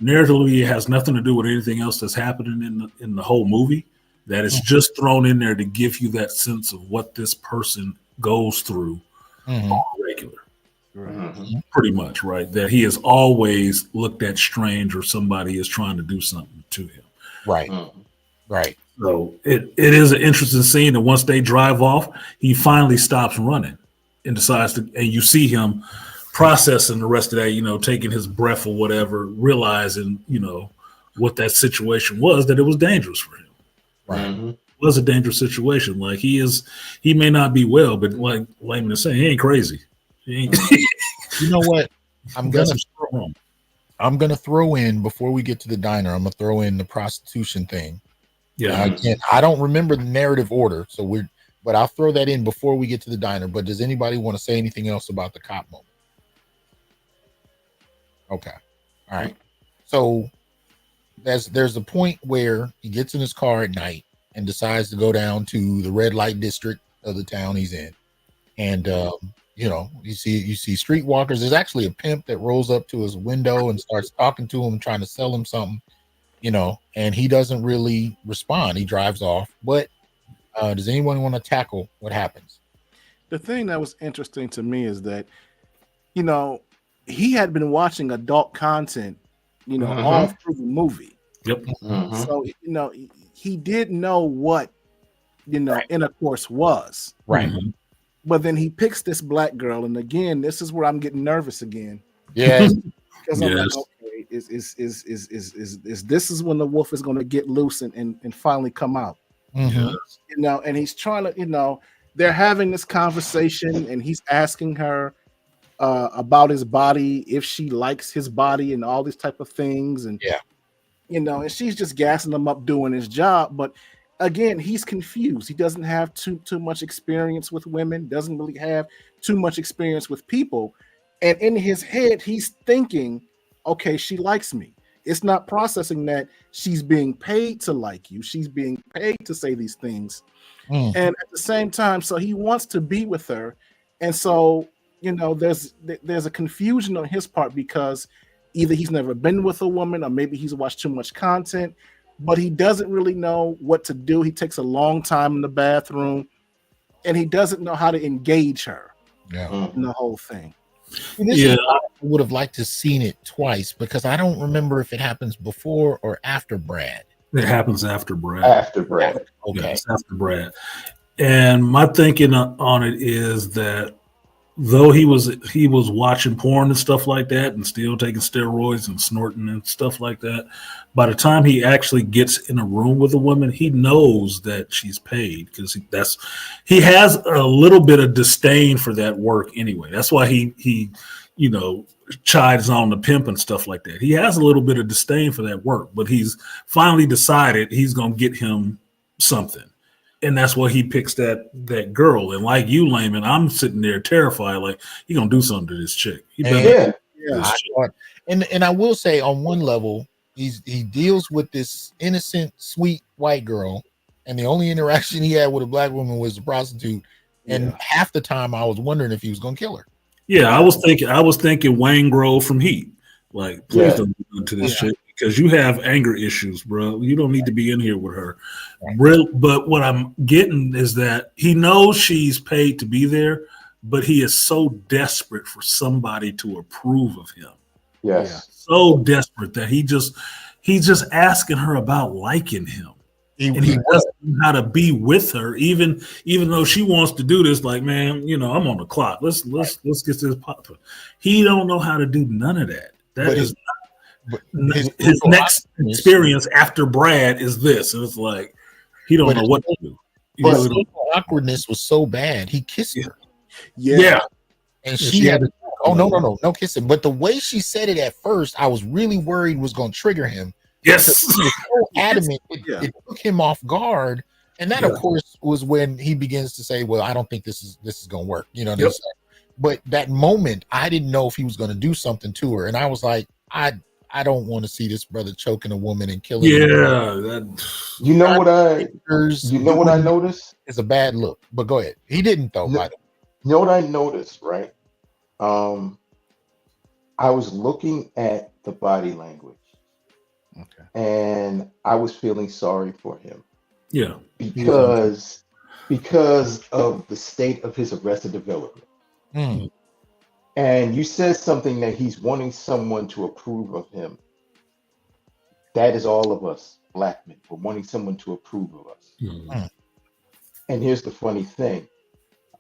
narratively it has nothing to do with anything else that's happening in the whole movie. That it's just thrown in there to give you that sense of what this person goes through on regular. Pretty much, right? That he is always looked at strange or somebody is trying to do something to him. Right. Right. So it is an interesting scene. And once they drive off, he finally stops running and decides to, and you see him processing the rest of that, taking his breath or whatever, realizing, what that situation was, that it was dangerous for him. Right. It was a dangerous situation. Like he may not be well, but like Layman is saying, he ain't crazy. He ain't. You know what? I'm gonna throw in before we get to the diner. I'm gonna throw in the prostitution thing. Yeah, I don't remember the narrative order, but I'll throw that in before we get to the diner. But does anybody want to say anything else about the cop moment? Okay, all right. So there's a point where he gets in his car at night and decides to go down to the red light district of the town he's in, and you see streetwalkers. There's actually a pimp that rolls up to his window and starts talking to him, trying to sell him something, and he doesn't really respond. He drives off. But does anyone want to tackle what happens? The thing that was interesting to me is that, he had been watching adult content, all through the movie. Yep. So, he did know what, intercourse was. Right. But then he picks this black girl, and again, this is where I'm getting nervous again. Yes, because I'm like, okay, is this is when the wolf is going to get loose and finally come out? And he's trying to, they're having this conversation, and he's asking her about his body, if she likes his body, and all these type of things, and and she's just gassing him up doing his job, but. Again, he's confused. He doesn't have too much experience with women, doesn't really have too much experience with people. And in his head, he's thinking, okay, she likes me. It's not processing that she's being paid to like you. She's being paid to say these things. And at the same time, so he wants to be with her. And so, there's a confusion on his part because either he's never been with a woman or maybe he's watched too much content. But he doesn't really know what to do. He takes a long time in the bathroom, and he doesn't know how to engage her in the whole thing. I would have liked to seen it twice because I don't remember if it happens before or after Brad. It happens after Brad. Okay, yes, after Brad. And my thinking on it is that though he was watching porn and stuff like that and still taking steroids and snorting and stuff like that, by the time he actually gets in a room with a woman, he knows that she's paid because he has a little bit of disdain for that work anyway. That's why he chides on the pimp and stuff like that. He has a little bit of disdain for that work, but he's finally decided he's going to get him something. And that's why he picks that girl. And like you, Layman, I'm sitting there terrified, like he gonna do something to this chick. And I will say, on one level, he deals with this innocent, sweet white girl, and the only interaction he had with a black woman was a prostitute. And half the time, I was wondering if he was gonna kill her. Yeah, I was thinking Wayne Grove from Heat. Like, please don't do to this chick. Because you have anger issues, bro. You don't need to be in here with her. But what I'm getting is that he knows she's paid to be there, but he is so desperate for somebody to approve of him. Yes. So desperate that he he's just asking her about liking him. He doesn't know how to be with her, even though she wants to do this. Like, man, you know, I'm on the clock. Let's get this pop. He don't know how to do none of that. That is his next experience after Brad is this. And it's like he don't know what to do. But the awkwardness was so bad. He kissed her. Yeah. And she had no kissing. But the way she said it at first, I was really worried was going to trigger him. Yes. He was so adamant. It took him off guard. And that, of course, was when he begins to say, well, I don't think this is going to work. You know what I'm saying? But that moment, I didn't know if he was going to do something to her. And I was like, I don't want to see this brother choking a woman and killing her. You know what I noticed? It's a bad look. But go ahead. He didn't, though, by the way. You know what I noticed, right? I was looking at the body language. Okay. And I was feeling sorry for him. Yeah. Because of the state of his arrested development. Mm. And you said something that he's wanting someone to approve of him. That is all of us, Black men. We're wanting someone to approve of us. Mm. And here's the funny thing.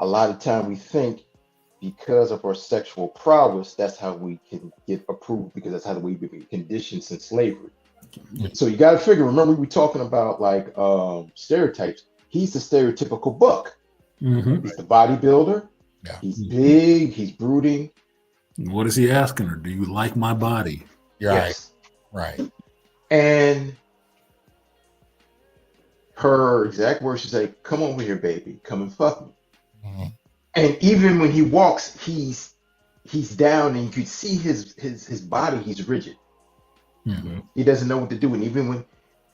A lot of time we think because of our sexual prowess, that's how we can get approved, because that's how we've been conditioned since slavery. So you got to figure, remember we were talking about like stereotypes. He's the stereotypical buck. Mm-hmm. He's the bodybuilder. Yeah. He's big. He's brooding. What is he asking her? Do you like my body? Yes. Right. And her exact words, she's like, come over here, baby. Come and fuck me. Mm-hmm. And even when he walks, he's down, and you could see his body. He's rigid. Mm-hmm. He doesn't know what to do, and even when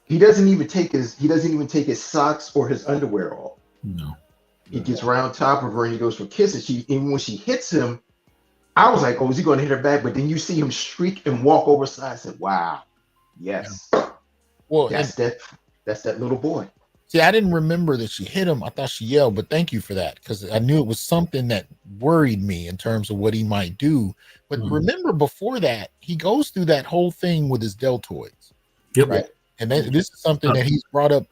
he doesn't even take his socks or his underwear off. No, he gets around top of her and he goes for kisses. Even when she hits him, I was like, "Oh, is he going to hit her back?" But then you see him streak and walk over side. I said, "Wow, yes, well, that's that little boy." See, I didn't remember that she hit him. I thought she yelled, but thank you for that, because I knew it was something that worried me in terms of what he might do. But remember, before that, he goes through that whole thing with his deltoids. Yep. Right. And this is something that he's brought up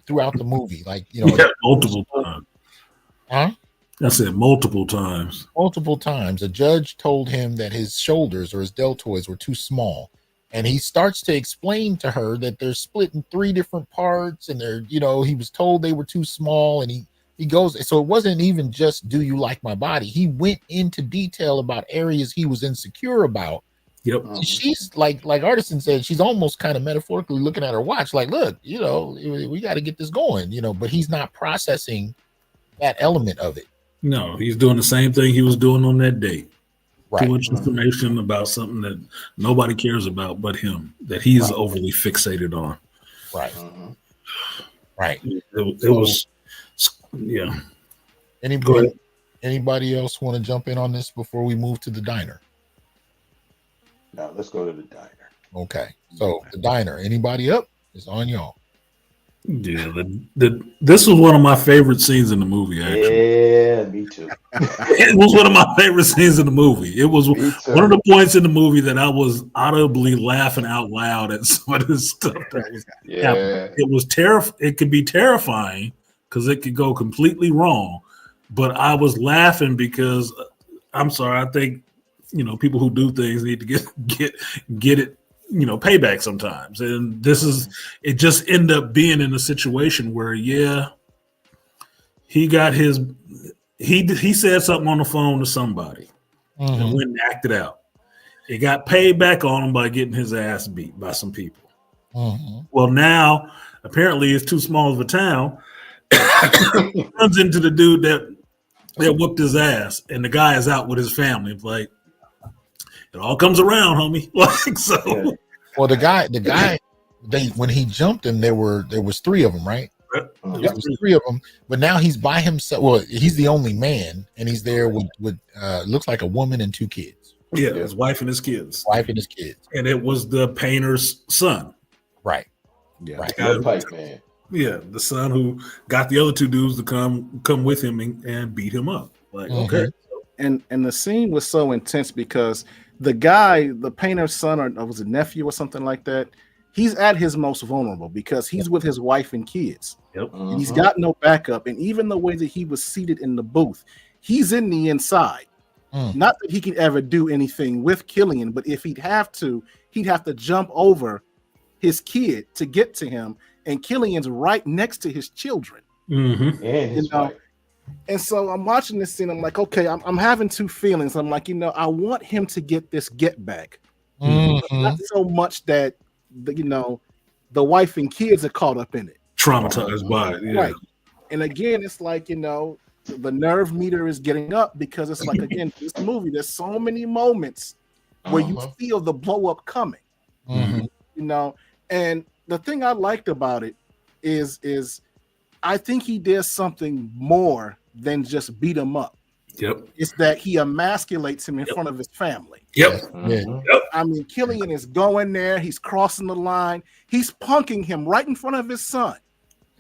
throughout the movie, like, you know, multiple times. Huh? I said multiple times. Multiple times. A judge told him that his shoulders or his deltoids were too small. And he starts to explain to her that they're split in 3 different parts, and they're, you know, he was told they were too small, and he goes, so it wasn't even just, do you like my body? He went into detail about areas he was insecure about. Yep. She's like Artisan said, she's almost kind of metaphorically looking at her watch, like, look, you know, we got to get this going, you know, but he's not processing that element of it. No, he's doing the same thing he was doing on that date. Right. Too much information about something that nobody cares about but him, that he's overly fixated on. Right. Right. It was, yeah. Anybody else want to jump in on this before we move to the diner? No, let's go to the diner. Okay. So the diner, anybody up? It's on y'all. Yeah, this was one of my favorite scenes in the movie, actually. Yeah, me too. It was one of my favorite scenes in the movie. It was one of the points in the movie that I was audibly laughing out loud at some of this stuff that was happening. It was it could be terrifying because it could go completely wrong, but I was laughing because I'm sorry, I think, you know, people who do things need to get it, you know, payback sometimes. And it just ended up being in a situation where, he got he said something on the phone to somebody and went and acted out. It got paid back on him by getting his ass beat by some people. Well, now apparently it's too small of a town. Runs into the dude that whooped his ass, and the guy is out with his family. It's like, it all comes around, homie. Like, so. Well, the guy, when he jumped him, there was 3 of them, right? There was 3 of them, but now he's by himself. Well, he's the only man, and he's there with looks like a woman and 2 kids. Yeah, his wife and his kids. And it was the painter's son. Right. Yeah. Right. The pipe man. Yeah, the son who got the other 2 dudes to come with him and beat him up. Like, okay. And the scene was so intense because the guy, the painter's son, or was it nephew or something like that, he's at his most vulnerable because he's with his wife and kids. Yep. And he's got no backup. And even the way that he was seated in the booth, he's in the inside. Not that he could ever do anything with Killian, but if he'd have to jump over his kid to get to him. And Killian's right next to his children. And his wife. And so I'm watching this scene. I'm like, okay, I'm having two feelings. I'm like, I want him to get this get back. Not so much that, the wife and kids are caught up in it. Traumatized by it. Yeah. Right. And again, it's like, the nerve meter is getting up because it's like, again, this movie, there's so many moments where you feel the blow up coming. And the thing I liked about it is I think he did something more than just beat him up. Yep. It's that he emasculates him in front of his family. Yep. I mean, Killian is going there. He's crossing the line. He's punking him right in front of his son.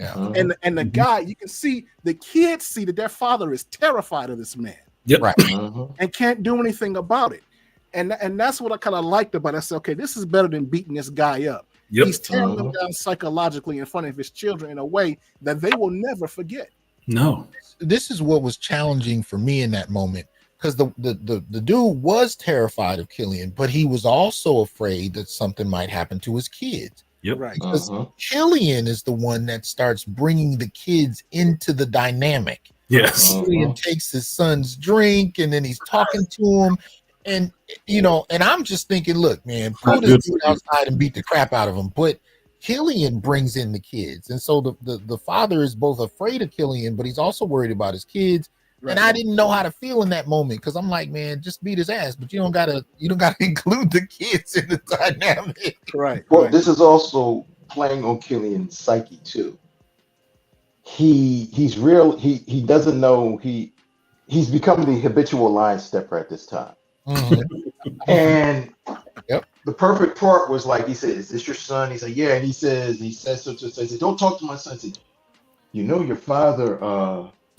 Yeah. And the guy, you can see, the kids see that their father is terrified of this man. Yep. Right. And can't do anything about it. And that's what I kind of liked about it. I said, okay, this is better than beating this guy up. Yep. He's tearing them down psychologically in front of his children in a way that they will never forget. No. This is what was challenging for me in that moment, because the dude was terrified of Killian, but he was also afraid that something might happen to his kids. Yep. Right. Because Killian is the one that starts bringing the kids into the dynamic. Yes. Killian takes his son's drink and then he's talking to him. And, and I'm just thinking, look, man, pull this dude outside and beat the crap out of him. But Killian brings in the kids. And so the father is both afraid of Killian, but he's also worried about his kids. Right. And I didn't know how to feel in that moment because I'm like, man, just beat his ass, but you don't gotta include the kids in the dynamic. Right. Well, this is also playing on Killian's psyche too. He's real. He doesn't know he's become the habitual line stepper at this time. And the perfect part was like, he said, "Is this your son?" He's like, "Yeah." And he says so. He said, "Don't talk to my son." He said, your father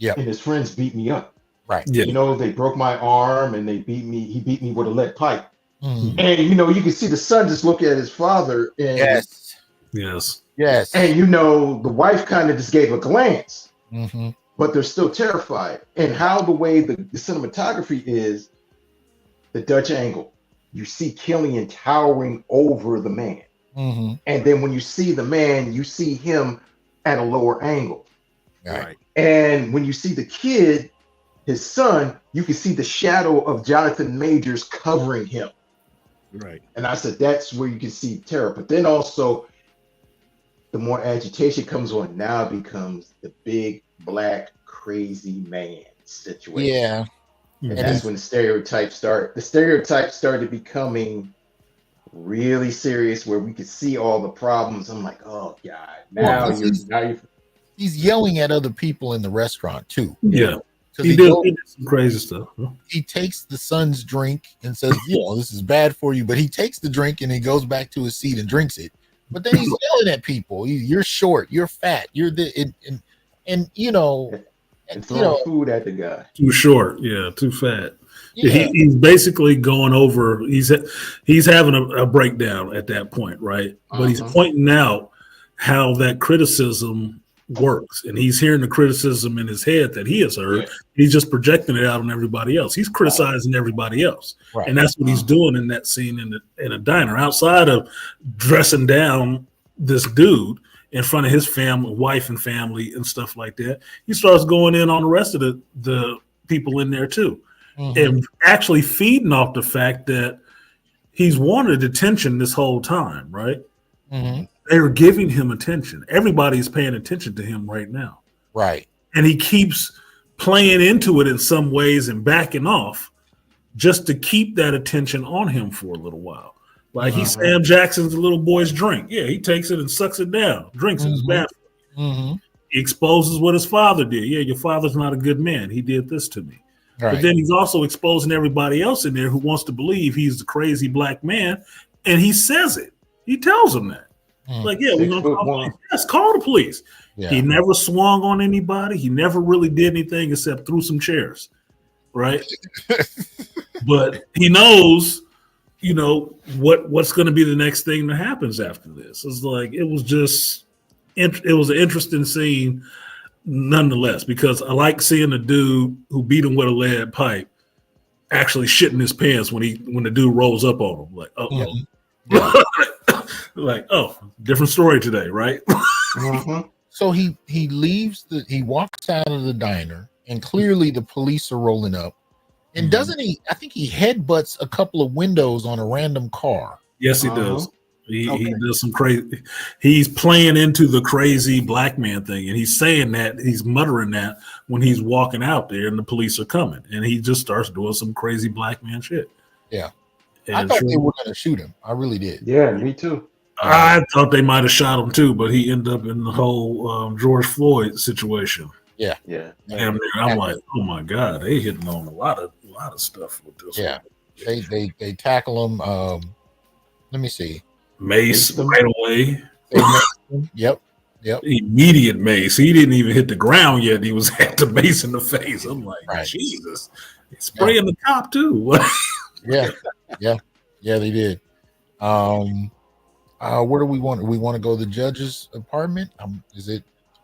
and his friends beat me up. Right. Yeah. They broke my arm and he beat me with a lead pipe. And you can see the son just look at his father and yes. And the wife kind of just gave a glance. But they're still terrified. And how the way the cinematography is, the Dutch angle, you see Killian towering over the man. And then when you see the man, you see him at a lower angle. Right. And when you see the kid, his son, you can see the shadow of Jonathan Majors covering him. Right. And I said, that's where you can see terror. But then also, the more agitation comes on, now becomes the big, black, crazy man situation. Yeah. And that's when the stereotypes start. The stereotypes started becoming really serious, where we could see all the problems. I'm like, oh, God. Now you're he's yelling at other people in the restaurant too. Yeah. He did some crazy stuff. He takes the son's drink and says, this is bad for you. But he takes the drink and he goes back to his seat and drinks it. But then he's yelling at people. You're short. You're fat. You're and throwing food at the guy. Too short. Yeah. Too fat. Yeah. He's basically going over. He's having a breakdown at that point, right? But he's pointing out how that criticism works, and he's hearing the criticism in his head that he has heard. Yeah. He's just projecting it out on everybody else. He's criticizing everybody else, and that's what he's doing in that scene in a diner. Outside of dressing down this dude in front of his family, wife and family, and stuff like that, he starts going in on the rest of the people in there too, and actually feeding off the fact that he's wanted attention this whole time, right? They're giving him attention. Everybody's paying attention to him right now. Right. And he keeps playing into it in some ways and backing off just to keep that attention on him for a little while. Like he's Sam Jackson's little boy's drink. Yeah, he takes it and sucks it down, drinks it. It's bad for him. He exposes what his father did. Yeah, your father's not a good man. He did this to me. Right. But then he's also exposing everybody else in there who wants to believe he's the crazy black man. And he says it. He tells them that. Like, yeah, we're going to call the police. Yes, call the police. Yeah. He never swung on anybody. He never really did anything except threw some chairs, right? But he knows you know, what's going to be the next thing that happens after this? It's like it was an interesting scene, nonetheless, because I like seeing the dude who beat him with a lead pipe actually shitting his pants when the dude rolls up on him. Like, like, oh, different story today, right? So he leaves he walks out of the diner, and clearly the police are rolling up. And doesn't he? I think he headbutts a couple of windows on a random car. Yes, he does. He does some crazy. He's playing into the crazy black man thing, and he's saying that, he's muttering that when he's walking out there, and the police are coming, and he just starts doing some crazy black man shit. Yeah, and I thought they were going to shoot him. I really did. Yeah, me too. I thought they might have shot him too, but he ended up in the whole George Floyd situation. Yeah. And I'm like, oh my god, they hitting on a lot of stuff with this. Yeah, one. They tackle him. Let me see. Mace right away. Yep. Immediate mace. He didn't even hit the ground yet. He was at the mace in the face. I'm like, Jesus. He's spraying the cop too. Yeah, they did. Where do we want? We want to go to the judge's apartment. Is it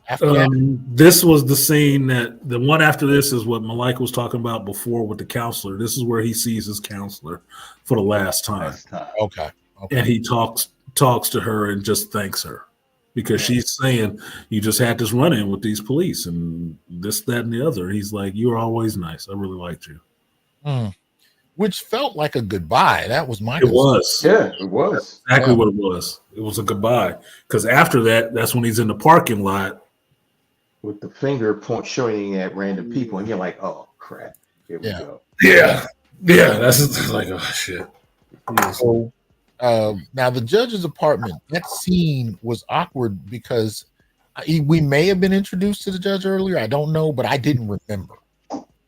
after that? This was the scene the one after this is what Malik was talking about before with the counselor. This is where he sees his counselor for the last time. Okay. And he talks to her and just thanks her because she's saying, you just had this run-in with these police and this, that, and the other. He's like, you were always nice. I really liked you. Which felt like a goodbye. That was my. It was. Yeah, it was exactly what it was. It was a goodbye because after that, that's when he's in the parking lot with the finger point showing at random people, and you're like, oh crap, here we go. Yeah. That's like, oh shit. So now the judge's apartment, that scene was awkward because we may have been introduced to the judge earlier. I don't know, but I didn't remember.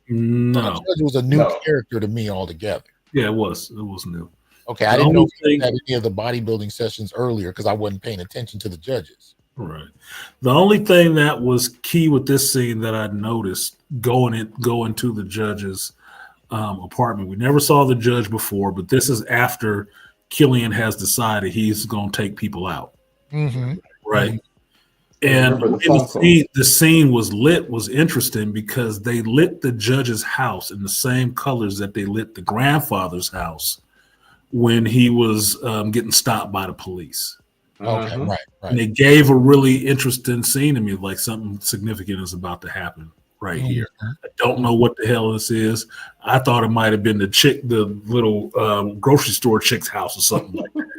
No, the judge was a new character to me altogether. Yeah, it was new. Okay, I didn't know if he had any of the bodybuilding sessions earlier because I wasn't paying attention to the judges. Right. The only thing that was key with this scene that I noticed going to the judge's apartment, we never saw the judge before, but this is after Killian has decided he's going to take people out. Right. And the scene was interesting because they lit the judge's house in the same colors that they lit the grandfather's house when he was getting stopped by the police. Okay, right. And they gave a really interesting scene to me, like something significant is about to happen right here. I don't know what the hell this is. I thought it might have been the little grocery store chick's house or something like that.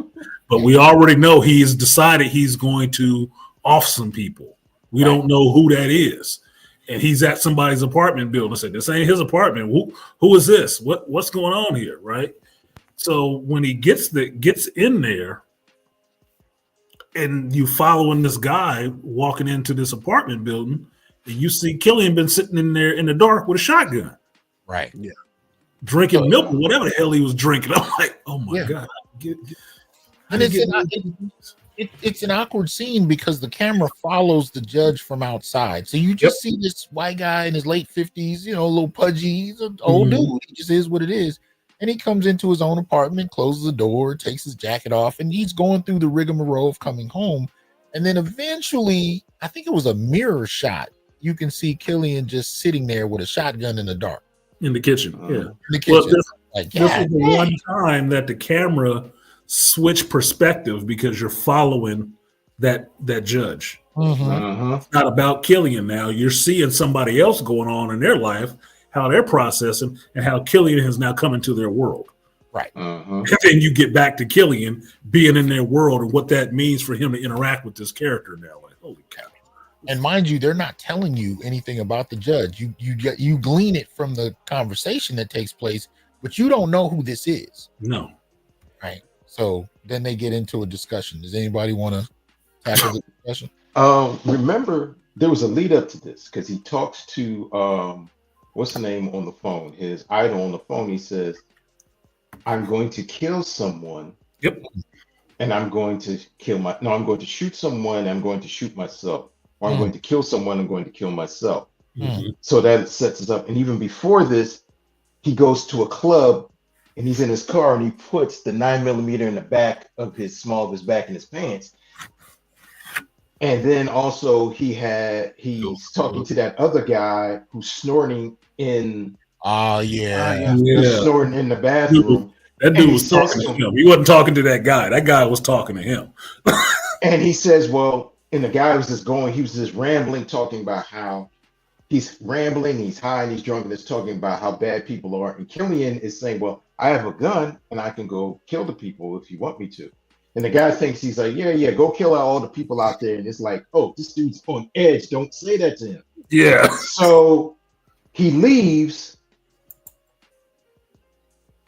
But we already know he's decided he's going to off some people. We don't know who that is. And he's at somebody's apartment building. I said, this ain't his apartment. Who is this? What's going on here? Right. So when he gets in there and you following this guy walking into this apartment building, and you see Killian been sitting in there in the dark with a shotgun. Right. Yeah. Drinking milk or whatever the hell he was drinking. I'm like, oh my God. And it's an awkward scene because the camera follows the judge from outside. So you just see this white guy in his late 50s, a little pudgy. He's an old dude. He just is what it is. And he comes into his own apartment, closes the door, takes his jacket off, and he's going through the rigmarole of coming home. And then eventually, I think it was a mirror shot. You can see Killian just sitting there with a shotgun in the dark. In the kitchen, In the kitchen. Well, this is the one time that the camera switch perspective because you're following that judge. It's not about Killian now. You're seeing somebody else going on in their life, how they're processing, and how Killian has now come into their world. Right. And then you get back to Killian being in their world and what that means for him to interact with this character now. Like, holy cow. And mind you, they're not telling you anything about the judge. You glean it from the conversation that takes place, but you don't know who this is. No. Right. So then they get into a discussion. Does anybody want to tackle the discussion? Remember, there was a lead up to this because he talks to what's the name on the phone? His idol on the phone. He says, "I'm going to kill someone. Yep. And I'm going to I'm going to shoot someone. I'm going to shoot myself. Or I'm going to kill someone. I'm going to kill myself." So that sets us up. And even before this, he goes to a club and he's in his car, and he puts the 9mm in the back of his small of his back in his pants. And then also he's talking to that other guy who's snorting in. Yeah. He's snorting in the bathroom. That dude was talking to him. He wasn't talking to that guy. That guy was talking to him. And he says, well, and the guy was just rambling, talking about how he's rambling, he's high, and he's drunk, and he's talking about how bad people are. And Killian is saying, well, I have a gun, and I can go kill the people if you want me to. And the guy thinks, he's like, yeah, go kill all the people out there. And it's like, oh, this dude's on edge. Don't say that to him. Yeah. So he leaves,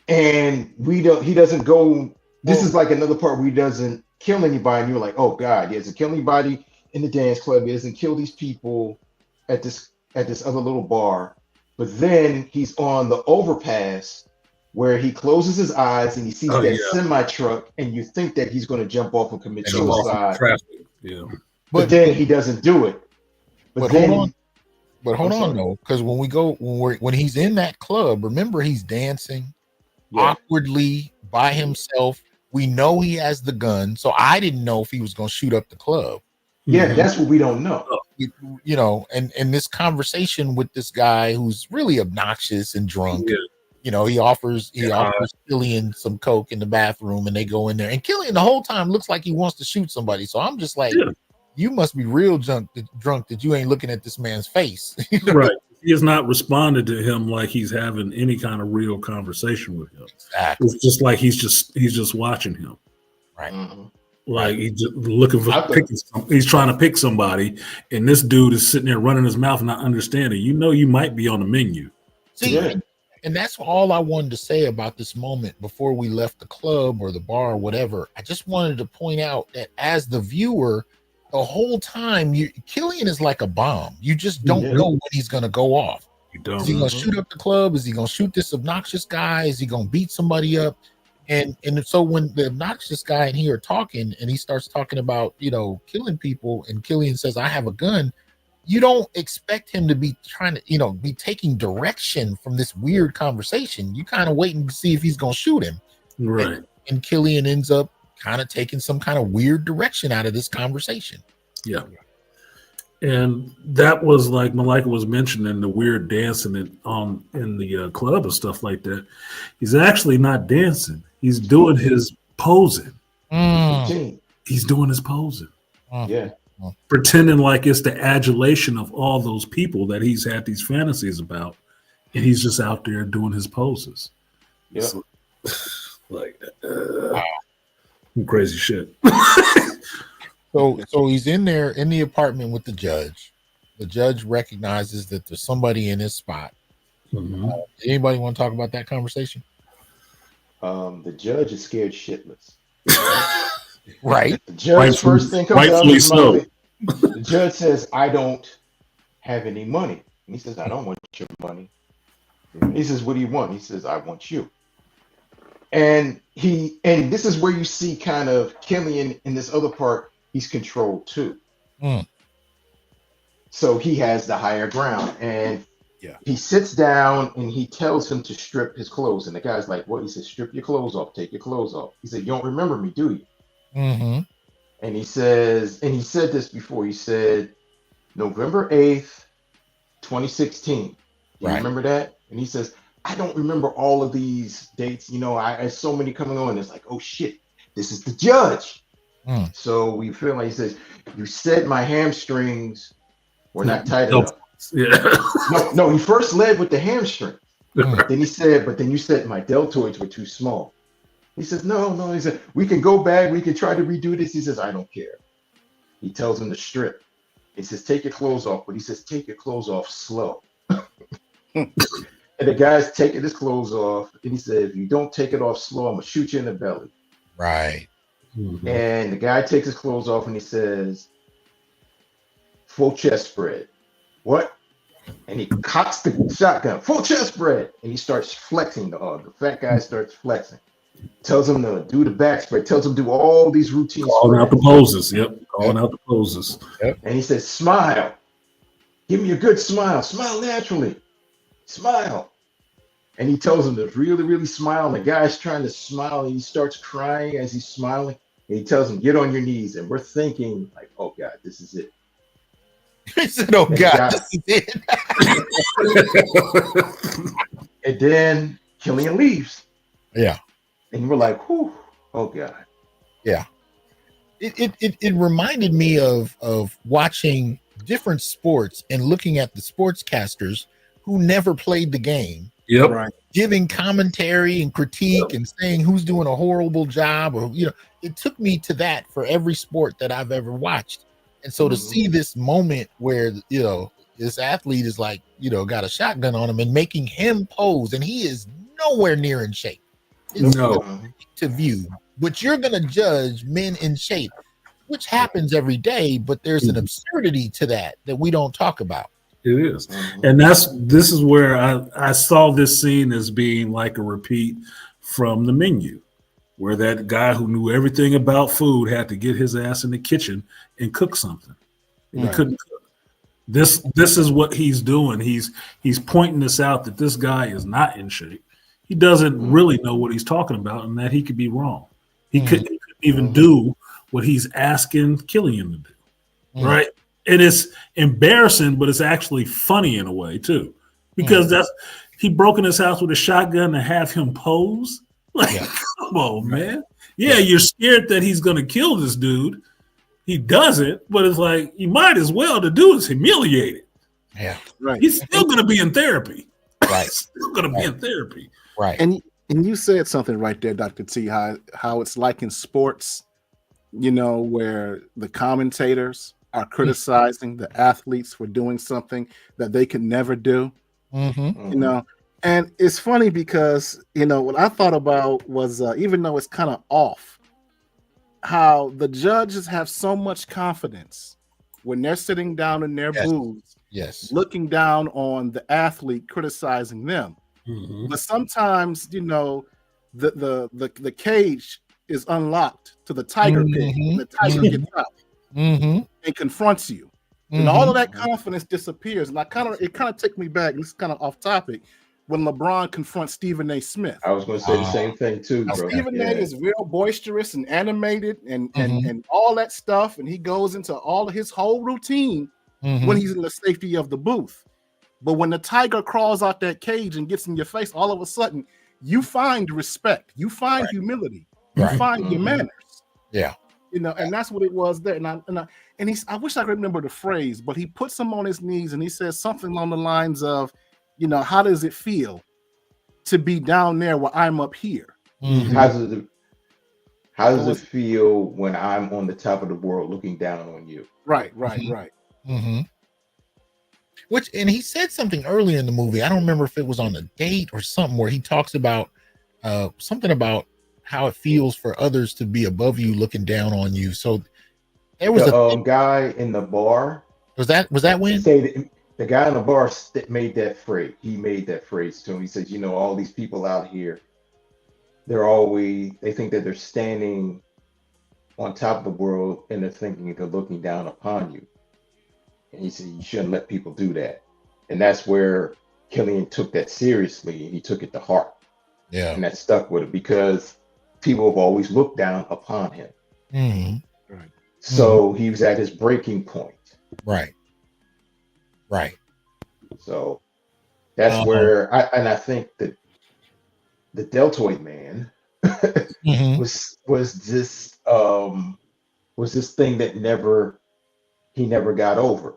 and he doesn't go. This is like another part where he doesn't kill anybody. And you're like, oh God, he doesn't kill anybody in the dance club. He doesn't kill these people at this other little bar. But then he's on the overpass where he closes his eyes and he sees semi truck, and you think that he's going to jump off and commit suicide. Yeah. But then he doesn't do it. But hold on though, because when he's in that club, remember he's dancing awkwardly by himself. We know he has the gun, so I didn't know if he was going to shoot up the club. Yeah, that's what we don't know. You know, and this conversation with this guy who's really obnoxious and drunk. Yeah. You know, he offers Killian some coke in the bathroom, and they go in there, and Killian the whole time looks like he wants to shoot somebody. So I'm just like, you must be real drunk that you ain't looking at this man's face. Right. He has not responded to him like he's having any kind of real conversation with him. Exactly. It's just like he's just watching him. Right. Mm-hmm. Like he's just looking for he's trying to pick somebody, and this dude is sitting there running his mouth and not understanding. You know, you might be on the menu. See, and that's all I wanted to say about this moment before we left the club or the bar or whatever. I just wanted to point out that as the viewer, the whole time, Killian is like a bomb. You just don't know when he's going to go off. You don't. Is he going to shoot up the club? Is he going to shoot this obnoxious guy? Is he going to beat somebody up? And so when the obnoxious guy and he are talking, and he starts talking about, you know, killing people, and Killian says, I have a gun, you don't expect him to be trying to, you know, be taking direction from this weird conversation. You kind of waiting to see if he's going to shoot him. Right. And Killian ends up kind of taking some kind of weird direction out of this conversation. Yeah. And that was like Malika was mentioning, the weird dancing in the club and stuff like that. He's actually not dancing. He's doing his posing. He's doing his posing. Yeah. Pretending like it's the adulation of all those people that he's had these fantasies about. And he's just out there doing his poses. Yeah. So, like, crazy shit. So he's in there in the apartment with the judge. The judge recognizes that there's somebody in his spot. Anybody want to talk about that conversation? The judge is scared shitless. Right. The judge first thing comes out of his mouth. The judge says, I don't have any money. And he says, I don't want your money. He says, what do you want? He says, I want you. And this is where you see kind of Killian in this other part, he's controlled too. So he has the higher ground, and he sits down and he tells him to strip his clothes. And the guy's like, what? He says, strip your clothes off, take your clothes off. He said, you don't remember me, do you? And he says, and he said this before, he said, November 8th, 2016. You remember that? And he says, I don't remember all of these dates. You know, I have so many coming on. It's like, oh shit, this is the judge. So we feel like he says, you said my hamstrings were not tight enough. Yeah. No, he first led with the hamstring. Then he said, but then you said my deltoids were too small. He says, no. He said, we can go back. We can try to redo this. He says, I don't care. He tells him to strip. He says, take your clothes off. But he says, take your clothes off slow. And the guy's taking his clothes off. And he said, if you don't take it off slow, I'm going to shoot you in the belly. Right. And the guy takes his clothes off and he says, full chest spread. What? And he cocks the shotgun. Full chest spread. And he starts flexing. The fat guy starts flexing. Tells him to do the back spread. Tells him to do all these routines. Calling out the poses. Calling out the poses. And he says, smile. Give me a good smile. Smile naturally. Smile. And he tells him to really, really smile. And the guy's trying to smile, and he starts crying as he's smiling. And he tells him, "Get on your knees." And we're thinking, like, "Oh God, this is it." He said, "Oh And God, this is it." And then Killian leaves. Yeah. And we're like, "Whew, oh God." Yeah. It reminded me of watching different sports and looking at the sportscasters who never played the game. Yep. Right. Giving commentary and critique and saying who's doing a horrible job, or it took me to that for every sport that I've ever watched. And so to see this moment where this athlete is like, got a shotgun on him and making him pose, and he is nowhere near in shape. It's to view, but you're gonna judge men in shape, which happens every day, but there's an absurdity to that we don't talk about. It is. And this is where I saw this scene as being like a repeat from The Menu, where that guy who knew everything about food had to get his ass in the kitchen and cook something. He couldn't cook. This is what he's doing. He's pointing this out, that this guy is not in shape. He doesn't really know what he's talking about, and that he could be wrong. He couldn't even do what he's asking Killian to do. Right? And it's embarrassing, but it's actually funny in a way too, because he broke in his house with a shotgun to have him pose. Like, come on, man. Yeah, you're scared that he's going to kill this dude. He doesn't, but it's like, you might as well to do is humiliate it. Yeah, right. He's still going to be in therapy. Right. He's still going to be in therapy. Right. And you said something right there, Dr. T, how it's like in sports, where the commentators are criticizing the athletes for doing something that they could never do. And it's funny because what I thought about was even though it's kind of off, how the judges have so much confidence when they're sitting down in their booths, looking down on the athlete, criticizing them. But sometimes the cage is unlocked to the tiger pit, and the tiger gets out and confronts you. And all of that confidence disappears. And it kind of took me back, and this is kind of off topic, when LeBron confronts Stephen A. Smith. I was going to say the same thing too, bro. Stephen A. is real boisterous and animated and all that stuff, and he goes into all of his whole routine when he's in the safety of the booth. But when the tiger crawls out that cage and gets in your face, all of a sudden you find respect, you find humility, you find your manners. Yeah. And that's what it was there. And I wish I could remember the phrase, but he puts him on his knees and he says something along the lines of, how does it feel to be down there where I'm up here? How does it feel when I'm on the top of the world looking down on you? Right. And he said something earlier in the movie. I don't remember if it was on a date or something, where he talks about something about how it feels for others to be above you looking down on you. So there was a guy in the bar. Was that when? The guy in the bar made that phrase. He made that phrase to him. He said, all these people out here, they think that they're standing on top of the world, and they're thinking they're looking down upon you. And he said, you shouldn't let people do that. And that's where Killian took that seriously, and he took it to heart. Yeah. And that stuck with it, because people have always looked down upon him. Right. So he was at his breaking point. Right. So that's where I think that the deltoid man was this thing that he never got over.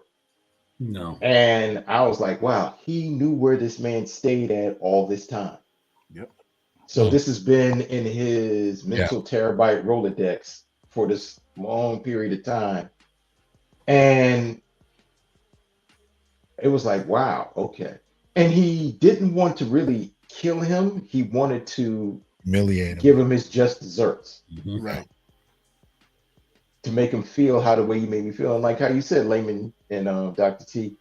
No. And I was like, wow, he knew where this man stayed at all this time. Yep. So this has been in his mental terabyte Rolodex for this long period of time. And it was like, wow, okay. And he didn't want to really kill him. He wanted to humiliate him, give him his just desserts. Right. To make him feel how the way you made me feel. And like how you said, Layman and Dr. T,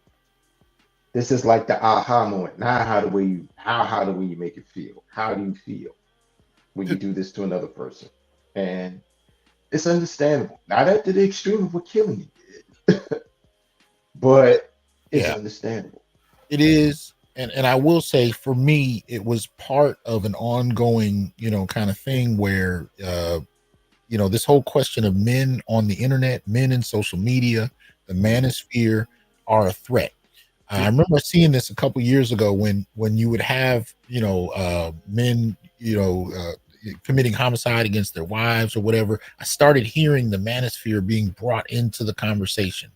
this is like the aha moment. Now how the way you make it feel. How do you feel when you do this to another person? And it's understandable. Not at the extreme of what Killian did, but it's understandable. It is. and I will say, for me, it was part of an ongoing, kind of thing where, this whole question of men on the internet, men in social media, the manosphere are a threat. I remember seeing this a couple years ago when you would have, men, committing homicide against their wives or whatever. I started hearing the manosphere being brought into the conversation.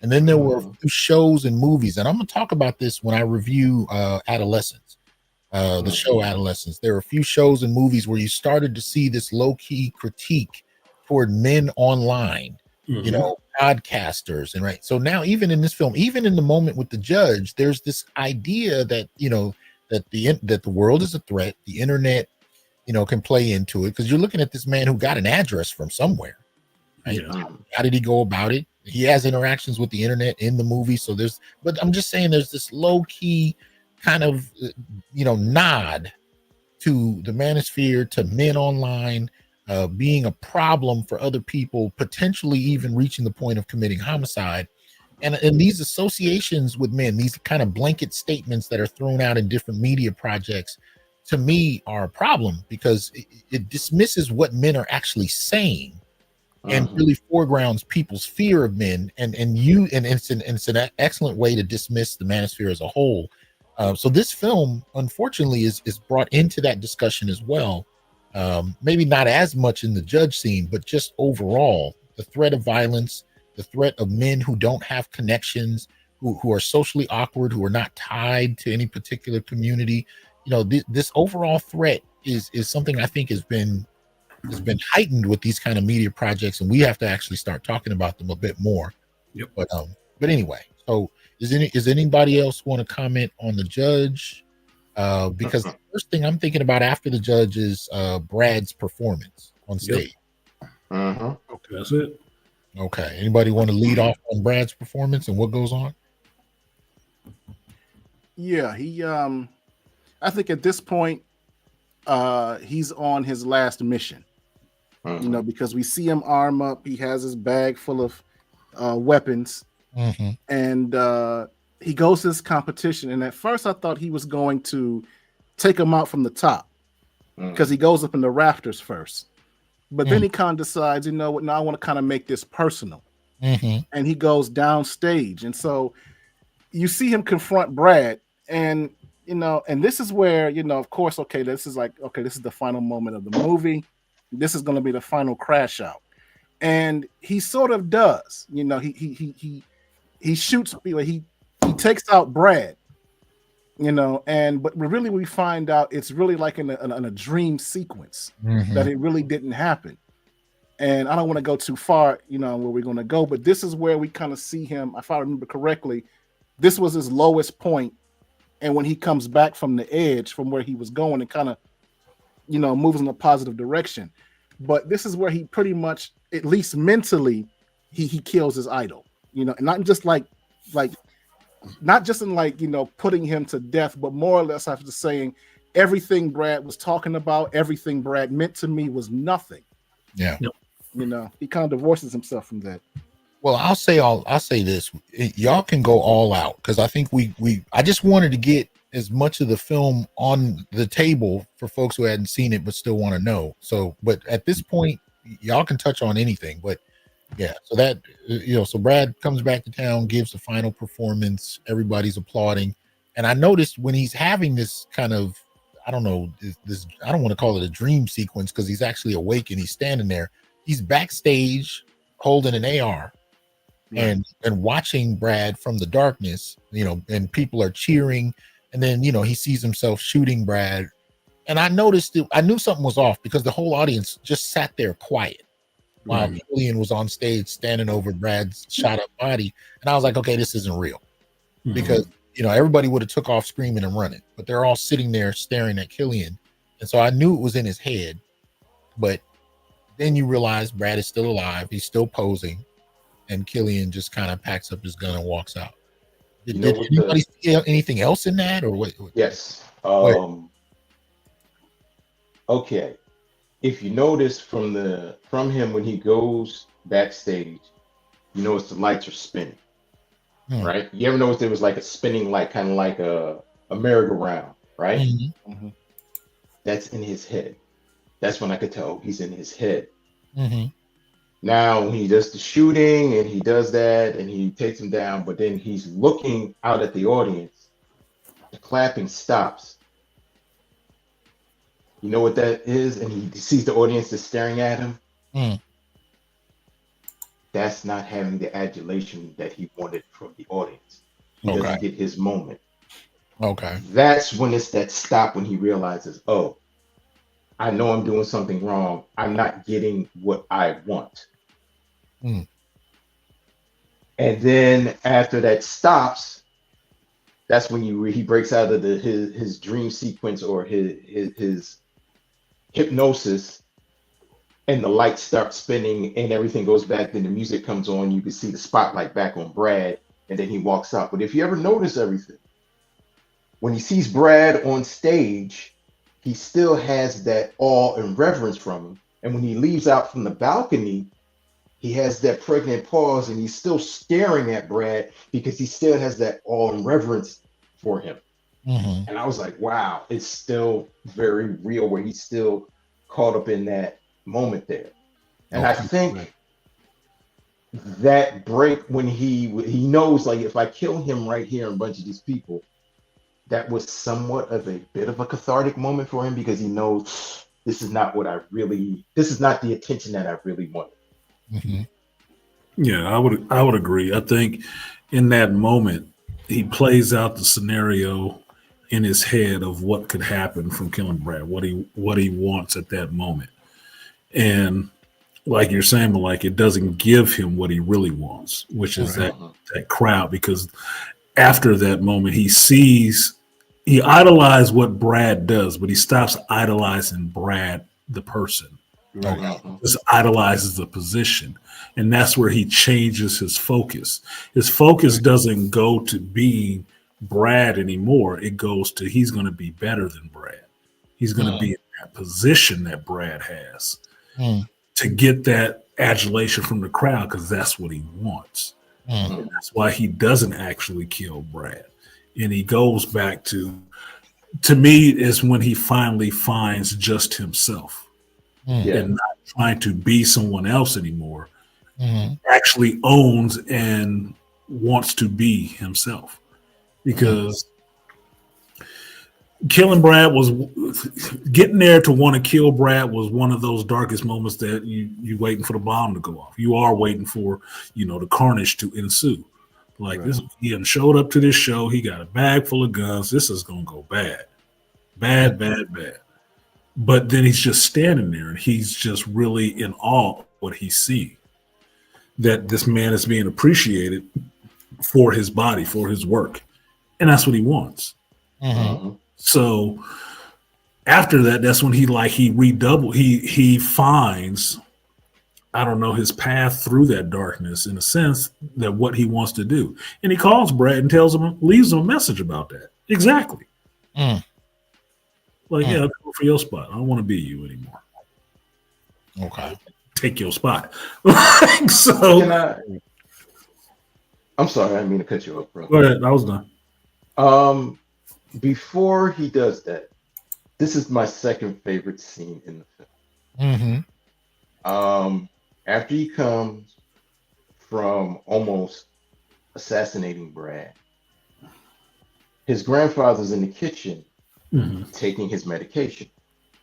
And then there were a few shows and movies, and I'm going to talk about this when I review Adolescence, the show Adolescence. There were a few shows and movies where you started to see this low-key critique toward men online, podcasters, and right. So now, even in this film, even in the moment with the judge, there's this idea that that the world is a threat. The internet, can play into it, because you're looking at this man who got an address from somewhere. Right? Yeah. How did he go about it? He has interactions with the internet in the movie. So but I'm just saying, there's this low key kind of, nod to the manosphere, to men online, being a problem for other people, potentially even reaching the point of committing homicide. And these associations with men, these kind of blanket statements that are thrown out in different media projects, to me, are a problem, because it dismisses what men are actually saying, and really foregrounds people's fear of men, and it's an excellent way to dismiss the manosphere as a whole. So this film, unfortunately, is brought into that discussion as well. Maybe not as much in the judge scene, but just overall, the threat of violence, the threat of men who don't have connections, who are socially awkward, who are not tied to any particular community. This overall threat is something I think has been heightened with these kind of media projects, and we have to actually start talking about them a bit more. Yep. But anyway, so is anybody else want to comment on the judge? Because the first thing I'm thinking about after the judge is Brad's performance on stage. Okay, that's it. Okay. Anybody want to lead off on Brad's performance and what goes on? Yeah, he I think at this point he's on his last mission. Because we see him arm up, he has his bag full of weapons, and he goes to this competition. And at first I thought he was going to take him out from the top, because he goes up in the rafters first. But then he kind of decides, you know what, now I want to kind of make this personal. And he goes downstage. And so you see him confront Brad, and and this is where, of course, this is the final moment of the movie. This is going to be the final crash out. And he sort of does, he shoots, he takes out Brad, but really we find out it's really like in a dream sequence, that it really didn't happen. And I don't want to go too far, where we're going to go, but this is where we kind of see him, if I remember correctly, this was his lowest point. And when he comes back from the edge, from where he was going, and kind of, moves in a positive direction. But this is where he pretty much, at least mentally, he kills his idol, and not just not just in putting him to death, but more or less after saying everything Brad was talking about, everything Brad meant to me was nothing. Yeah. He kind of divorces himself from that. Well, I'll say this. Y'all can go all out, because I think I just wanted to get as much of the film on the table for folks who hadn't seen it but still want to know. So, but at this point, y'all can touch on anything. But yeah, so that, so Brad comes back to town, gives the final performance, everybody's applauding. And I noticed when he's having this kind of, I don't know, this I don't want to call it a dream sequence, because he's actually awake and he's standing there. He's backstage holding an AR. And watching Brad from the darkness, and people are cheering, and then he sees himself shooting Brad, and I noticed I knew something was off, because the whole audience just sat there quiet while Killian was on stage standing over Brad's shot up body, and I was like, okay, this isn't real, because everybody would have took off screaming and running, but they're all sitting there staring at Killian, and so I knew it was in his head. But then you realize Brad is still alive, he's still posing. And Killian just kind of packs up his gun and walks out. Did anybody see anything else in that, or what? Yes. Okay. If you notice from him when he goes backstage, you notice the lights are spinning, right? You ever notice there was like a spinning light, kind of like a a merry-go-round, right? Mm-hmm. That's in his head. That's when I could tell he's in his head. Mm-hmm. Now, when he does the shooting and he does that and he takes him down, but then he's looking out at the audience, the clapping stops. You know what that is? And he sees the audience just staring at him. Mm. That's not having the adulation that he wanted from the audience. He Okay. doesn't get his moment. Okay. That's when it's that stop when he realizes, oh, I know I'm doing something wrong. I'm not getting what I want. Mm. And then after that stops, that's when he breaks out of his dream sequence or his hypnosis, and the lights start spinning and everything goes back. Then the music comes on. You can see the spotlight back on Brad, and then he walks out. But if you ever notice everything, when he sees Brad on stage, he still has that awe and reverence from him. And when he leaves out from the balcony, he has that pregnant pause and he's still staring at Brad because he still has that awe and reverence for him. Mm-hmm. And I was like, wow, it's still very real where he's still caught up in that moment there. And I think that break when he knows, like, if I kill him right here in a bunch of these people, that was somewhat of a bit of a cathartic moment for him because he knows this is not the attention that I really wanted. Mm-hmm. Yeah, I would agree. I think in that moment he plays out the scenario in his head of what could happen from killing Brad, what he wants at that moment. And like you're saying, like, it doesn't give him what he really wants, which is that crowd, because after that moment he idolizes what Brad does, but he stops idolizing Brad the person. Just idolizes the position. And that's where he changes his focus. His focus doesn't go to being Brad anymore. It goes to he's going to be better than Brad. He's going to be in that position that Brad has to get that adulation from the crowd, because that's what he wants. And that's why he doesn't actually kill Brad. And he goes back to me, is when he finally finds just himself. And not trying to be someone else anymore, actually owns and wants to be himself. Because killing Brad was getting there to want to kill Brad was one of those darkest moments that you waiting for the bomb to go off. You are waiting for, the carnage to ensue. Like this, he had showed up to this show. He got a bag full of guns. This is going to go bad. Bad. But then he's just standing there and he's just really in awe of what he's seeing. That this man is being appreciated for his body, for his work. And that's what he wants. So after that, that's when he finds, I don't know, his path through that darkness, in a sense, that what he wants to do. And he calls Brad and leaves him a message about that. Exactly. Like, yeah, I'll go for your spot. I don't want to be you anymore. Okay. Take your spot. I'm sorry, I didn't mean to cut you off, bro. Go ahead. I was done. Before he does that, this is my second favorite scene in the film. After he comes from almost assassinating Brad, his grandfather's in the kitchen taking his medication.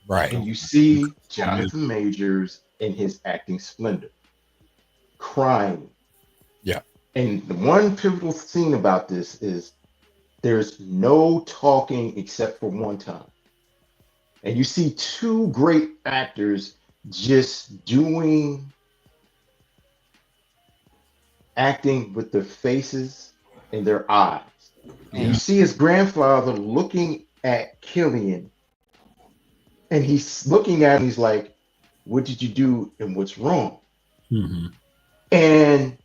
Right. And you see Jonathan Majors in his acting splendor, crying. Yeah. And the one pivotal scene about this is there's no talking except for one time. And you see two great actors just acting with their faces and their eyes. And you see his grandfather looking at Killian, and he's looking at him, he's like, what did you do and what's wrong? And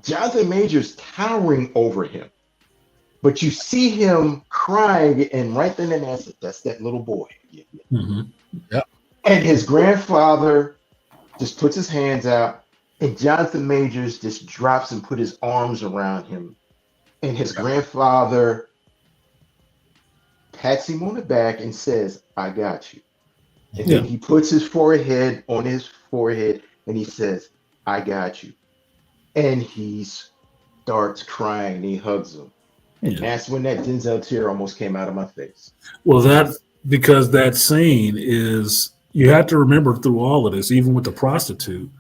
Jonathan Majors towering over him. But you see him crying, and right then and there, that's that little boy. Yep. And his grandfather just puts his hands out, and Jonathan Majors just drops and put his arms around him. And his grandfather pats him on the back and says, I got you. And then he puts his forehead on his forehead and he says, I got you. And he starts crying and he hugs him. And that's when that Denzel tear almost came out of my face. Well, because that scene is, you have to remember through all of this, even with the prostitute,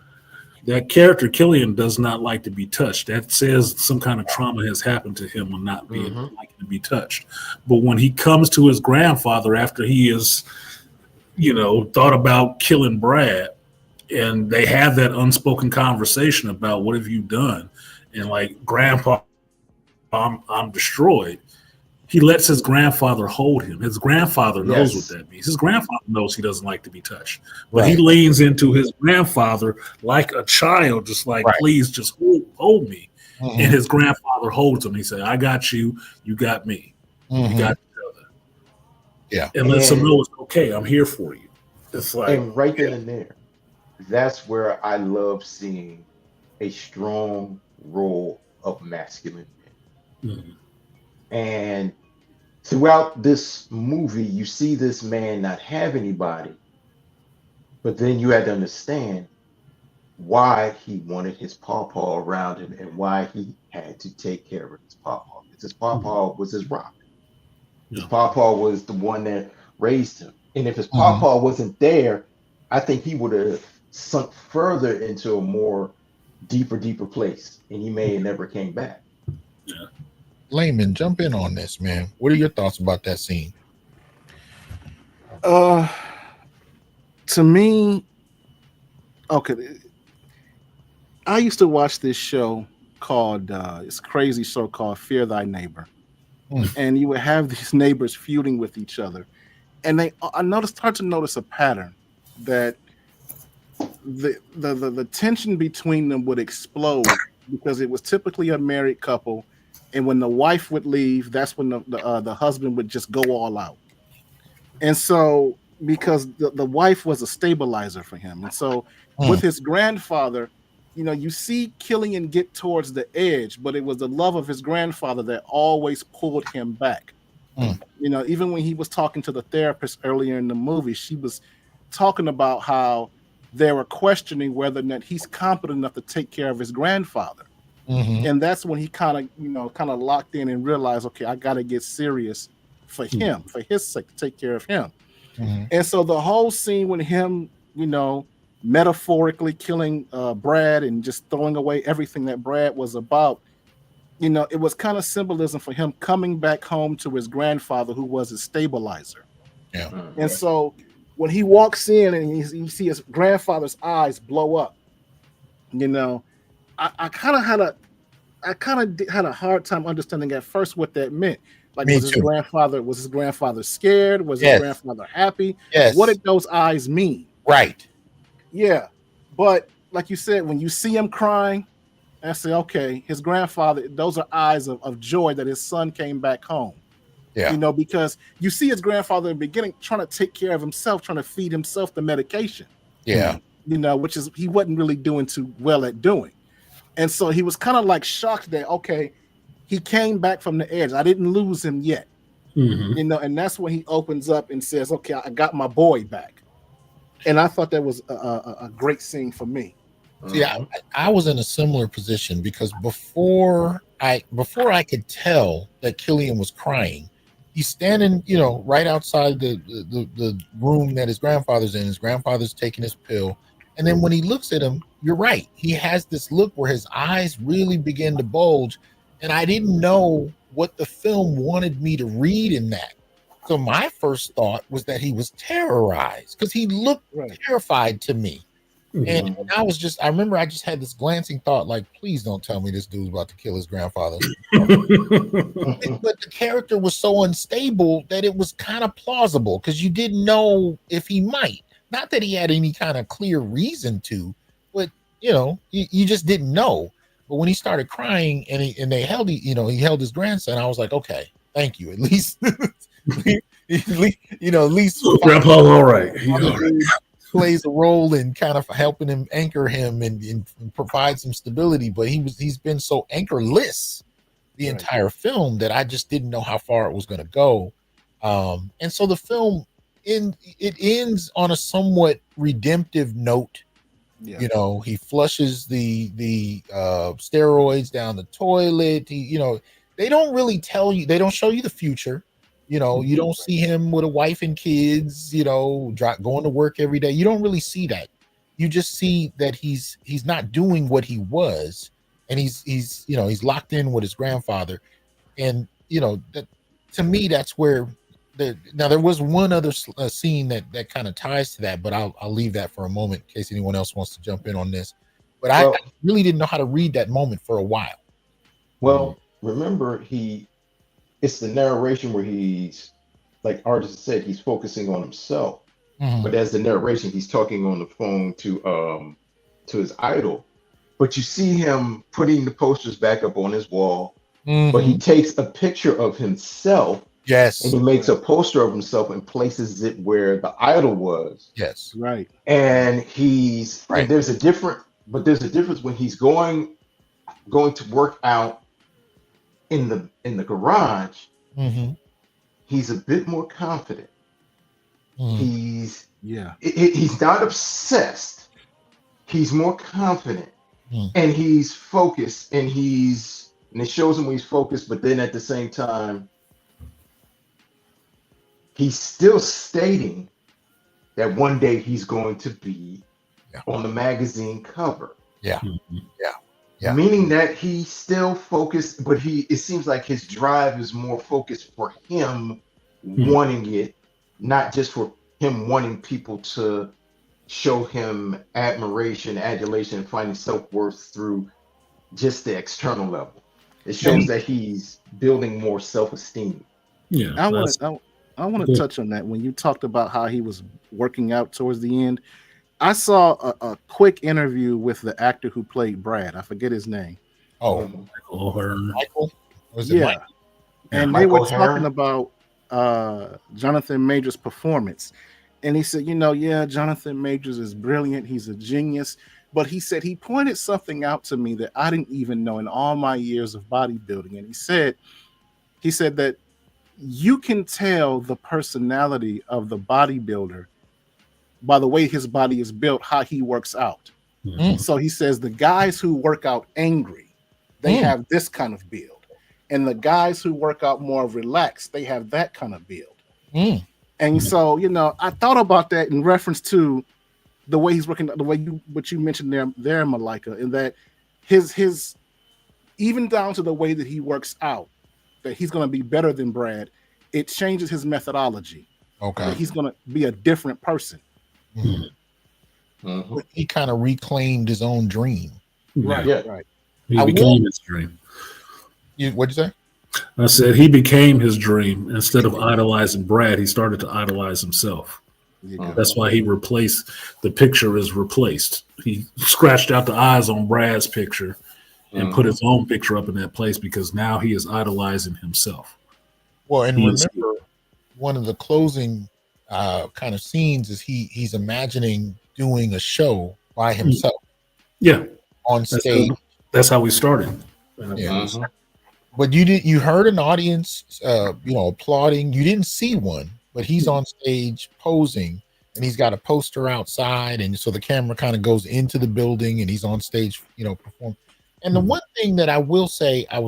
that character Killian does not like to be touched. That says some kind of trauma has happened to him on not being liking to be touched. But when he comes to his grandfather after he is, thought about killing Brad, and they have that unspoken conversation about what have you done, and like, Grandpa, I'm destroyed. He lets his grandfather hold him. His grandfather knows what that means. His grandfather knows he doesn't like to be touched. But he leans into his grandfather like a child, just like, please just hold me. And his grandfather holds him. He said, I got you. You got me. We got each other. Yeah. And lets him know it's okay. I'm here for you. It's like, and right then and there, that's where I love seeing a strong role of masculine men. And throughout this movie, you see this man not have anybody, but then you had to understand why he wanted his pawpaw around him and why he had to take care of his pawpaw. Because his pawpaw was his rock. His pawpaw was the one that raised him. And if his pawpaw wasn't there, I think he would have sunk further into a more deeper place, and he may have never came back. Layman, jump in on this, man. What are your thoughts about that scene? To me, okay, I used to watch this show called this crazy show called Fear Thy Neighbor, and you would have these neighbors feuding with each other, and I started to notice a pattern that the tension between them would explode because it was typically a married couple. And when the wife would leave, that's when the husband would just go all out. And so, because the wife was a stabilizer for him. And so with his grandfather, you see Killian get towards the edge, but it was the love of his grandfather that always pulled him back. Even when he was talking to the therapist earlier in the movie, she was talking about how they were questioning whether or not he's competent enough to take care of his grandfather. And that's when he kind of locked in and realized, okay, I got to get serious for him, for his sake, to take care of him. And so the whole scene with him, metaphorically killing Brad and just throwing away everything that Brad was about, it was kind of symbolism for him coming back home to his grandfather, who was his stabilizer. And so when he walks in and you see his grandfather's eyes blow up, I kind of had a hard time understanding at first what that meant. Like, was his grandfather scared? Was his grandfather happy? What did those eyes mean? Right. Yeah. But like you said, when you see him crying, I say, okay, his grandfather, those are eyes of joy that his son came back home. Yeah. Because you see his grandfather in the beginning trying to take care of himself, trying to feed himself the medication. Yeah. Which is he wasn't really doing too well at doing. And so he was kind of like shocked that, okay, he came back from the edge. I didn't lose him yet. And that's when he opens up and says, okay, I got my boy back. And I thought that was a great scene for me. See, I was in a similar position because before I could tell that Killian was crying, he's standing, right outside the room that his grandfather's in. His grandfather's taking his pill. And then when he looks at him, you're right. He has this look where his eyes really begin to bulge. And I didn't know what the film wanted me to read in that. So my first thought was that he was terrorized because he looked terrified to me. And I remember I just had this glancing thought, like, please don't tell me this dude's about to kill his grandfather. But the character was so unstable that it was kind of plausible because you didn't know if he might. Not that he had any kind of clear reason to, but you just didn't know. But when he started crying and they held, he held his grandson, I was like, okay, thank you. At least, at least Grandpa, all right. Plays a role in kind of helping him anchor him and provide some stability. But he's been so anchorless the entire film that I just didn't know how far it was going to go. And so the film it ends on a somewhat redemptive note. Yeah. You know, he flushes the steroids down the toilet. They don't really tell you, they don't show you the future. You know, you don't see him with a wife and kids, going to work every day. You don't really see that. You just see that he's not doing what he was, and he's locked in with his grandfather. And that, to me, that's where there was one other scene that kind of ties to that, but I'll leave that for a moment in case anyone else wants to jump in on this. But I really didn't know how to read that moment for a while. Well, remember, it's the narration where he's, like Artisan said, he's focusing on himself. But as the narration, he's talking on the phone to his idol. But you see him putting the posters back up on his wall. But he takes a picture of himself. Yes. And he makes a poster of himself and places it where the idol was. Yes. Right. And and there's a difference when he's going to work out in the garage. He's a bit more confident. He's not obsessed. He's more confident, and he's focused, and it shows him when he's focused. But then at the same time, he's still stating that one day he's going to be on the magazine cover. Yeah. Meaning that he's still focused, but it seems like his drive is more focused for him wanting it, not just for him wanting people to show him admiration, adulation, and finding self-worth through just the external level. It shows that he's building more self-esteem. Yeah. I want to touch on that. When you talked about how he was working out towards the end, I saw a quick interview with the actor who played Brad. I forget his name. Oh, Michael. Was it Michael? And they were talking about Jonathan Majors' performance. And he said, Jonathan Majors is brilliant. He's a genius. But he said he pointed something out to me that I didn't even know in all my years of bodybuilding. And he said that you can tell the personality of the bodybuilder by the way his body is built, how he works out. So he says the guys who work out angry, they have this kind of build. And the guys who work out more relaxed, they have that kind of build. And so, I thought about that in reference to the way he's working, the way what you mentioned there, Malika, in that his even down to the way that he works out, that he's going to be better than Brad, it changes his methodology. Okay. That he's going to be a different person. He kind of reclaimed his own dream. Right. He became his dream. What'd you say? I said he became his dream. Instead of idolizing Brad, he started to idolize himself. That's why the picture is replaced. He scratched out the eyes on Brad's picture and put his own picture up in that place because now he is idolizing himself. Well, and remember, one of the closing kind of scenes is he's imagining doing a show by himself. Yeah, on stage. That's how we started. But you heard an audience, applauding. You didn't see one, but he's on stage posing, and he's got a poster outside, and so the camera kind of goes into the building, and he's on stage, performing. And the one thing that I will say, I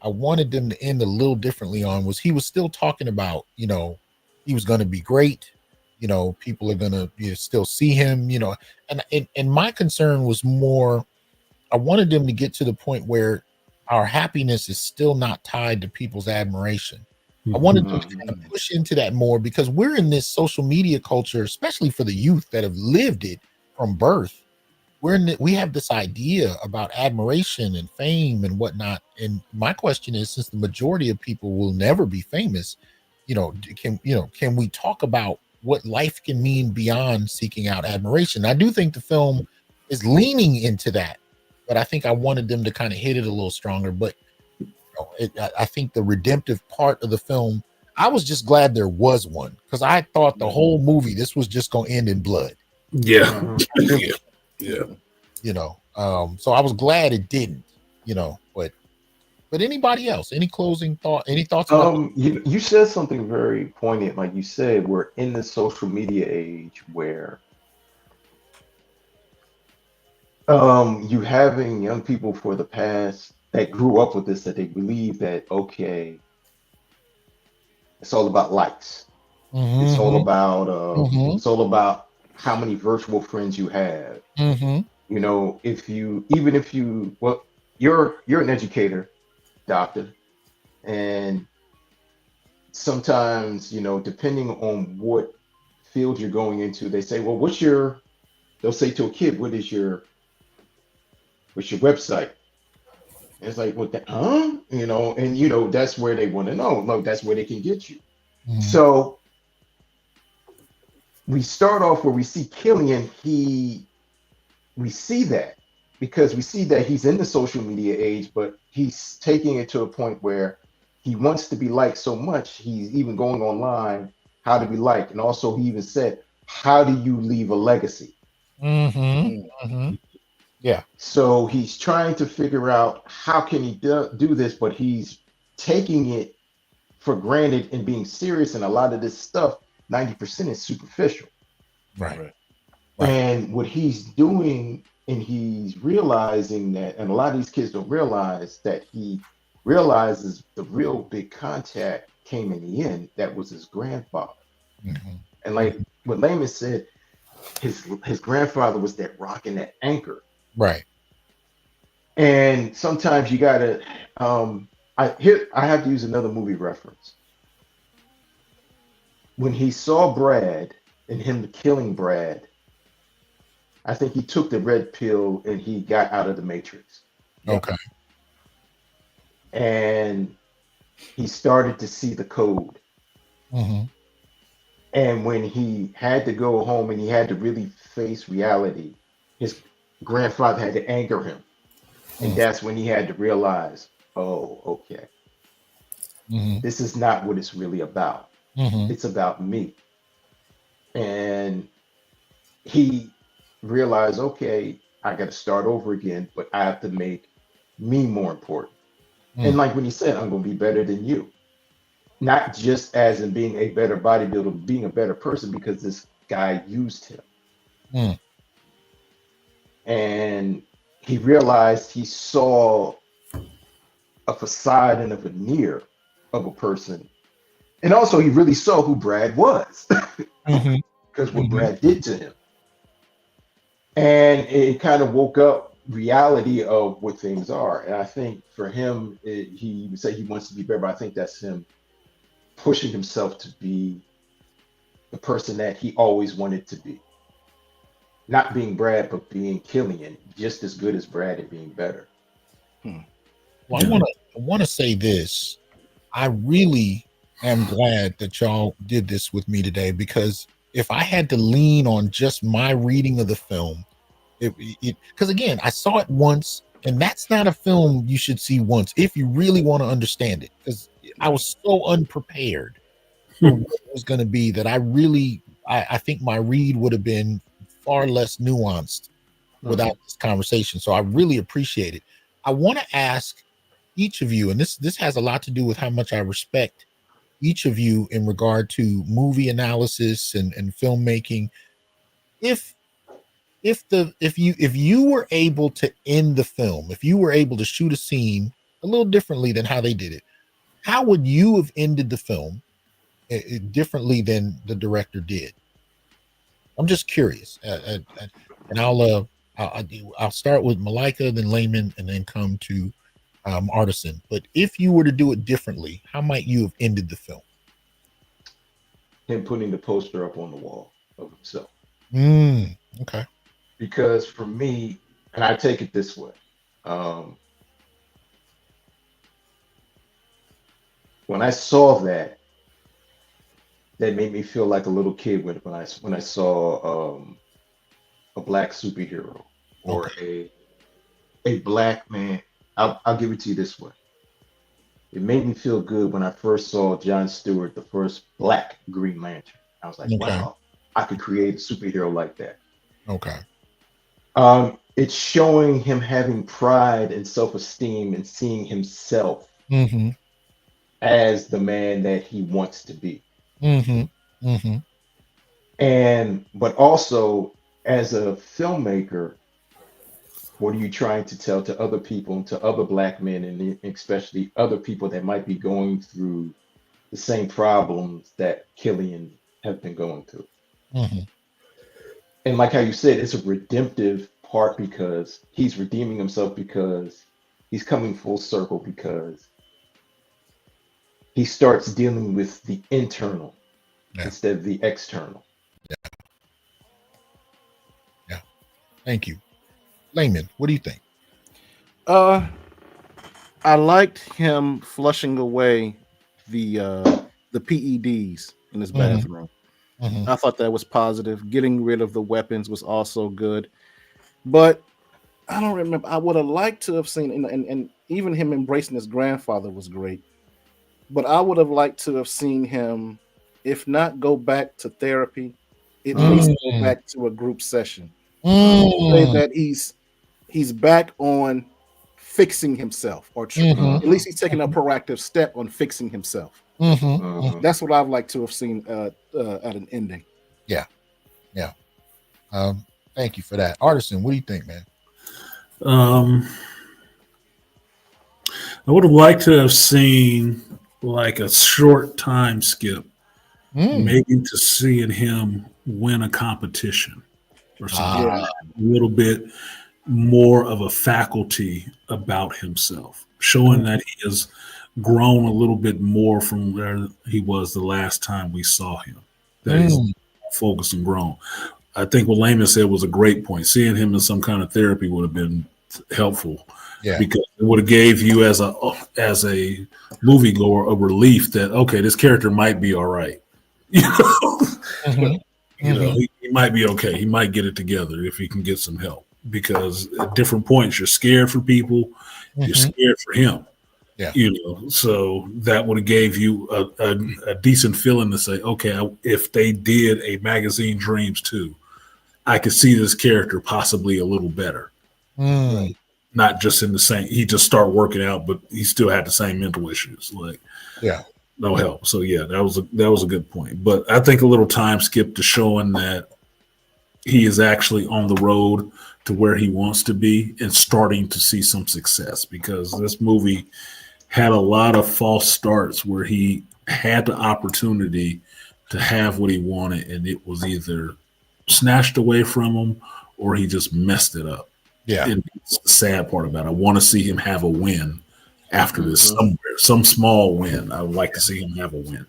wanted them to end a little differently on was he was still talking about, he was going to be great. People are going to still see him, and my concern was more, I wanted them to get to the point where our happiness is still not tied to people's admiration. I wanted them to kind of push into that more because we're in this social media culture, especially for the youth that have lived it from birth. We have this idea about admiration and fame and whatnot. And my question is, since the majority of people will never be famous, can we talk about what life can mean beyond seeking out admiration? I do think the film is leaning into that, but I think I wanted them to kind of hit it a little stronger. But I think the redemptive part of the film, I was just glad there was one because I thought the whole movie, this was just going to end in blood. Yeah. So I was glad it didn't, but But anybody else? Any closing thought? Any thoughts about? You said something very poignant. Like you said, we're in the social media age where you having young people for the past that grew up with this, that they believe that, okay, it's all about likes. It's all about it's all about how many virtual friends you have. You know, if you well, you're an educator, doctor, and sometimes, you know, depending on what field you're going into, they say, well, they'll say to a kid, what's your website? And it's like, what the, huh? You know, and you know, that's where they want to know. No, that's where they can get you. So we start off where we see Killian, we see that because we see that he's in the social media age, but he's taking it to a point where he wants to be liked so much, he's even going online, how to be liked. And also he even said, how do you leave a legacy? Yeah. So he's trying to figure out how can he do this, but he's taking it for granted and being serious. And a lot of this stuff, 90% is superficial. Right. And what he's doing, and he's realizing that, and a lot of these kids don't realize that he realizes the real big contact came in the end. That was his grandfather. And like what Layman said, his grandfather was that rock and that anchor. Right. And sometimes you gotta I have to use another movie reference. When he saw Brad and him killing Brad, I think he took the red pill and he got out of the matrix. Okay. And he started to see the code. And when he had to go home and he had to really face reality, his grandfather had to anchor him. And that's when he had to realize, oh, okay, this is not what it's really about. It's about me. And he realized, okay, I got to start over again, but I have to make me more important. And like when he said, I'm going to be better than you. Not just as in being a better bodybuilder, being a better person because this guy used him. And he realized he saw a facade and a veneer of a person. And also he really saw who Brad was because what Brad did to him. And it kind of woke up reality of what things are. And I think for him, he would say he wants to be better, but I think that's him pushing himself to be the person that he always wanted to be. Not being Brad, but being Killian, just as good as Brad and being better. Well, I want to say this. I really am glad that y'all did this with me today, because if I had to lean on just my reading of the film, because again, I saw it once, and that's not a film you should see once if you really want to understand it, because I was so unprepared for what it was going to be that I think my read would have been far less nuanced without this conversation. So I really appreciate it. I want to ask each of you, and this has a lot to do with how much I respect each of you in regard to movie analysis and filmmaking. If you were able to end the film, if you were able to shoot a scene a little differently than how they did it, how would you have ended the film differently than the director did? I'm just curious, and I'll start with Malika, then Layman, and then come to Artisan. But if you were to do it differently, how might you have ended the film? Him putting the poster up on the wall of himself. Okay. Because for me, and I take it this way, when I saw that made me feel like a little kid when I saw a black superhero or a black man. I'll give it to you this way. It made me feel good when I first saw John Stewart, the first black Green Lantern. I was like, wow, I could create a superhero like that. Okay. It's showing him having pride and self-esteem and seeing himself Mm-hmm. as the man that he wants to be. Mm-hmm. Mm-hmm. But also as a filmmaker, what are you trying to tell to other people, to other Black men, and especially other people that might be going through the same problems that Killian have been going through? Mm-hmm. And like how you said, it's a redemptive part because he's redeeming himself, because he's coming full circle, because he starts dealing with the internal instead of the external. Yeah. Thank you. Layman, what do you think? I liked him flushing away the PEDs in his bathroom. Mm-hmm. I thought that was positive. Getting rid of the weapons was also good. But I don't remember. I would have liked to have seen, and even him embracing his grandfather was great. But I would have liked to have seen him, if not go back to therapy, at least go back to a group session. Say that he's back on fixing himself, or at least he's taking a proactive step on fixing himself. That's what I'd like to have seen at an ending. Yeah. Thank you for that. Artisan, what do you think, man? I would have liked to have seen like a short time skip, maybe to seeing him win a competition or something. A little bit more of a faculty about himself, showing that he has grown a little bit more from where he was the last time we saw him. That he's focused and grown. I think what Layman said was a great point. Seeing him in some kind of therapy would have been helpful, because it would have gave you as a moviegoer a relief that, okay, this character might be all right. You know, he might be okay. He might get it together if he can get some help. Because at different points, you're scared for people, you're scared for him. So that would have gave you a decent feeling to say, okay, if they did a Magazine Dreams 2, I could see this character possibly a little better. Not just in the same, he just started working out, but he still had the same mental issues, like no help. So that was a good point. But I think a little time skip to showing that he is actually on the road to where he wants to be and starting to see some success, because this movie had a lot of false starts where he had the opportunity to have what he wanted and it was either snatched away from him or he just messed it up. And that's the sad part about it. I want to see him have a win after this somewhere, some small win. I would like to see him have a win.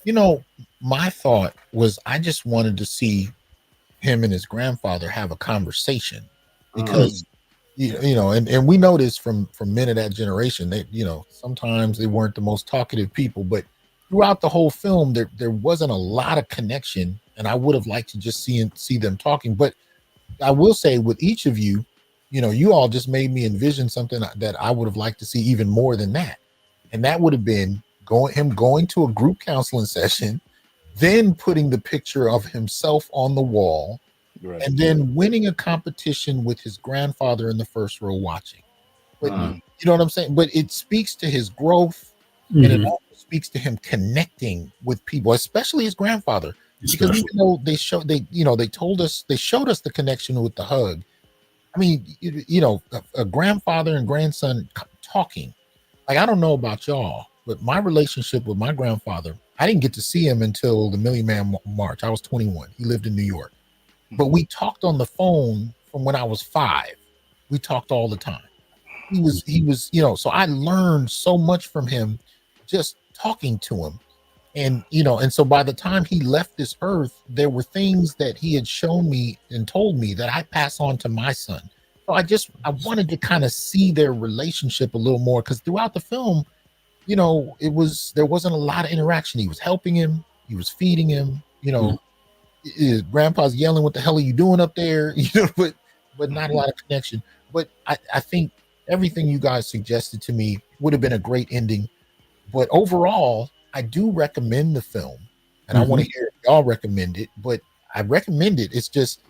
You know, my thought was I just wanted to see him and his grandfather have a conversation, because you know, and we know this from men of that generation. They, you know, sometimes they weren't the most talkative people, but throughout the whole film there wasn't a lot of connection, and I would have liked to just see them talking. But I will say, with each of you, you know, you all just made me envision something that I would have liked to see even more than that, and that would have been going to a group counseling session, then putting the picture of himself on the wall, and then winning a competition with his grandfather in the first row watching. But you know what I'm saying? But it speaks to his growth, and it also speaks to him connecting with people, especially his grandfather. Because even though they showed us the connection with the hug. I mean, you know, a grandfather and grandson talking. Like, I don't know about y'all, but my relationship with my grandfather, I didn't get to see him until the Million Man March. I was 21. He lived in New York. But we talked on the phone from when I was 5. We talked all the time. He was, you know, so I learned so much from him just talking to him. And, you know, and so by the time he left this earth, there were things that he had shown me and told me that I pass on to my son. So I wanted to kind of see their relationship a little more, because throughout the film, you know, there wasn't a lot of interaction. He was helping him, he was feeding him, you know, his grandpa's yelling, "What the hell are you doing up there?" You know, but not a lot of connection. But I think everything you guys suggested to me would have been a great ending. But overall, I do recommend the film, and I want to hear if y'all recommend it. But I recommend it. It's just,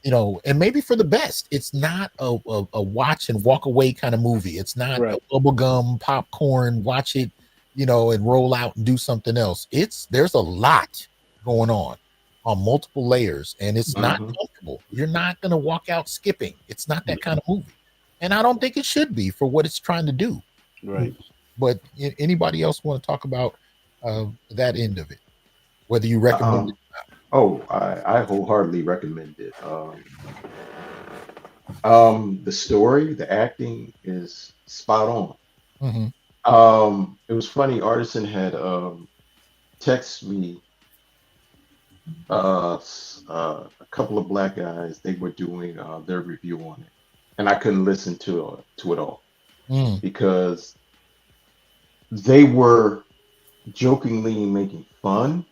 and maybe for the best. It's not a watch and walk away kind of movie. It's not a bubblegum popcorn, watch it, and roll out and do something else. There's a lot going on multiple layers, and it's not comfortable. You're not going to walk out skipping. It's not that kind of movie. And I don't think it should be for what it's trying to do. Right. But anybody else want to talk about that end of it? Whether you recommend it or not? I wholeheartedly recommend it. The story, the acting is spot on. It was funny. Artisan had texted me a couple of black guys. They were doing their review on it, and I couldn't listen to it all because they were jokingly making fun.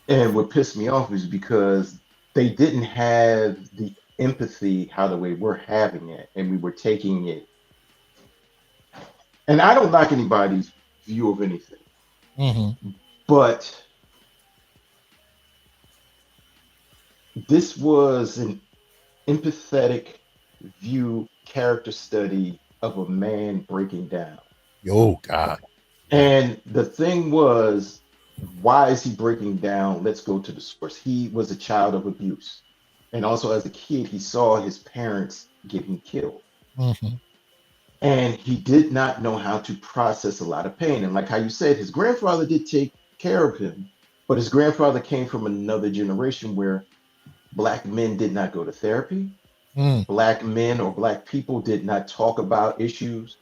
And what pissed me off is because they didn't have the empathy how the way we're having it, and we were taking it. And I don't knock anybody's view of anything, but this was an empathetic view, character study of a man breaking down. Oh God. And the thing was, why is he breaking down? Let's go to the source. He was a child of abuse. And also as a kid, he saw his parents getting killed. And he did not know how to process a lot of pain. And like how you said, his grandfather did take care of him, but his grandfather came from another generation where Black men did not go to therapy. Black men or Black people did not talk about issues.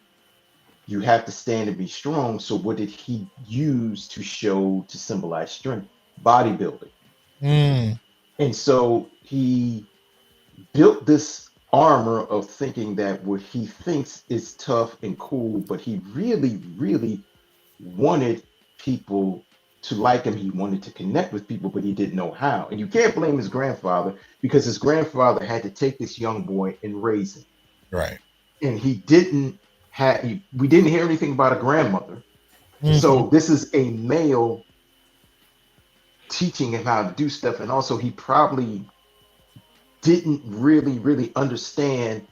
You have to stand and be strong. So what did he use to symbolize strength? Bodybuilding. And so he built this armor of thinking that what he thinks is tough and cool, but he really, really wanted people to like him. He wanted to connect with people, but he didn't know how. And you can't blame his grandfather because his grandfather had to take this young boy and raise him. Right. And we didn't hear anything about a grandmother. So this is a male teaching him how to do stuff. And also he probably didn't really understand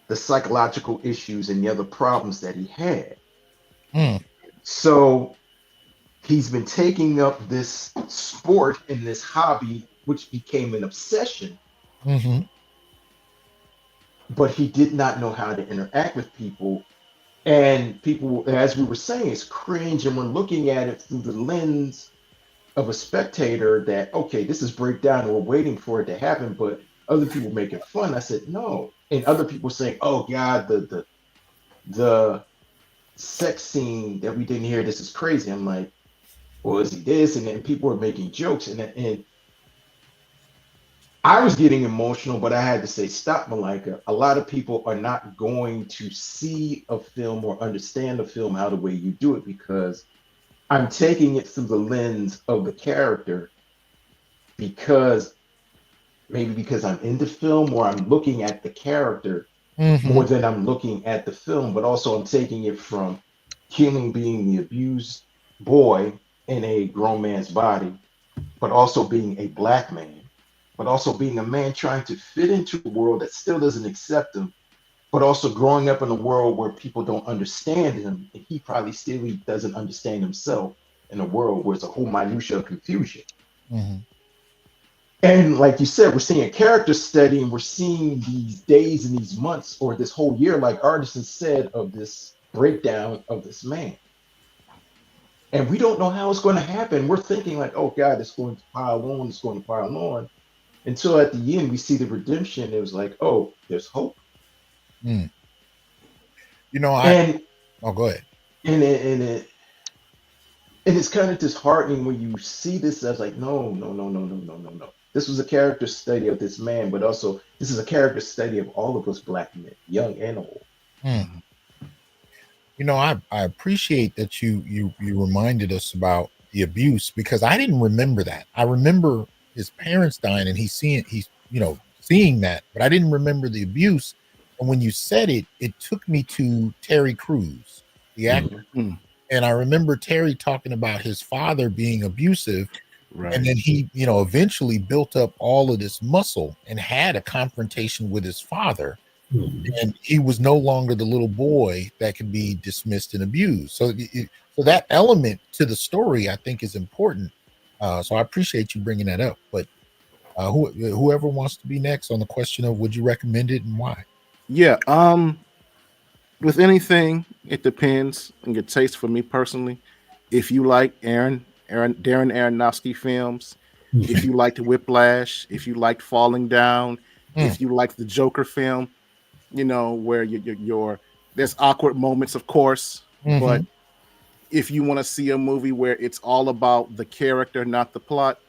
the psychological issues and the other problems that he had. So he's been taking up this sport and this hobby, which became an obsession. But he did not know how to interact with people. And people, as we were saying, it's cringe. And we're looking at it through the lens of a spectator that, okay, this is breakdown and we're waiting for it to happen. But other people making fun. I said, no. And other people saying, oh God, the sex scene that we didn't hear, this is crazy. I'm like, well, is he this? And then people were making jokes. And I was getting emotional, but I had to say, stop, Malika. A lot of people are not going to see a film or understand a film how the way you do it because I'm taking it through the lens of the character because I'm in the film or I'm looking at the character more than I'm looking at the film, but also I'm taking it from Keeling being the abused boy in a grown man's body, but also being a Black man. But also being a man trying to fit into a world that still doesn't accept him, but also growing up in a world where people don't understand him, and he probably still doesn't understand himself in a world where it's a whole minutia of confusion. And like you said, we're seeing a character study, and we're seeing these days and these months, or this whole year, like Artisan said, of this breakdown of this man. And we don't know how it's going to happen. We're thinking like, oh God, it's going to pile on, it's going to pile on. Until at the end, we see the redemption. It was like, oh, there's hope. Go ahead. And it's kind of disheartening when you see this as like, no. This was a character study of this man, but also this is a character study of all of us Black men, young and old. I appreciate that you reminded us about the abuse because I didn't remember that. I remember his parents dying and he's seeing that, but I didn't remember the abuse. And when you said it, it took me to Terry Crews, the actor. And I remember Terry talking about his father being abusive Right. And then he, eventually built up all of this muscle and had a confrontation with his father. And he was no longer the little boy that could be dismissed and abused. So that element to the story, I think, is important. So I appreciate you bringing that up. But whoever wants to be next on the question of would you recommend it and why? Yeah. With anything, it depends on your taste. For me personally, if you like Darren Aronofsky films, if you liked Whiplash, if you liked Falling Down, if you like the Joker film, where you're there's awkward moments, of course, but if you want to see a movie where it's all about the character, not the plot,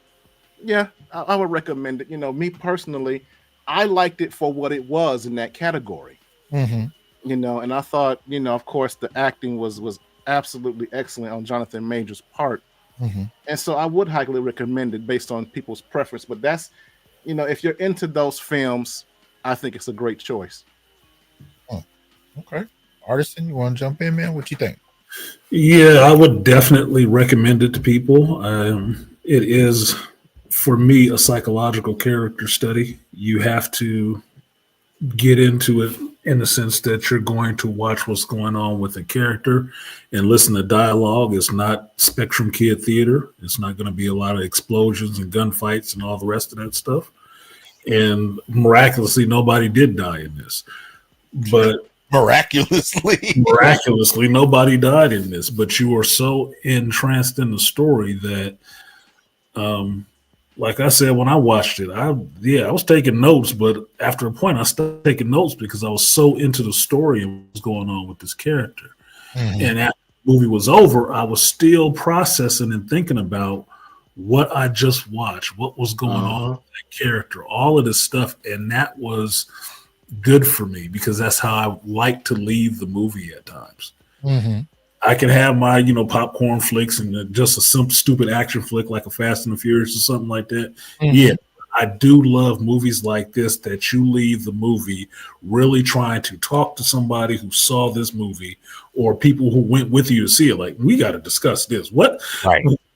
yeah, I would recommend it. Me personally, I liked it for what it was in that category. And I thought, of course, the acting was absolutely excellent on Jonathan Majors' part. And so I would highly recommend it based on people's preference. But that's, if you're into those films, I think it's a great choice. Okay. Artisan, you want to jump in, man? What you think? Yeah, I would definitely recommend it to people. It is, for me, a psychological character study. You have to get into it in the sense that you're going to watch what's going on with the character and listen to dialogue. It's not Spectrum Kid theater. It's not going to be a lot of explosions and gunfights and all the rest of that stuff. And miraculously, nobody did die in this. But miraculously, nobody died in this. But you are so entranced in the story that, like I said, when I watched it, I was taking notes, but after a point, I stopped taking notes because I was so into the story and what's going on with this character. And after the movie was over, I was still processing and thinking about what I just watched, what was going on with that character, all of this stuff. And that was good for me because that's how I like to leave the movie at times. I can have my, popcorn flicks and just a simple, stupid action flick like a Fast and the Furious or something like that. Yeah, I do love movies like this that you leave the movie really trying to talk to somebody who saw this movie or people who went with you to see it. Like, we got to discuss this. What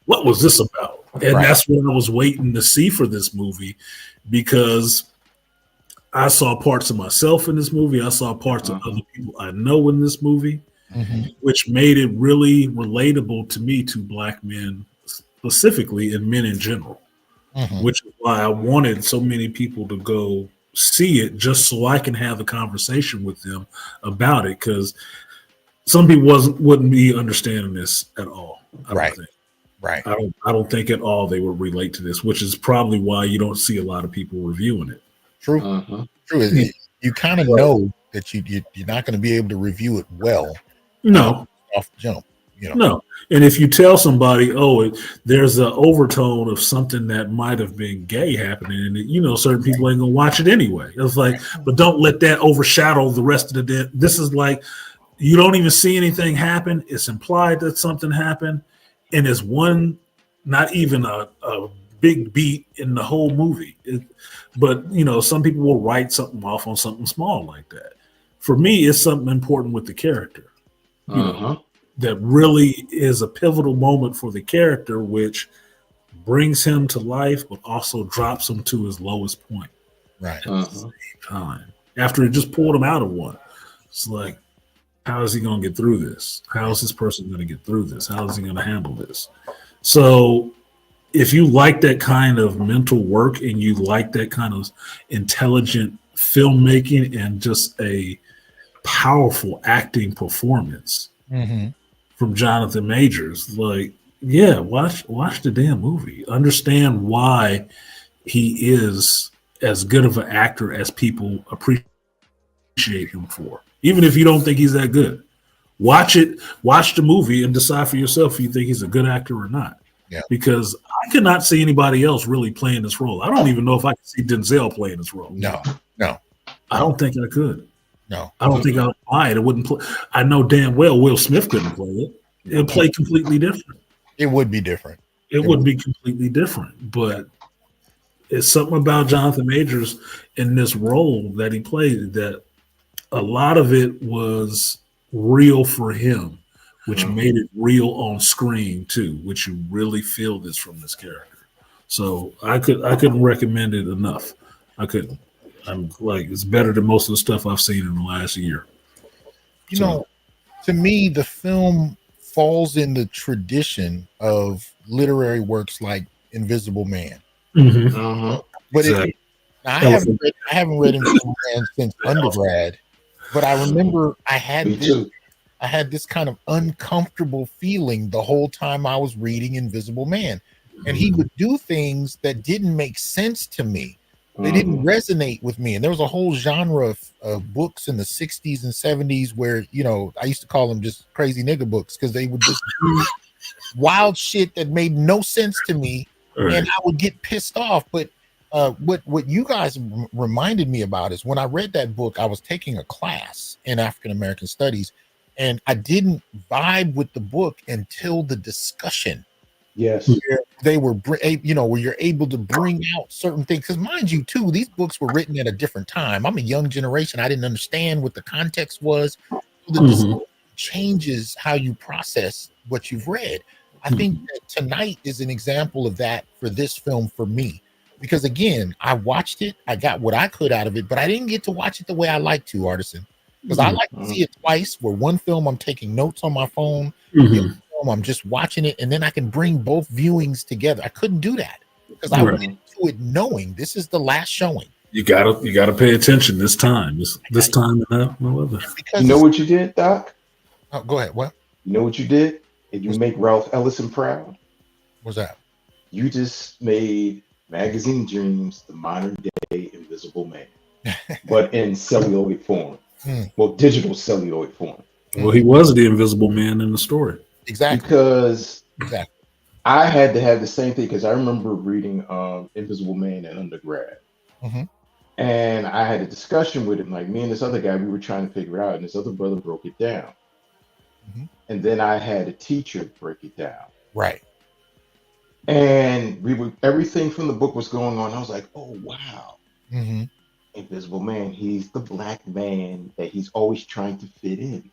was this about? And that's what I was waiting to see for this movie because I saw parts of myself in this movie. I saw parts of other people I know in this movie. Which made it really relatable to me, to Black men specifically and men in general, which is why I wanted so many people to go see it just so I can have a conversation with them about it, because some people wouldn't be understanding this at all. I don't think at all they would relate to this, which is probably why you don't see a lot of people reviewing it. True. You kind of know that you're not going to be able to review it well. No, off the jump. No, and if you tell somebody, there's an overtone of something that might have been gay happening, and certain people ain't gonna watch it anyway. It's like, but don't let that overshadow the rest of the day. This is like, you don't even see anything happen. It's implied that something happened, and it's not even a big beat in the whole movie. But some people will write something off on something small like that. For me, it's something important with the character. That really is a pivotal moment for the character, which brings him to life, but also drops him to his lowest point. Right. At the same time. After it just pulled him out of one. It's like, how is he going to get through this? How is this person going to get through this? How is he going to handle this? So if you like that kind of mental work and you like that kind of intelligent filmmaking and just a powerful acting performance from Jonathan Majors, watch the damn movie. Understand why he is as good of an actor as people appreciate him for. Even if you don't think he's that good, watch the movie and decide for yourself if you think he's a good actor or not. Yeah. Because I could not see anybody else really playing this role. I don't even know if I could see Denzel playing this role. No. I don't think I could. No, I don't think I would buy it. It wouldn't play. I know damn well Will Smith couldn't play it. It'll play completely different. It would be different. It would be completely different. But it's something about Jonathan Majors in this role that he played that a lot of it was real for him, which made it real on screen too, which you really feel this from this character. So I couldn't recommend it enough. I couldn't. I'm like, it's better than most of the stuff I've seen in the last year. You know, to me, the film falls in the tradition of literary works like Invisible Man. But exactly. I haven't read Invisible Man since undergrad, but I remember I had this kind of uncomfortable feeling the whole time I was reading Invisible Man. And he would do things that didn't make sense to me. They didn't resonate with me. And there was a whole genre of books in the 60s and 70s where, you know, I used to call them just crazy nigga books because they would just do wild shit that made no sense to me. Right. And I would get pissed off. But what you guys reminded me about is when I read that book, I was taking a class in African American Studies, and I didn't vibe with the book until the discussion. Yes, where they were, you know, where you're able to bring out certain things. Because mind you, too, these books were written at a different time. I'm a young generation. I didn't understand what the context was. So the changes how you process what you've read. I think that Tonight is an example of that for this film for me. Because again, I watched it, I got what I could out of it, but I didn't get to watch it the way I like to, Artisan. Because I like to see it twice, where one film I'm taking notes on my phone, the other film I'm just watching it, and then I can bring both viewings together. I couldn't do that because I went into it knowing this is the last showing. You gotta pay attention this time. This time and no other. Because you know what you did, Doc? Oh, go ahead. What? You know what you did? And you make Ralph Ellison proud. What's that? You just made Magazine Dreams the modern day Invisible Man, but in celluloid form. Well, digital celluloid form. Well, he was the Invisible Man in the story. Exactly. Because I had to have the same thing because I remember reading Invisible Man in undergrad. And I had a discussion with him. Like me and this other guy, we were trying to figure out, and this other brother broke it down. And then I had a teacher break it down. Right. And everything from the book was going on. I was like, oh, wow. Invisible Man, he's the black man that he's always trying to fit in.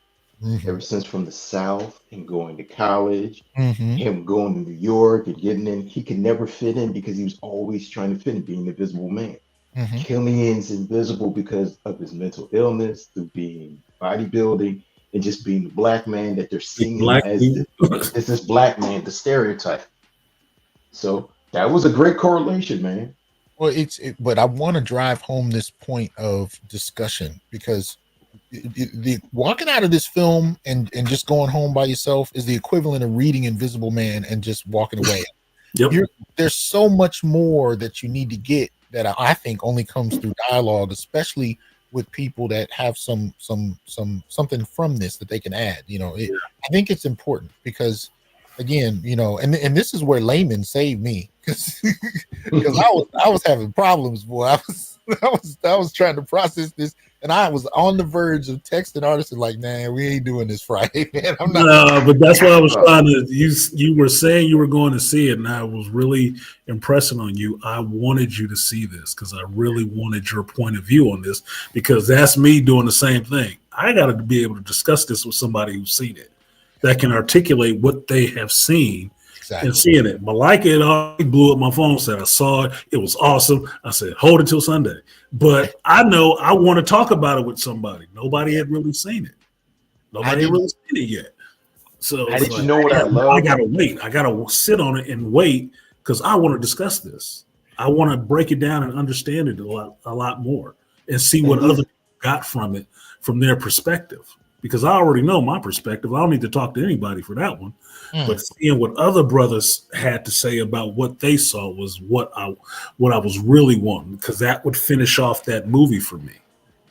Ever since from the South and going to college, him going to New York and getting in, he could never fit in because he was always trying to fit in, being the Invisible Man. Killian's invisible because of his mental illness, through being bodybuilding, and just being the black man that they're seeing as this black man, the stereotype. So that was a great correlation, man. Well, but I want to drive home this point of discussion because the walking out of this film and just going home by yourself is the equivalent of reading Invisible Man and just walking away. There's so much more that you need to get that I think only comes through dialogue, especially with people that have something from this that they can add. You know, I think it's important because, again, you know, and this is where Layman saved me because I was having problems, boy. I was trying to process this, and I was on the verge of texting Artisan like, "Nah, we ain't doing this Friday, man." I'm not. No, but that's what I was trying to. You were saying you were going to see it, and I was really impressing on you. I wanted you to see this because I really wanted your point of view on this because that's me doing the same thing. I got to be able to discuss this with somebody who's seen it, that can articulate what they have seen. And seeing it. Malika it already blew up my phone, said I saw it. It was awesome. I said, hold it till Sunday. But I know I want to talk about it with somebody. Nobody had really seen it. Nobody had really seen it yet. So I didn't know what I love. I gotta wait. I gotta sit on it and wait because I want to discuss this. I want to break it down and understand it a lot more and see what other people got from it from their perspective. Because I already know my perspective. I don't need to talk to anybody for that one. But seeing what other brothers had to say about what they saw was what I was really wanting, because that would finish off that movie for me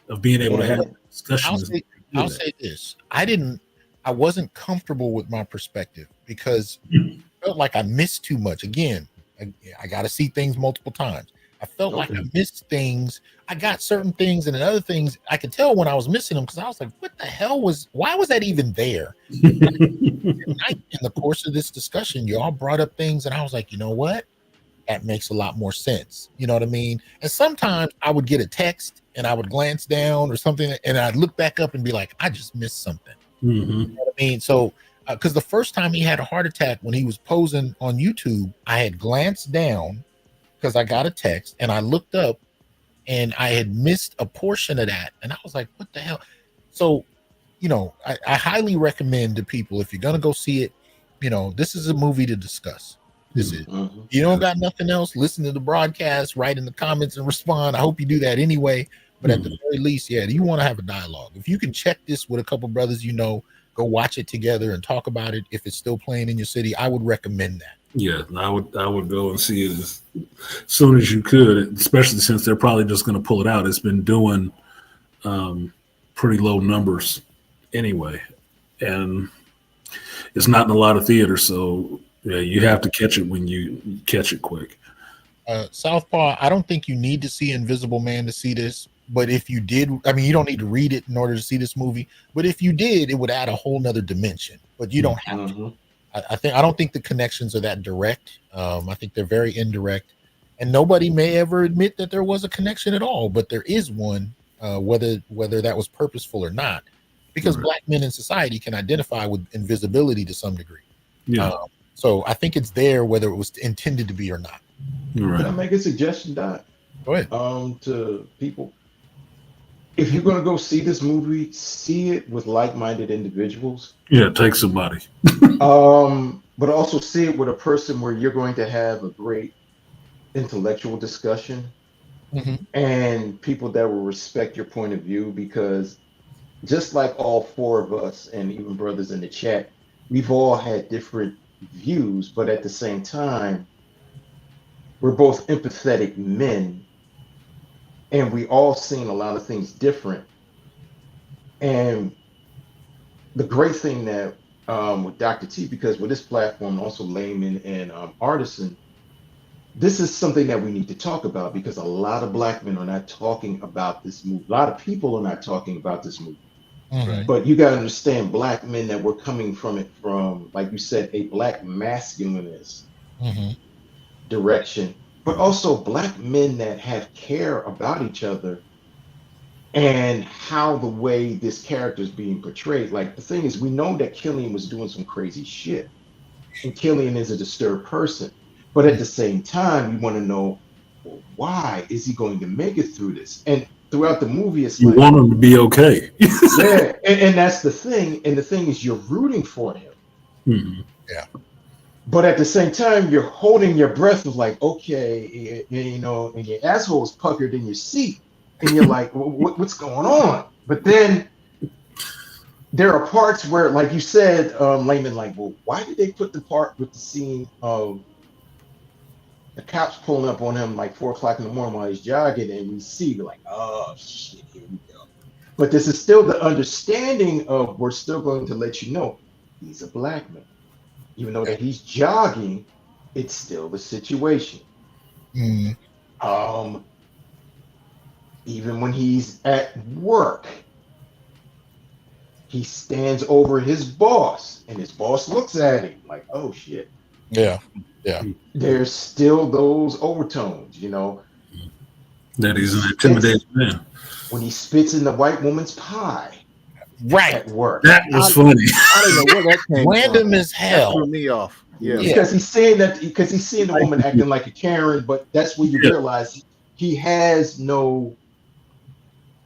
of being able to have a discussion. I'll say this. I wasn't comfortable with my perspective because I felt like I missed too much. Again, I got to see things multiple times. I felt like I missed things. I got certain things and then other things I could tell when I was missing them because I was like, what the hell why was that even there? In the course of this discussion, you all brought up things and I was like, you know what? That makes a lot more sense. You know what I mean? And sometimes I would get a text and I would glance down or something and I'd look back up and be like, I just missed something. You know what I mean? So, because the first time he had a heart attack when he was posing on YouTube, I had glanced down because I got a text and I looked up and I had missed a portion of that. And I was like, what the hell? So, you know, I highly recommend to people, if you're going to go see it, you know, this is a movie to discuss. This is, you don't got nothing else, listen to the broadcast, write in the comments and respond. I hope you do that anyway. But at the very least, yeah, you want to have a dialogue. If you can check this with a couple brothers, you know, go watch it together and talk about it. If it's still playing in your city, I would recommend that. Yeah, I would go and see it as soon as you could, especially since they're probably just going to pull it out. It's been doing pretty low numbers anyway, and it's not in a lot of theaters, so yeah, you have to catch it when you catch it quick. Southpaw, I don't think you need to see Invisible Man to see this, but if you did, I mean, you don't need to read it in order to see this movie, but if you did, it would add a whole nother dimension, but you don't have to. I don't think the connections are that direct. I think they're very indirect, and nobody may ever admit that there was a connection at all, but there is one, whether that was purposeful or not, because Black men in society can identify with invisibility to some degree. Yeah. So I think it's there, whether it was intended to be or not. Right. Can I make a suggestion, Doc? Go ahead. To people, if you're going to go see this movie, see it with like-minded individuals. Yeah, take somebody. But also see it with a person where you're going to have a great intellectual discussion, and people that will respect your point of view, because just like all four of us and even brothers in the chat, we've all had different views, but at the same time, we're both empathetic men, and we all seen a lot of things different. And the great thing that with Dr. T, because with this platform, also Layman and Artisan, this is something that we need to talk about, because a lot of Black men are not talking about this movie. A lot of people are not talking about this movie. But you got to understand, Black men that were coming from it from, like you said, a Black masculinist direction, but also Black men that have care about each other and how the way this character is being portrayed. Like, the thing is, we know that Killian was doing some crazy shit, and Killian is a disturbed person, but at the same time, you want to know, well, why is he going to make it through this? And throughout the movie, it's you want him to be okay. Yeah, and that's the thing. And the thing is, you're rooting for him. Yeah. But at the same time, you're holding your breath of like, okay, you know, and your asshole is puckered in your seat, and you're like, what's going on? But then there are parts where, like you said, Layman, like, well, why did they put the part with the scene of the cops pulling up on him like 4 o'clock in the morning while he's jogging, and we see, we're like, oh shit, here we go. But this is still the understanding of, we're still going to let you know he's a Black man. Even though that he's jogging, it's still the situation. Even when he's at work, he stands over his boss, and his boss looks at him like, oh shit. Yeah. There's still those overtones, you know. That he's an intimidating man. When he spits in the white woman's pie. Right. At work. That was funny. I don't know where that came Random from. as hell. That threw me off. Yeah. Because he's seeing the woman acting like a Karen, but that's when you realize he has no,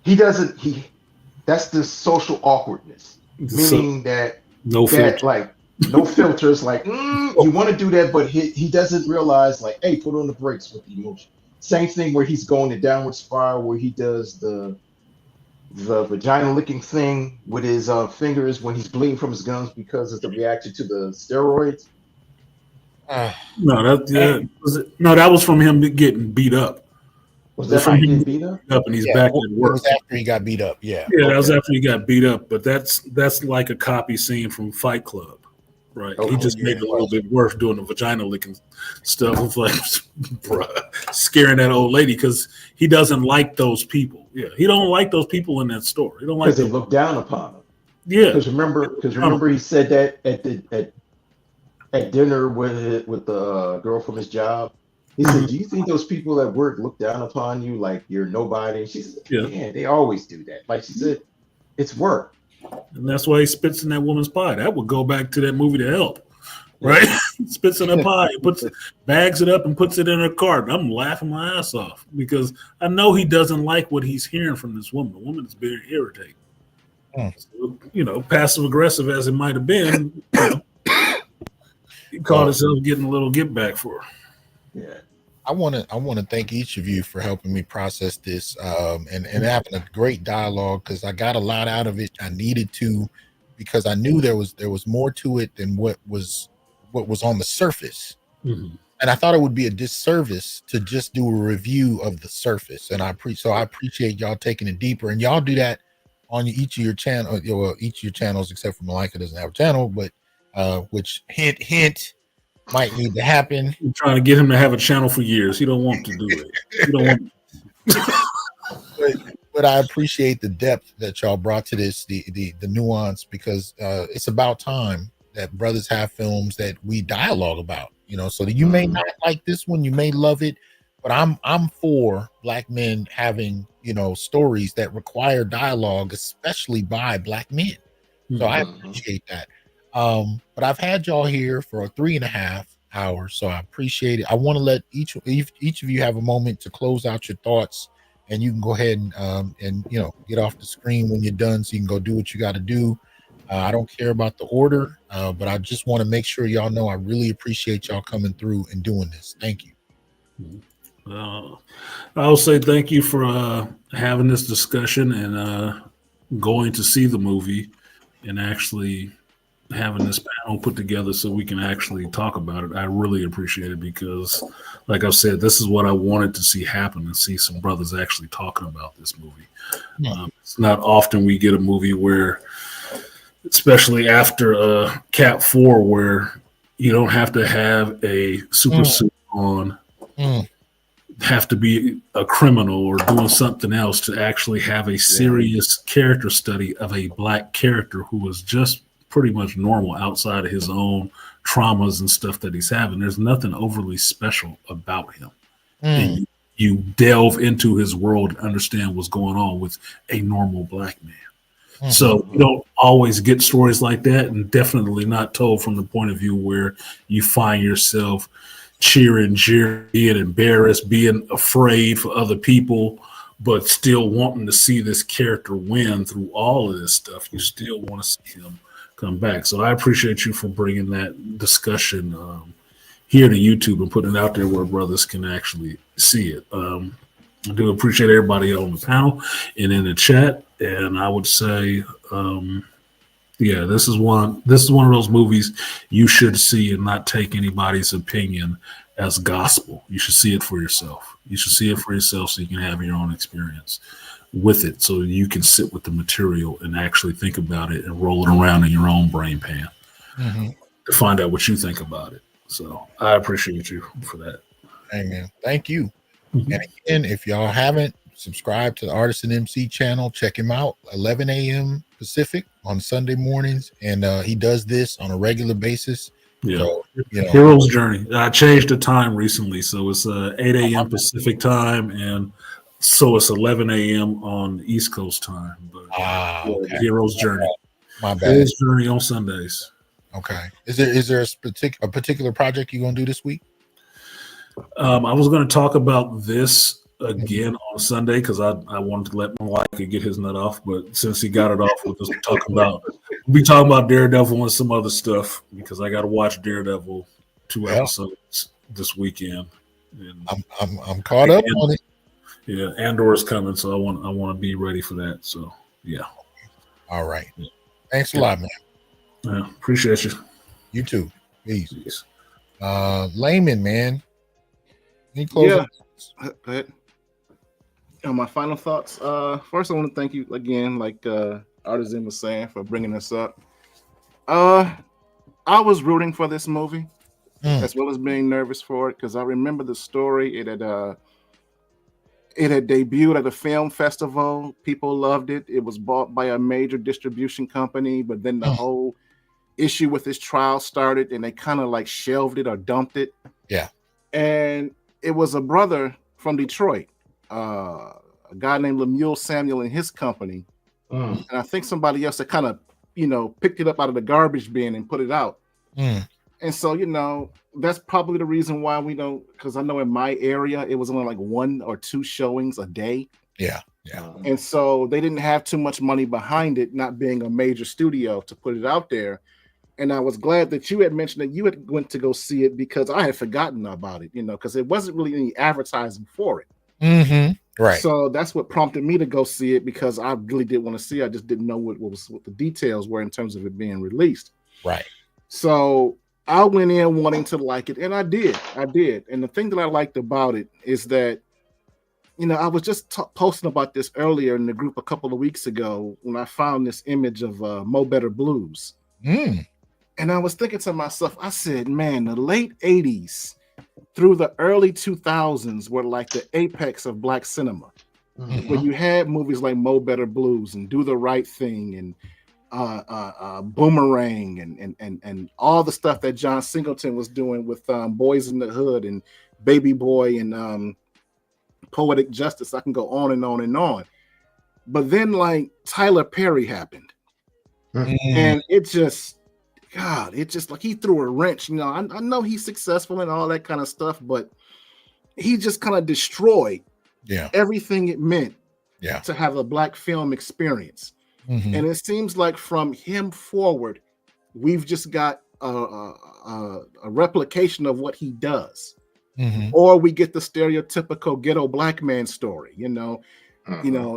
that's the social awkwardness. Meaning that no filters, like, you want to do that, but he doesn't realize, like, hey, put on the brakes with the emotion. Same thing where he's going to downward spiral, where he does the vagina licking thing with his fingers when he's bleeding from his gums because of the reaction to the steroids. That was from him getting beat up. Was that from him beat up? And he's back at work. It was after he got beat up. Yeah. Yeah, that was after he got beat up. But that's like a copy scene from Fight Club, right? He just made it a little bit worse doing the vagina licking stuff. Of like, bruh, scaring that old lady because he doesn't like those people. Yeah, he don't like those people in that store. He don't like because they look down upon him. Yeah, because remember he said that at dinner with the girl from his job. He said, do you think those people at work look down upon you like you're nobody? And she said, yeah, they always do that. Like she said, it's work. And that's why he spits in that woman's pie. That would go back to that movie to help. right? Spits in a pie, bags it up and puts it in a cart. I'm laughing my ass off because I know he doesn't like what he's hearing from this woman. The woman is very irritating. So, passive aggressive as it might have been, he caught himself getting a little get back for her. Yeah. I want to thank each of you for helping me process this and having a great dialogue, because I got a lot out of it. I needed to, because I knew there was more to it than what was on the surface. Mm-hmm. And I thought it would be a disservice to just do a review of the surface. And I appreciate y'all taking it deeper, and y'all do that on each of your channel, each of your channels, except for Malika doesn't have a channel, but which hint might need to happen. I'm trying to get him to have a channel for years. He don't want to do it. He don't want. But I appreciate the depth that y'all brought to this, the nuance, because it's about time that brothers have films that we dialogue about. So that you may not like this one, you may love it, but I'm for Black men having stories that require dialogue, especially by Black men. So I appreciate that. But I've had y'all here for 3.5 hours, so I appreciate it. I want to let each of you have a moment to close out your thoughts, and you can go ahead and get off the screen when you're done, so you can go do what you got to do. I don't care about the order, but I just want to make sure y'all know I really appreciate y'all coming through and doing this. Thank you. I'll say thank you for having this discussion and going to see the movie and actually having this panel put together so we can actually talk about it. I really appreciate it because, like I said, this is what I wanted to see happen, and see some brothers actually talking about this movie. It's not often we get a movie where, especially after Cap 4, where you don't have to have a super suit on, have to be a criminal or doing something else to actually have a serious character study of a Black character who was just pretty much normal outside of his own traumas and stuff that he's having. There's nothing overly special about him. And you delve into his world and understand what's going on with a normal Black man. So you don't always get stories like that, and definitely not told from the point of view where you find yourself cheering, jeering, being embarrassed, being afraid for other people, but still wanting to see this character win through all of this stuff. You still want to see him come back. So I appreciate you for bringing that discussion here to YouTube and putting it out there where brothers can actually see it. I do appreciate everybody on the panel and in the chat. And I would say, this is one of those movies you should see and not take anybody's opinion as gospel. You should see it for yourself. You should see it for yourself so you can have your own experience with it, so you can sit with the material and actually think about it and roll it around in your own brain pan to find out what you think about it. So I appreciate you for that. Amen. Thank you. And again, if y'all haven't subscribed to the Artisan MC channel, check him out. 11 a.m. Pacific on Sunday mornings, and he does this on a regular basis. So, Hero's Journey. I changed the time recently, so it's 8 a.m. Pacific time, and so it's 11 a.m. on East Coast time. But Hero's Journey. My bad. Hero's Journey on Sundays. Okay. Is there a particular project you're gonna do this week? I was going to talk about this again on Sunday because I wanted to let Malika get his nut off, but since he got it off, we'll be talking about Daredevil and some other stuff because I got to watch Daredevil 2 episodes this weekend. And I'm caught up on it. Yeah, Andor is coming, so I want to be ready for that. So yeah. All right. Thanks a lot, man. Yeah, appreciate you. You too. Peace. Layman, man. Any closing? Go ahead. My final thoughts. First, I want to thank you again, like Artisan was saying, for bringing this up. I was rooting for this movie as well as being nervous for it because I remember the story. It had debuted at a film festival. People loved it. It was bought by a major distribution company, but then the whole issue with this trial started, and they kind of like shelved it or dumped it. Yeah, and it was a brother from Detroit, a guy named Lemuel Samuel and his company. And I think somebody else that kind of, picked it up out of the garbage bin and put it out. And so, that's probably the reason why we don't, because I know in my area, it was only like 1 or 2 showings a day. Yeah. And so they didn't have too much money behind it, not being a major studio, to put it out there. And I was glad that you had mentioned that you had went to go see it, because I had forgotten about it, because it wasn't really any advertising for it. Mm-hmm. Right. So that's what prompted me to go see it, because I really did want to see it. I just didn't know what the details were in terms of it being released. Right. So I went in wanting to like it, and I did. And the thing that I liked about it is that, I was just posting about this earlier in the group a couple of weeks ago when I found this image of Mo Better Blues. And I was thinking to myself, I said, man, the late 80s through the early 2000s were like the apex of Black cinema, where you had movies like Mo Better Blues and Do the Right Thing and Boomerang and all the stuff that John Singleton was doing with Boys in the Hood and Baby Boy and Poetic Justice. I can go on and on and on. But then like Tyler Perry happened. And it just like he threw a wrench. I know he's successful and all that kind of stuff, but he just kind of destroyed everything it meant to have a Black film experience. And it seems like from him forward, we've just got a replication of what he does. Or we get the stereotypical ghetto Black man story.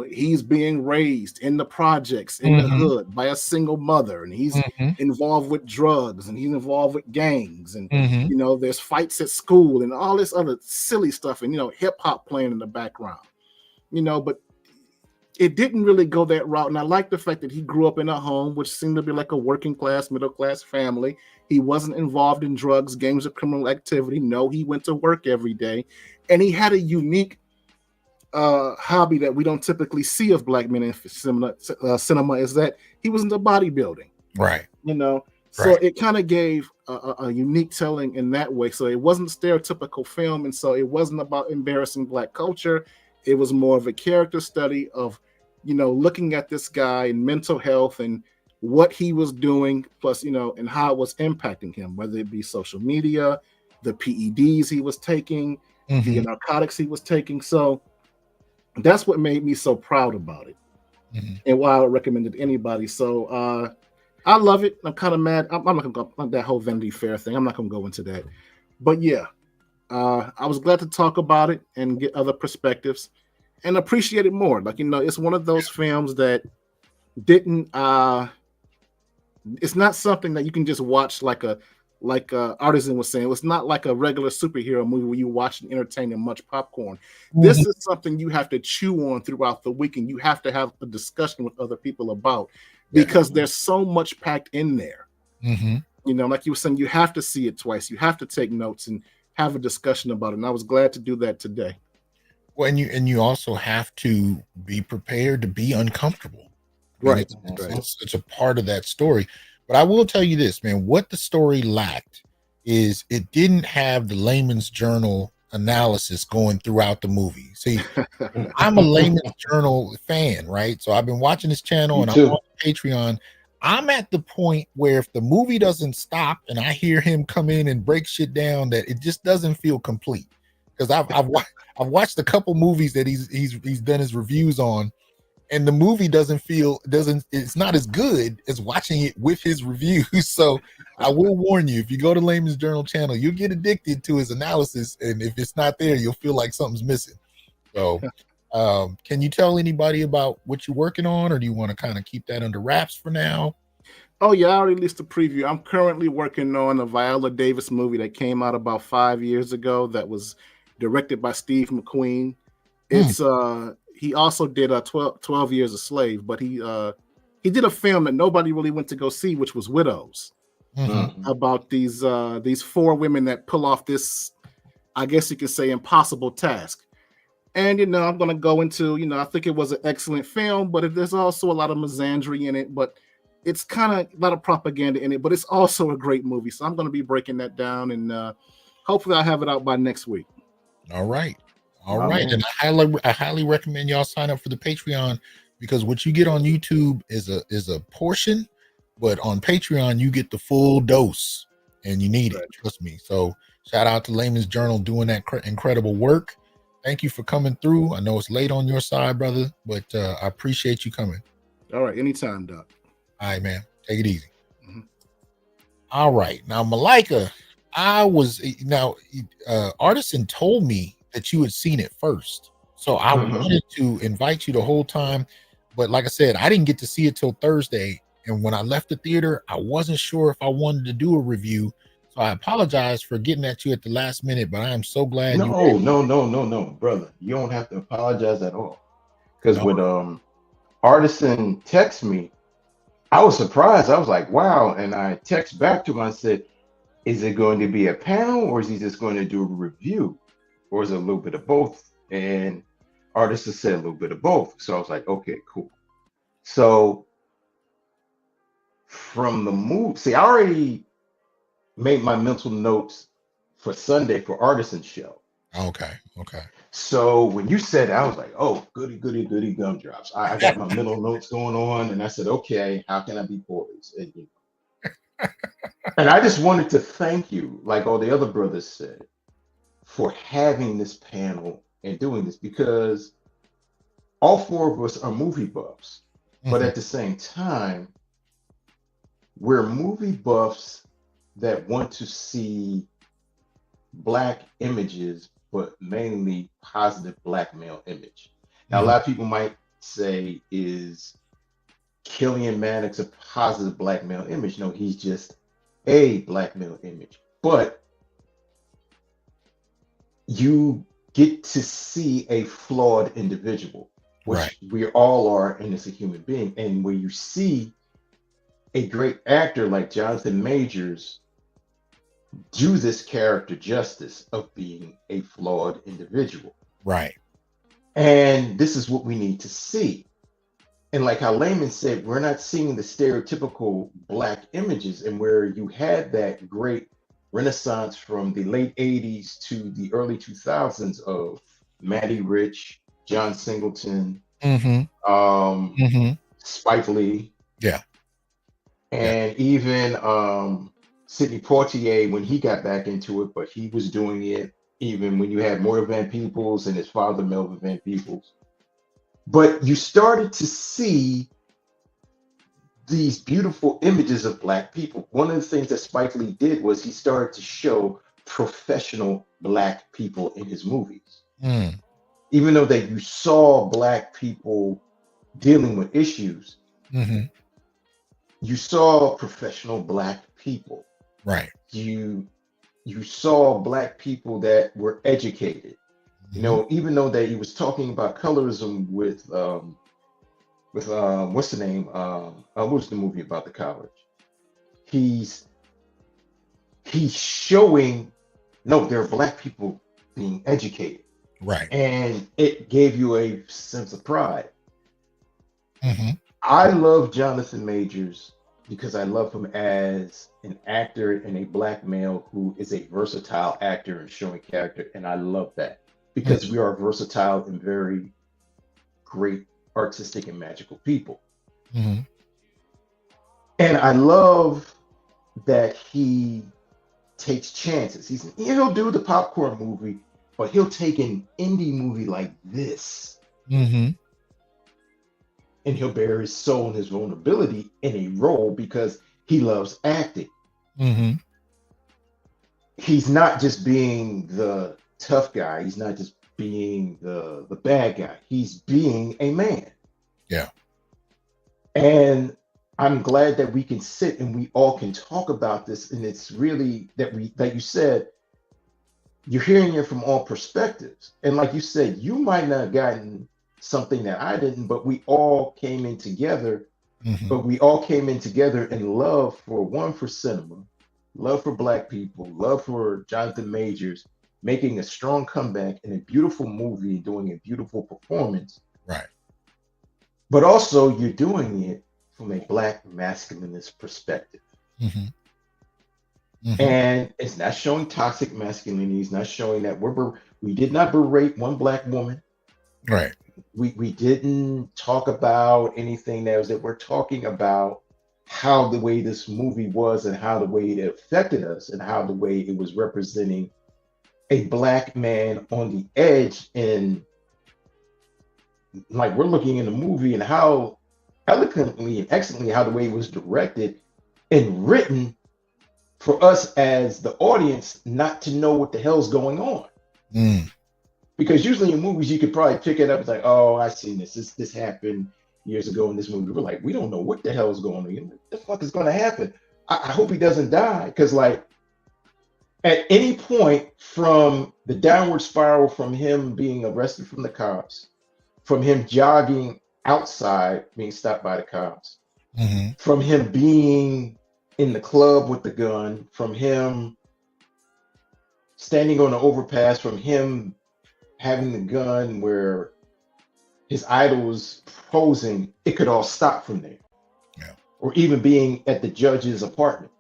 He's being raised in the projects in the hood by a single mother, and he's involved with drugs, and he's involved with gangs, and there's fights at school and all this other silly stuff, and hip hop playing in the background. But it didn't really go that route. And I like the fact that he grew up in a home which seemed to be like a working class, middle class family. He wasn't involved in drugs, gangs, or criminal activity. No, he went to work every day. And he had a unique hobby that we don't typically see of Black men in cinema, is that he was into bodybuilding. Right. So it kind of gave a unique telling in that way. So it wasn't a stereotypical film. And so it wasn't about embarrassing Black culture. It was more of a character study of, looking at this guy and mental health and what he was doing, plus, and how it was impacting him, whether it be social media, the PEDs he was taking, the narcotics he was taking. So that's what made me so proud about it, and why I would recommend it to anybody. So I love it. I'm kind of mad. I'm not going to go on that whole Vanity Fair thing. I'm not going to go into that. But yeah, I was glad to talk about it and get other perspectives and appreciate it more. Like, it's one of those films that didn't, it's not something that you can just watch like Artisan was saying. It's not like a regular superhero movie where you watch and entertain and much popcorn. This is something you have to chew on throughout the week, and you have to have a discussion with other people about, because there's so much packed in there. Like you were saying, you have to see it twice. You have to take notes and have a discussion about it. And I was glad to do that today. Well, and you also have to be prepared to be uncomfortable. Right. It's a part of that story. But I will tell you this, man, what the story lacked is it didn't have the Layman's Journal analysis going throughout the movie. See, I'm a Layman's Journal fan, right? So I've been watching this channel and I'm on Patreon. I'm at the point where if the movie doesn't stop and I hear him come in and break shit down, that it just doesn't feel complete. Because I've watched a couple movies that he's done his reviews on, and the movie it's not as good as watching it with his reviews. So I will warn you, if you go to Layman's Journal channel, you'll get addicted to his analysis, and if it's not there, you'll feel like something's missing. So can you tell anybody about what you're working on, or do you want to kind of keep that under wraps for now? Oh yeah, I already released a preview. I'm currently working on a Viola Davis movie that came out about 5 years ago that was directed by Steve McQueen. It's he also did 12 Years a Slave, but he did a film that nobody really went to go see, which was Widows, about these 4 women that pull off this, I guess you could say, impossible task. And I'm going to go into, I think it was an excellent film, but there's also a lot of misandry in it, but it's kind of a lot of propaganda in it, but it's also a great movie. So I'm going to be breaking that down, and hopefully I'll have it out by next week. All right. And I highly recommend y'all sign up for the Patreon, because what you get on YouTube is a portion, but on Patreon you get the full dose. and you need it. Trust me. So shout out to Layman's Journal doing that incredible work. Thank you for coming through. I know it's late on your side, brother, but I appreciate you coming. All right, anytime, Doc. All right, man. Take it easy. Mm-hmm. All right. Now, Malika, Artisan told me that you had seen it first. So I wanted to invite you the whole time. But like I said, I didn't get to see it till Thursday. And when I left the theater, I wasn't sure if I wanted to do a review. So I apologize for getting at you at the last minute, but I am so glad. No, brother. You don't have to apologize at all. Because when Artisan texted me, I was surprised. I was like, wow. And I text back to him. I said, is it going to be a panel, or is he just going to do a review? Or is it a little bit of both? And Artisan said a little bit of both. So I was like, okay, cool. So from the movie, see, I already made my mental notes for Sunday for Artisan show. Okay. So when you said that, I was like, oh, goody gumdrops. I got my mental notes going on, and I said, okay, how can I be poised? And I just wanted to thank you, like all the other brothers said, for having this panel and doing this, because all four of us are movie buffs, but at the same time, we're movie buffs that want to see Black images, but mainly positive Black male image. Now, a lot of people might say, is Killian Maddox a positive Black male image? No, he's just a Black male image. But you get to see a flawed individual, which we all are, and it's a human being. And when you see a great actor like Jonathan Majors do this character justice of being a flawed individual. Right. And this is what we need to see. And like how Layman said, we're not seeing the stereotypical Black images, and where you had that great renaissance from the late 80s to the early 2000s of Matty Rich, John Singleton, Spike Lee. Yeah. And even Sidney Poitier, when he got back into it, but he was doing it even when you had Moira Van Peebles and his father, Melvin Van Peebles. But you started to see these beautiful images of Black people. One of the things that Spike Lee did was he started to show professional Black people in his movies. Even though that you saw Black people dealing with issues, you saw professional Black people. Right. You saw Black people that were educated. You know, even though that he was talking about colorism with what's the name? What's the movie about the college? He's showing, no, there are Black people being educated. Right. And it gave you a sense of pride. I love Jonathan Majors because I love him as an actor and a Black male who is a versatile actor and showing character. And I love that because we are versatile and very great artistic and magical people. And I love that he takes chances. He'll do the popcorn movie, but he'll take an indie movie like this and he'll bear his soul and his vulnerability in a role because he loves acting. He's not just being the tough guy. He's not just being the bad guy. He's being a man. Yeah. And I'm glad that we can sit and we all can talk about this. And it's really that you said, you're hearing it from all perspectives. And like you said, you might not have gotten something that I didn't, but we all came in together. But we all came in together in love for cinema, love for Black people, love for Jonathan Majors, making a strong comeback in a beautiful movie, doing a beautiful performance. Right. But also you're doing it from a Black masculinist perspective. And it's not showing toxic masculinity. It's not showing that we did not berate one Black woman. Right. We didn't talk about anything that we're talking about how the way this movie was and how the way it affected us and how the way it was representing a Black man on the edge. And like we're looking in the movie and how eloquently and excellently how the way it was directed and written for us as the audience not to know what the hell's going on. Because usually in movies you could probably pick it up. It's like, oh, I seen this happened years ago in this movie. We're like, we don't know what the hell is going on. What the fuck is going to happen? I hope he doesn't die. Because like at any point from the downward spiral, from him being arrested from the cops, from him jogging outside being stopped by the cops, from him being in the club with the gun, from him standing on the overpass, from him having the gun where his idol was posing, it could all stop from there. Yeah. Or even being at the judge's apartment.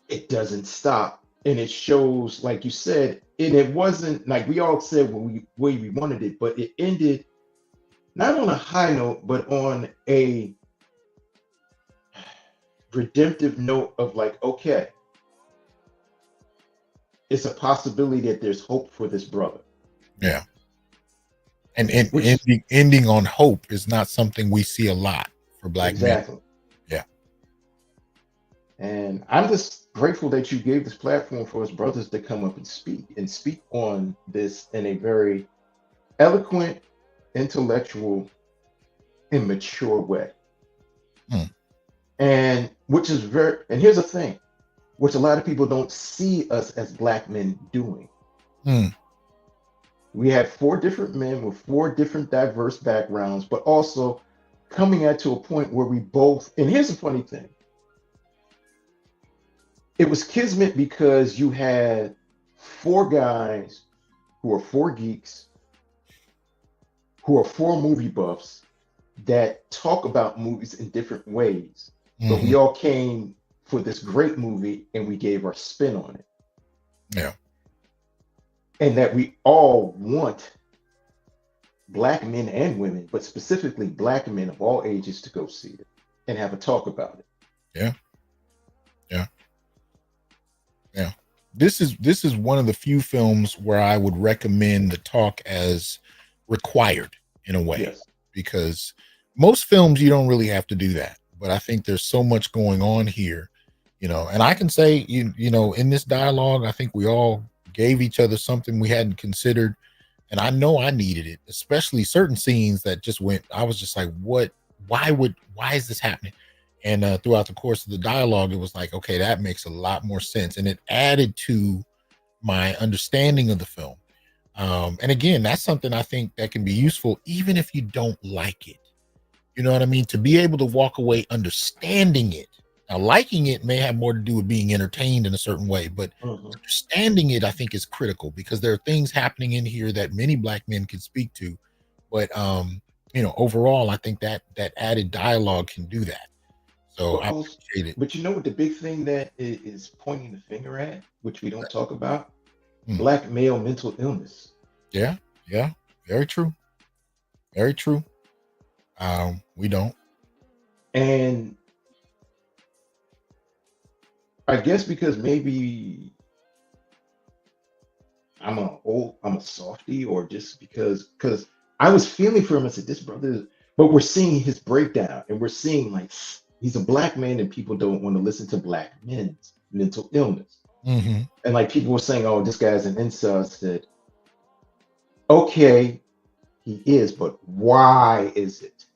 It doesn't stop. And it shows, like you said, it wasn't like we all said when we wanted it, but it ended not on a high note, but on a redemptive note of like, okay, it's a possibility that there's hope for this brother. Yeah. And ending on hope is not something we see a lot for Black men. Yeah. And I'm just grateful that you gave this platform for us brothers to come up and speak on this in a very eloquent, intellectual, and mature way. And which is and here's the thing, which a lot of people don't see us as Black men doing. We had 4 different men with 4 different diverse backgrounds, but also coming at to a point where we both, and here's the funny thing. It was kismet because you had 4 guys who are 4 geeks, who are 4 movie buffs that talk about movies in different ways. But we all came for this great movie and we gave our spin on it. Yeah. And that we all want Black men and women, but specifically Black men of all ages to go see it and have a talk about it. Yeah. Yeah. Yeah. This is one of the few films where I would recommend the talk as required in a way. Yes. Because most films you don't really have to do that. But I think there's so much going on here, and I can say, in this dialogue, I think we all gave each other something we hadn't considered. And I know I needed it, especially certain scenes that just I was just like, why is this happening? And throughout the course of the dialogue, it was like, okay, that makes a lot more sense. And it added to my understanding of the film. And again, that's something I think that can be useful, even if you don't like it. You know what I mean? To be able to walk away understanding it. Now, liking it may have more to do with being entertained in a certain way, but understanding it, I think, is critical because there are things happening in here that many Black men can speak to. But, overall, I think that added dialogue can do that. So I appreciate it. But you know what the big thing that is pointing the finger at, which we don't talk about? Black male mental illness. Yeah. Yeah. Very true. Very true. We don't. And I guess because maybe I'm a softie, or just because I was feeling for him. I said, this brother, but we're seeing his breakdown and we're seeing like he's a Black man and people don't want to listen to Black men's mental illness. And like people were saying, oh, this guy's an incel. I said, okay, he is, but why is it?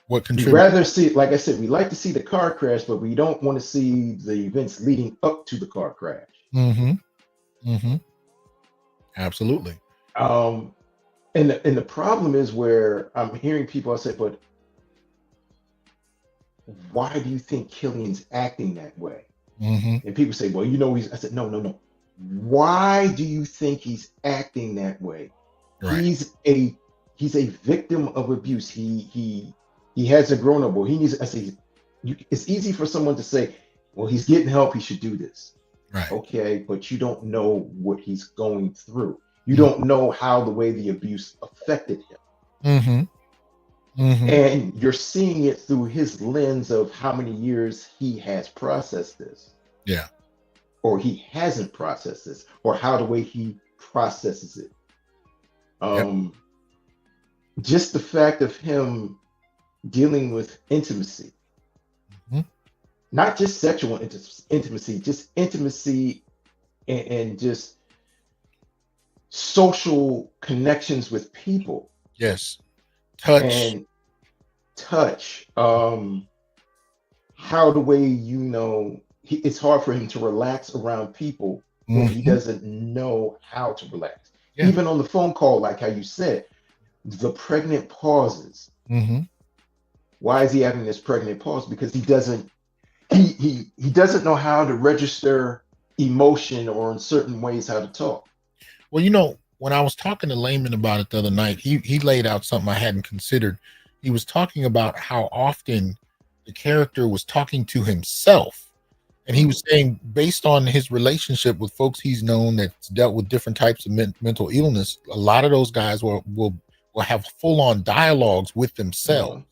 What We'd contributes? rather see, like I said, we like to see the car crash, but we don't want to see the events leading up to the car crash. Absolutely. And the problem is where I'm hearing people, I say, but why do you think Killian's acting that way? And people say, well, I said, no. Why do you think he's acting that way? Right. He's a victim of abuse. He hasn't grown up. Well, he needs. I say, it's easy for someone to say, well, he's getting help. He should do this. Right. Okay, but you don't know what he's going through. You don't know how the way the abuse affected him. And you're seeing it through his lens of how many years he has processed this. Yeah. Or he hasn't processed this, or how the way he processes it. Just the fact of him dealing with intimacy, not just sexual intimacy, just intimacy and just social connections with people. Yes. Touch. And touch. How the way, you know, it's hard for him to relax around people when he doesn't know how to relax. Yeah. Even on the phone call, like how you said, the pregnant pauses. Why is he having this pregnant pause? Because he doesn't know how to register emotion, or in certain ways how to talk. Well, you know, when I was talking to Layman about it the other night, he laid out something I hadn't considered. He was talking about how often the character was talking to himself. And he was saying, based on his relationship with folks he's known that's dealt with different types of mental illness, a lot of those guys will have full-on dialogues with themselves.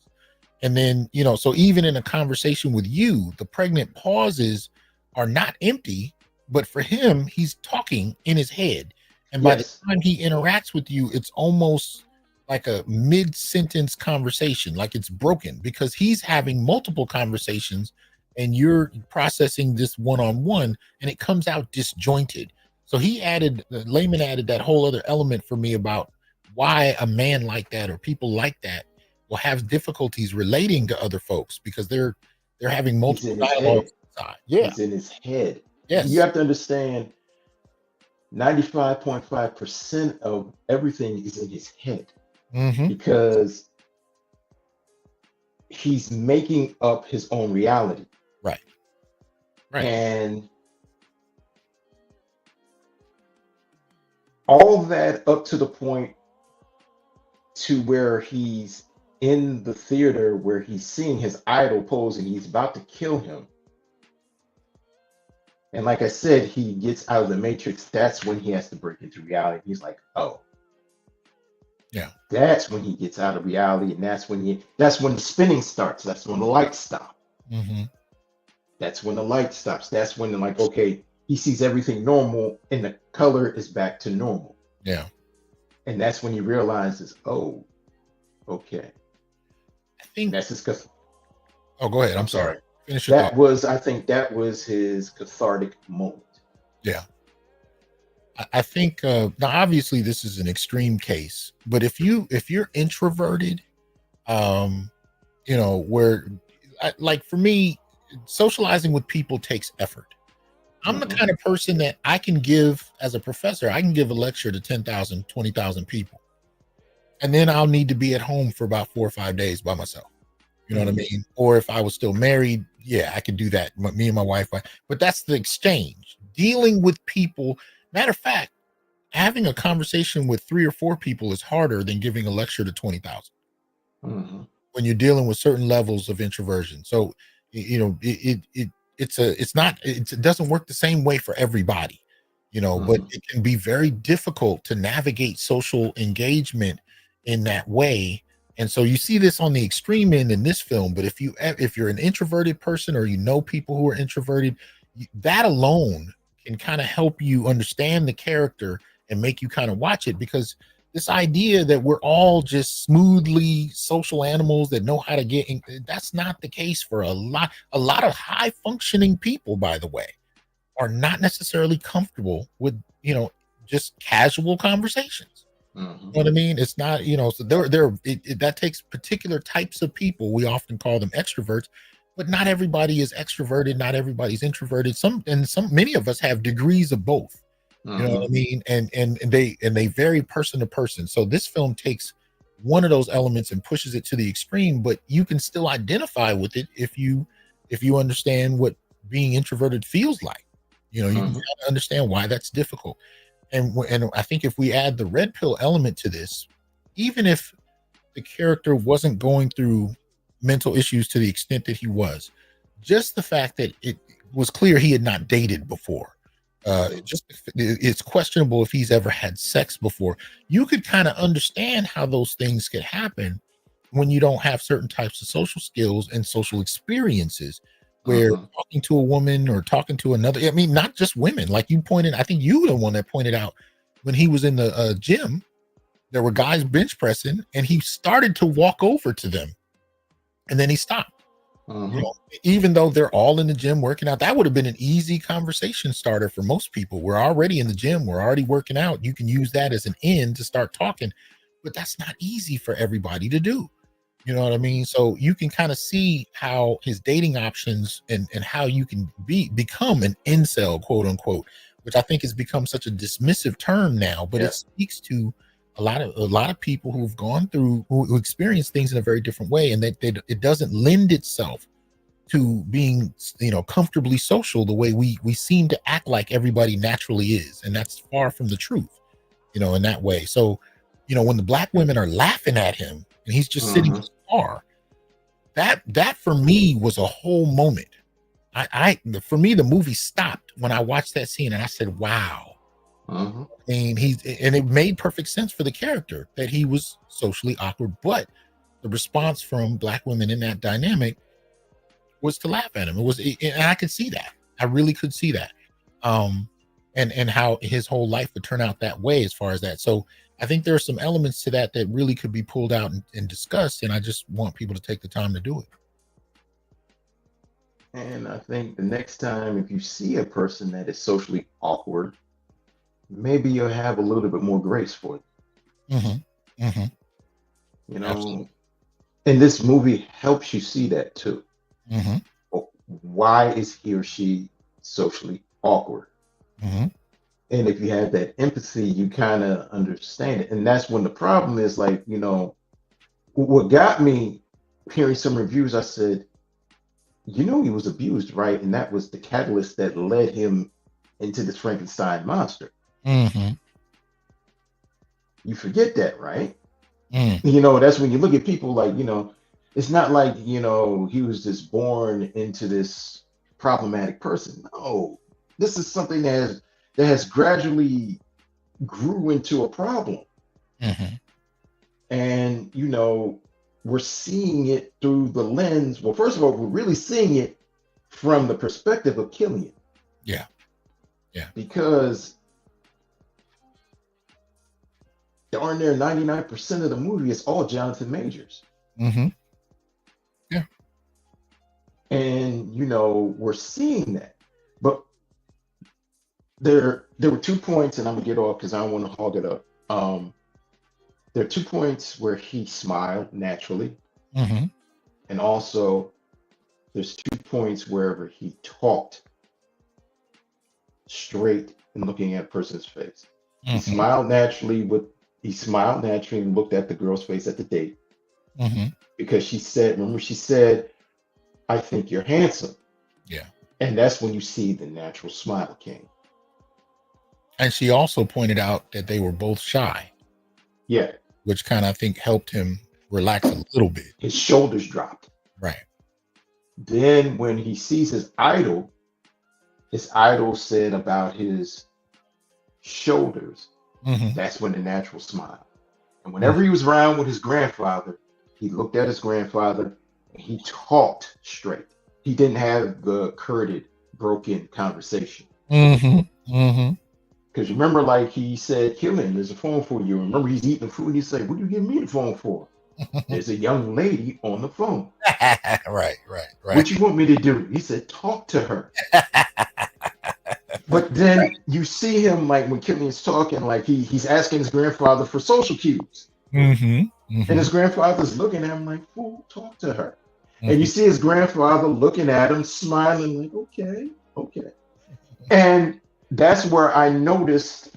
And then, you know, so even in a conversation with you, the pregnant pauses are not empty, but for him, he's talking in his head. And by the time he interacts with you, it's almost like a mid-sentence conversation, like it's broken, because he's having multiple conversations and you're processing this one-on-one, and it comes out disjointed. So Layman added that whole other element for me about why a man like that or people like that will have difficulties relating to other folks, because they're having multiple dialogues inside. Yeah, it's in his head. Yes, you have to understand 95.5% of everything is in his head, because he's making up his own reality. Right. And all that up to the point to where he's in the theater, where he's seeing his idol pose and he's about to kill him. And like I said, he gets out of the matrix. That's when he has to break into reality. He's like, oh, yeah. That's when he gets out of reality, and that's when the spinning starts. That's when the lights stop. That's when the light stops. That's when, like, okay, he sees everything normal and the color is back to normal. Yeah. And that's when he realizes, oh, okay. I think that's his. Oh, go ahead. I'm sorry. Finish your thought. I think that was his cathartic moment. Yeah. I think now obviously this is an extreme case, but if you're introverted, you know, where like for me, socializing with people takes effort. I'm the kind of person that I can give, as a professor, I can give a lecture to 10,000, 20,000 people. And then I'll need to be at home for about 4 or 5 days by myself. You know what I mean? Or if I was still married, yeah, I could do that. Me and my wife, but that's the exchange. Dealing with people. Matter of fact, having a conversation with 3 or 4 people is harder than giving a lecture to 20,000 when you're dealing with certain levels of introversion. So, you know, it doesn't work the same way for everybody, you know, but it can be very difficult to navigate social engagement in that way. And so you see this on the extreme end in this film, but if you're an introverted person, or you know people who are introverted, that alone can kind of help you understand the character and make you kind of watch it, because this idea that we're all just smoothly social animals that know how to get in, that's not the case for a lot of high functioning people, by the way, are not necessarily comfortable with, you know, just casual conversations. You know what I mean? It's not, you know, so that takes particular types of people. We often call them extroverts, but not everybody is extroverted. Not everybody's introverted. Many of us have degrees of both. You know what I mean? And they vary person to person. So this film takes one of those elements and pushes it to the extreme, but you can still identify with it if you understand what being introverted feels like. You know, you can understand why that's difficult. And I think if we add the red pill element to this, even if the character wasn't going through mental issues to the extent that he was, just the fact that it was clear he had not dated before, it's questionable if he's ever had sex before, you could kind of understand how those things could happen. when you don't have certain types of social skills and social experiences where talking to a woman or talking to another, I mean, not just women, like you pointed, I think you were the one that pointed out when he was in the gym, there were guys bench pressing and he started to walk over to them and then he stopped. You know, even though they're all in the gym working out, that would have been an easy conversation starter for most people. We're already in the gym, we're already working out. You can use that as an end to start talking, but that's not easy for everybody to do. You know what I mean? So you can kind of see how his dating options and how you can become an incel, quote unquote, which I think has become such a dismissive term now, but it speaks to a lot of people who've gone through, who experience things in a very different way, and that it doesn't lend itself to being, you know, comfortably social the way we seem to act like everybody naturally is, and that's far from the truth, you know, in that way. So, you know, when the black women are laughing at him and he's just sitting in the car, that for me was a whole moment. For me, the movie stopped when I watched that scene and I said, wow. I mean, and it made perfect sense for the character that he was socially awkward, but the response from black women in that dynamic was to laugh at him. And I could see that. I really could see that. And how his whole life would turn out that way as far as that. So I think there are some elements to that really could be pulled out and discussed, and I just want people to take the time to do it. And I think the next time, if you see a person that is socially awkward, maybe you'll have a little bit more grace for it. You know, absolutely. And this movie helps you see that too. Why is he or she socially awkward? And if you have that empathy, you kind of understand it. And that's when the problem is, like, you know, what got me hearing some reviews, I said, you know, he was abused, right? And that was the catalyst that led him into this Frankenstein monster. You forget that, right? You know, that's when you look at people like, you know, it's not like, you know, he was just born into this problematic person. No, this is something that has gradually grew into a problem. And, you know, we're seeing it through the lens. Well, first of all, we're really seeing it from the perspective of Killian. Yeah. Because darn near 99% of the movie is all Jonathan Majors. Yeah. And, you know, we're seeing that. But there were 2 points, and I'm going to get off because I don't want to hog it up. There are 2 points where he smiled naturally. And also, there's 2 points wherever he talked straight and looking at a person's face. He smiled naturally and looked at the girl's face at the date. Because she said, I think you're handsome. Yeah. And that's when you see the natural smile came. And she also pointed out that they were both shy. Yeah. Which kind of, I think, helped him relax a little bit. His shoulders dropped. Right. Then when he sees his idol said about his shoulders, that's when the natural smile. And whenever he was around with his grandfather, he looked at his grandfather and he talked straight. He didn't have the curded, broken conversation. Because remember, like he said, Killian, there's a phone for you. Remember, he's eating the food and he said, what are you giving me the phone for? There's a young lady on the phone. Right. What you want me to do? He said, talk to her. But then you see him, like when Killian's talking, like he's asking his grandfather for social cues. And his grandfather's looking at him like, fool, talk to her. And you see his grandfather looking at him, smiling like, okay. And that's where I noticed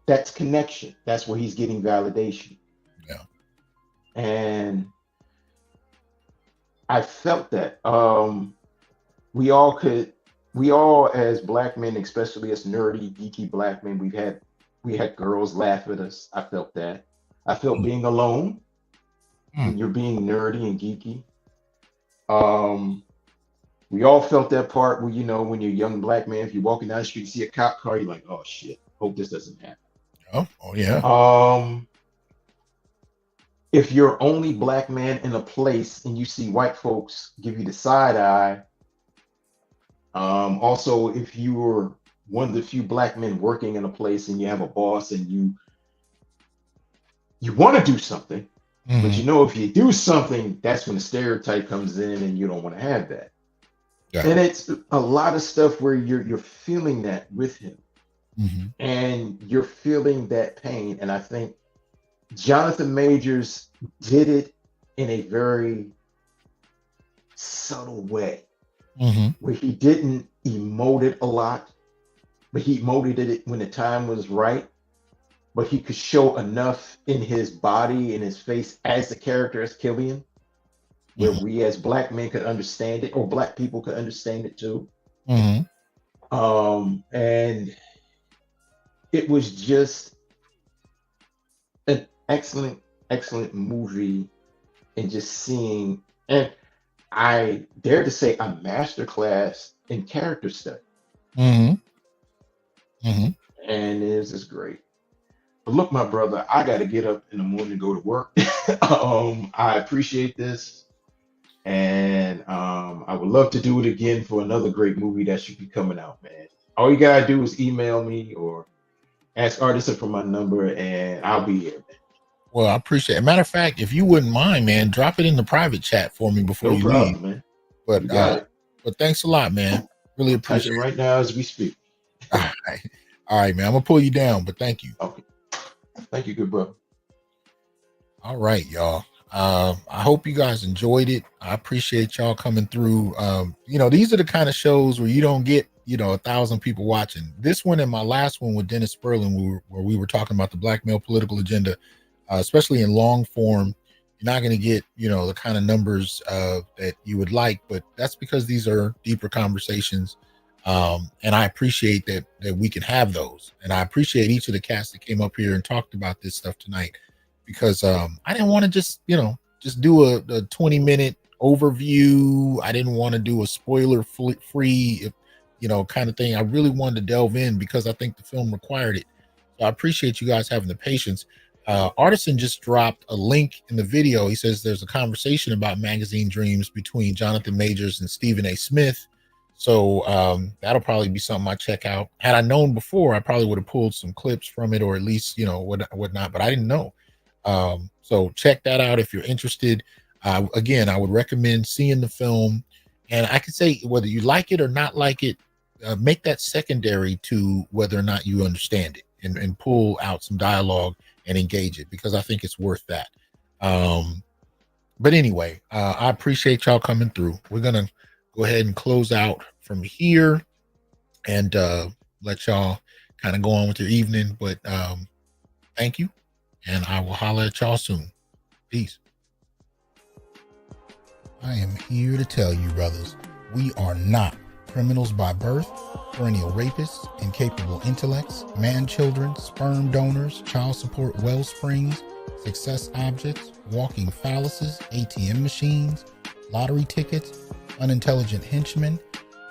that's connection. That's where he's getting validation. Yeah. And I felt that we all as black men, especially as nerdy, geeky black men, we had girls laugh at us. I felt that. I felt being alone when you're being nerdy and geeky. We all felt that part where, you know, when you're a young black man, if you're walking down the street, you see a cop car, you're like, oh shit, hope this doesn't happen. Oh yeah. if you're only black man in a place and you see white folks give you the side eye, also if you're one of the few black men working in a place and you have a boss and you want to do something, but you know if you do something, that's when the stereotype comes in and you don't want to have that. Yeah. And it's a lot of stuff where you're feeling that with him, and you're feeling that pain. And I think Jonathan Majors did it in a very subtle way, where he didn't emote it a lot, but he emoted it when the time was right. But he could show enough in his body and his face as the character as Killian, where we as black men could understand it, or black people could understand it too. And it was just an excellent movie, and just seeing, and I dare to say, a masterclass in character study. And it was just great. But look, my brother, I got to get up in the morning to go to work. I appreciate this, and I would love to do it again for another great movie that should be coming out, man. All you gotta do is email me or ask Artisan for my number, and I'll be here, man. Well, I appreciate it. Matter of fact, if you wouldn't mind, man, drop it in the private chat for me before you leave. Man. But thanks a lot, man. Really appreciate it. Right now as we speak. All right, man. I'm gonna pull you down, but thank you. Okay. Thank you, good brother. All right, y'all. I hope you guys enjoyed it. I appreciate y'all coming through. These are the kind of shows where you don't get 1,000 people watching. This one and my last one with Dennis Sperling, where we were talking about the black male political agenda, especially in long form, you're not going to get the kind of numbers that you would like, but that's because these are deeper conversations. And I appreciate that we can have those, and I appreciate each of the cast that came up here and talked about this stuff tonight, because I didn't want to just do a 20-minute overview. I didn't want to do a spoiler free kind of thing. I really wanted to delve in because I think the film required it. So I appreciate you guys having the patience. Artisan just dropped a link in the video. He says there's a conversation about magazine dreams between Jonathan Majors and Stephen A. Smith. So that'll probably be something I check out. Had I known before, I probably would have pulled some clips from it, or at least, whatnot, but I didn't know. So check that out if you're interested. Again, I would recommend seeing the film, and I could say whether you like it or not like it, make that secondary to whether or not you understand it, and pull out some dialogue and engage it, because I think it's worth that. But anyway, I appreciate y'all coming through. We're going to go ahead and close out from here and let y'all kind of go on with your evening. But thank you, and I will holler at y'all soon. Peace. I am here to tell you, brothers, we are not criminals by birth, perennial rapists, incapable intellects, man-children, sperm donors, child support wellsprings, success objects, walking phalluses, ATM machines, lottery tickets, unintelligent henchmen,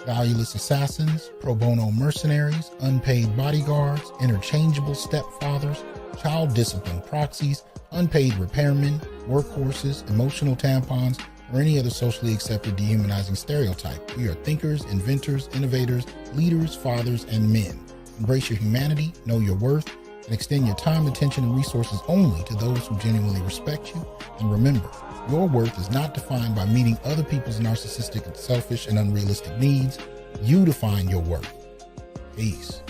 valueless assassins, pro bono mercenaries, unpaid bodyguards, interchangeable stepfathers, child discipline proxies, unpaid repairmen, workhorses, emotional tampons, or any other socially accepted dehumanizing stereotype. We are thinkers, inventors, innovators, leaders, fathers, and men. Embrace your humanity, know your worth, and extend your time, attention, and resources only to those who genuinely respect you. And remember, your worth is not defined by meeting other people's narcissistic, selfish, and unrealistic needs. You define your worth. Peace.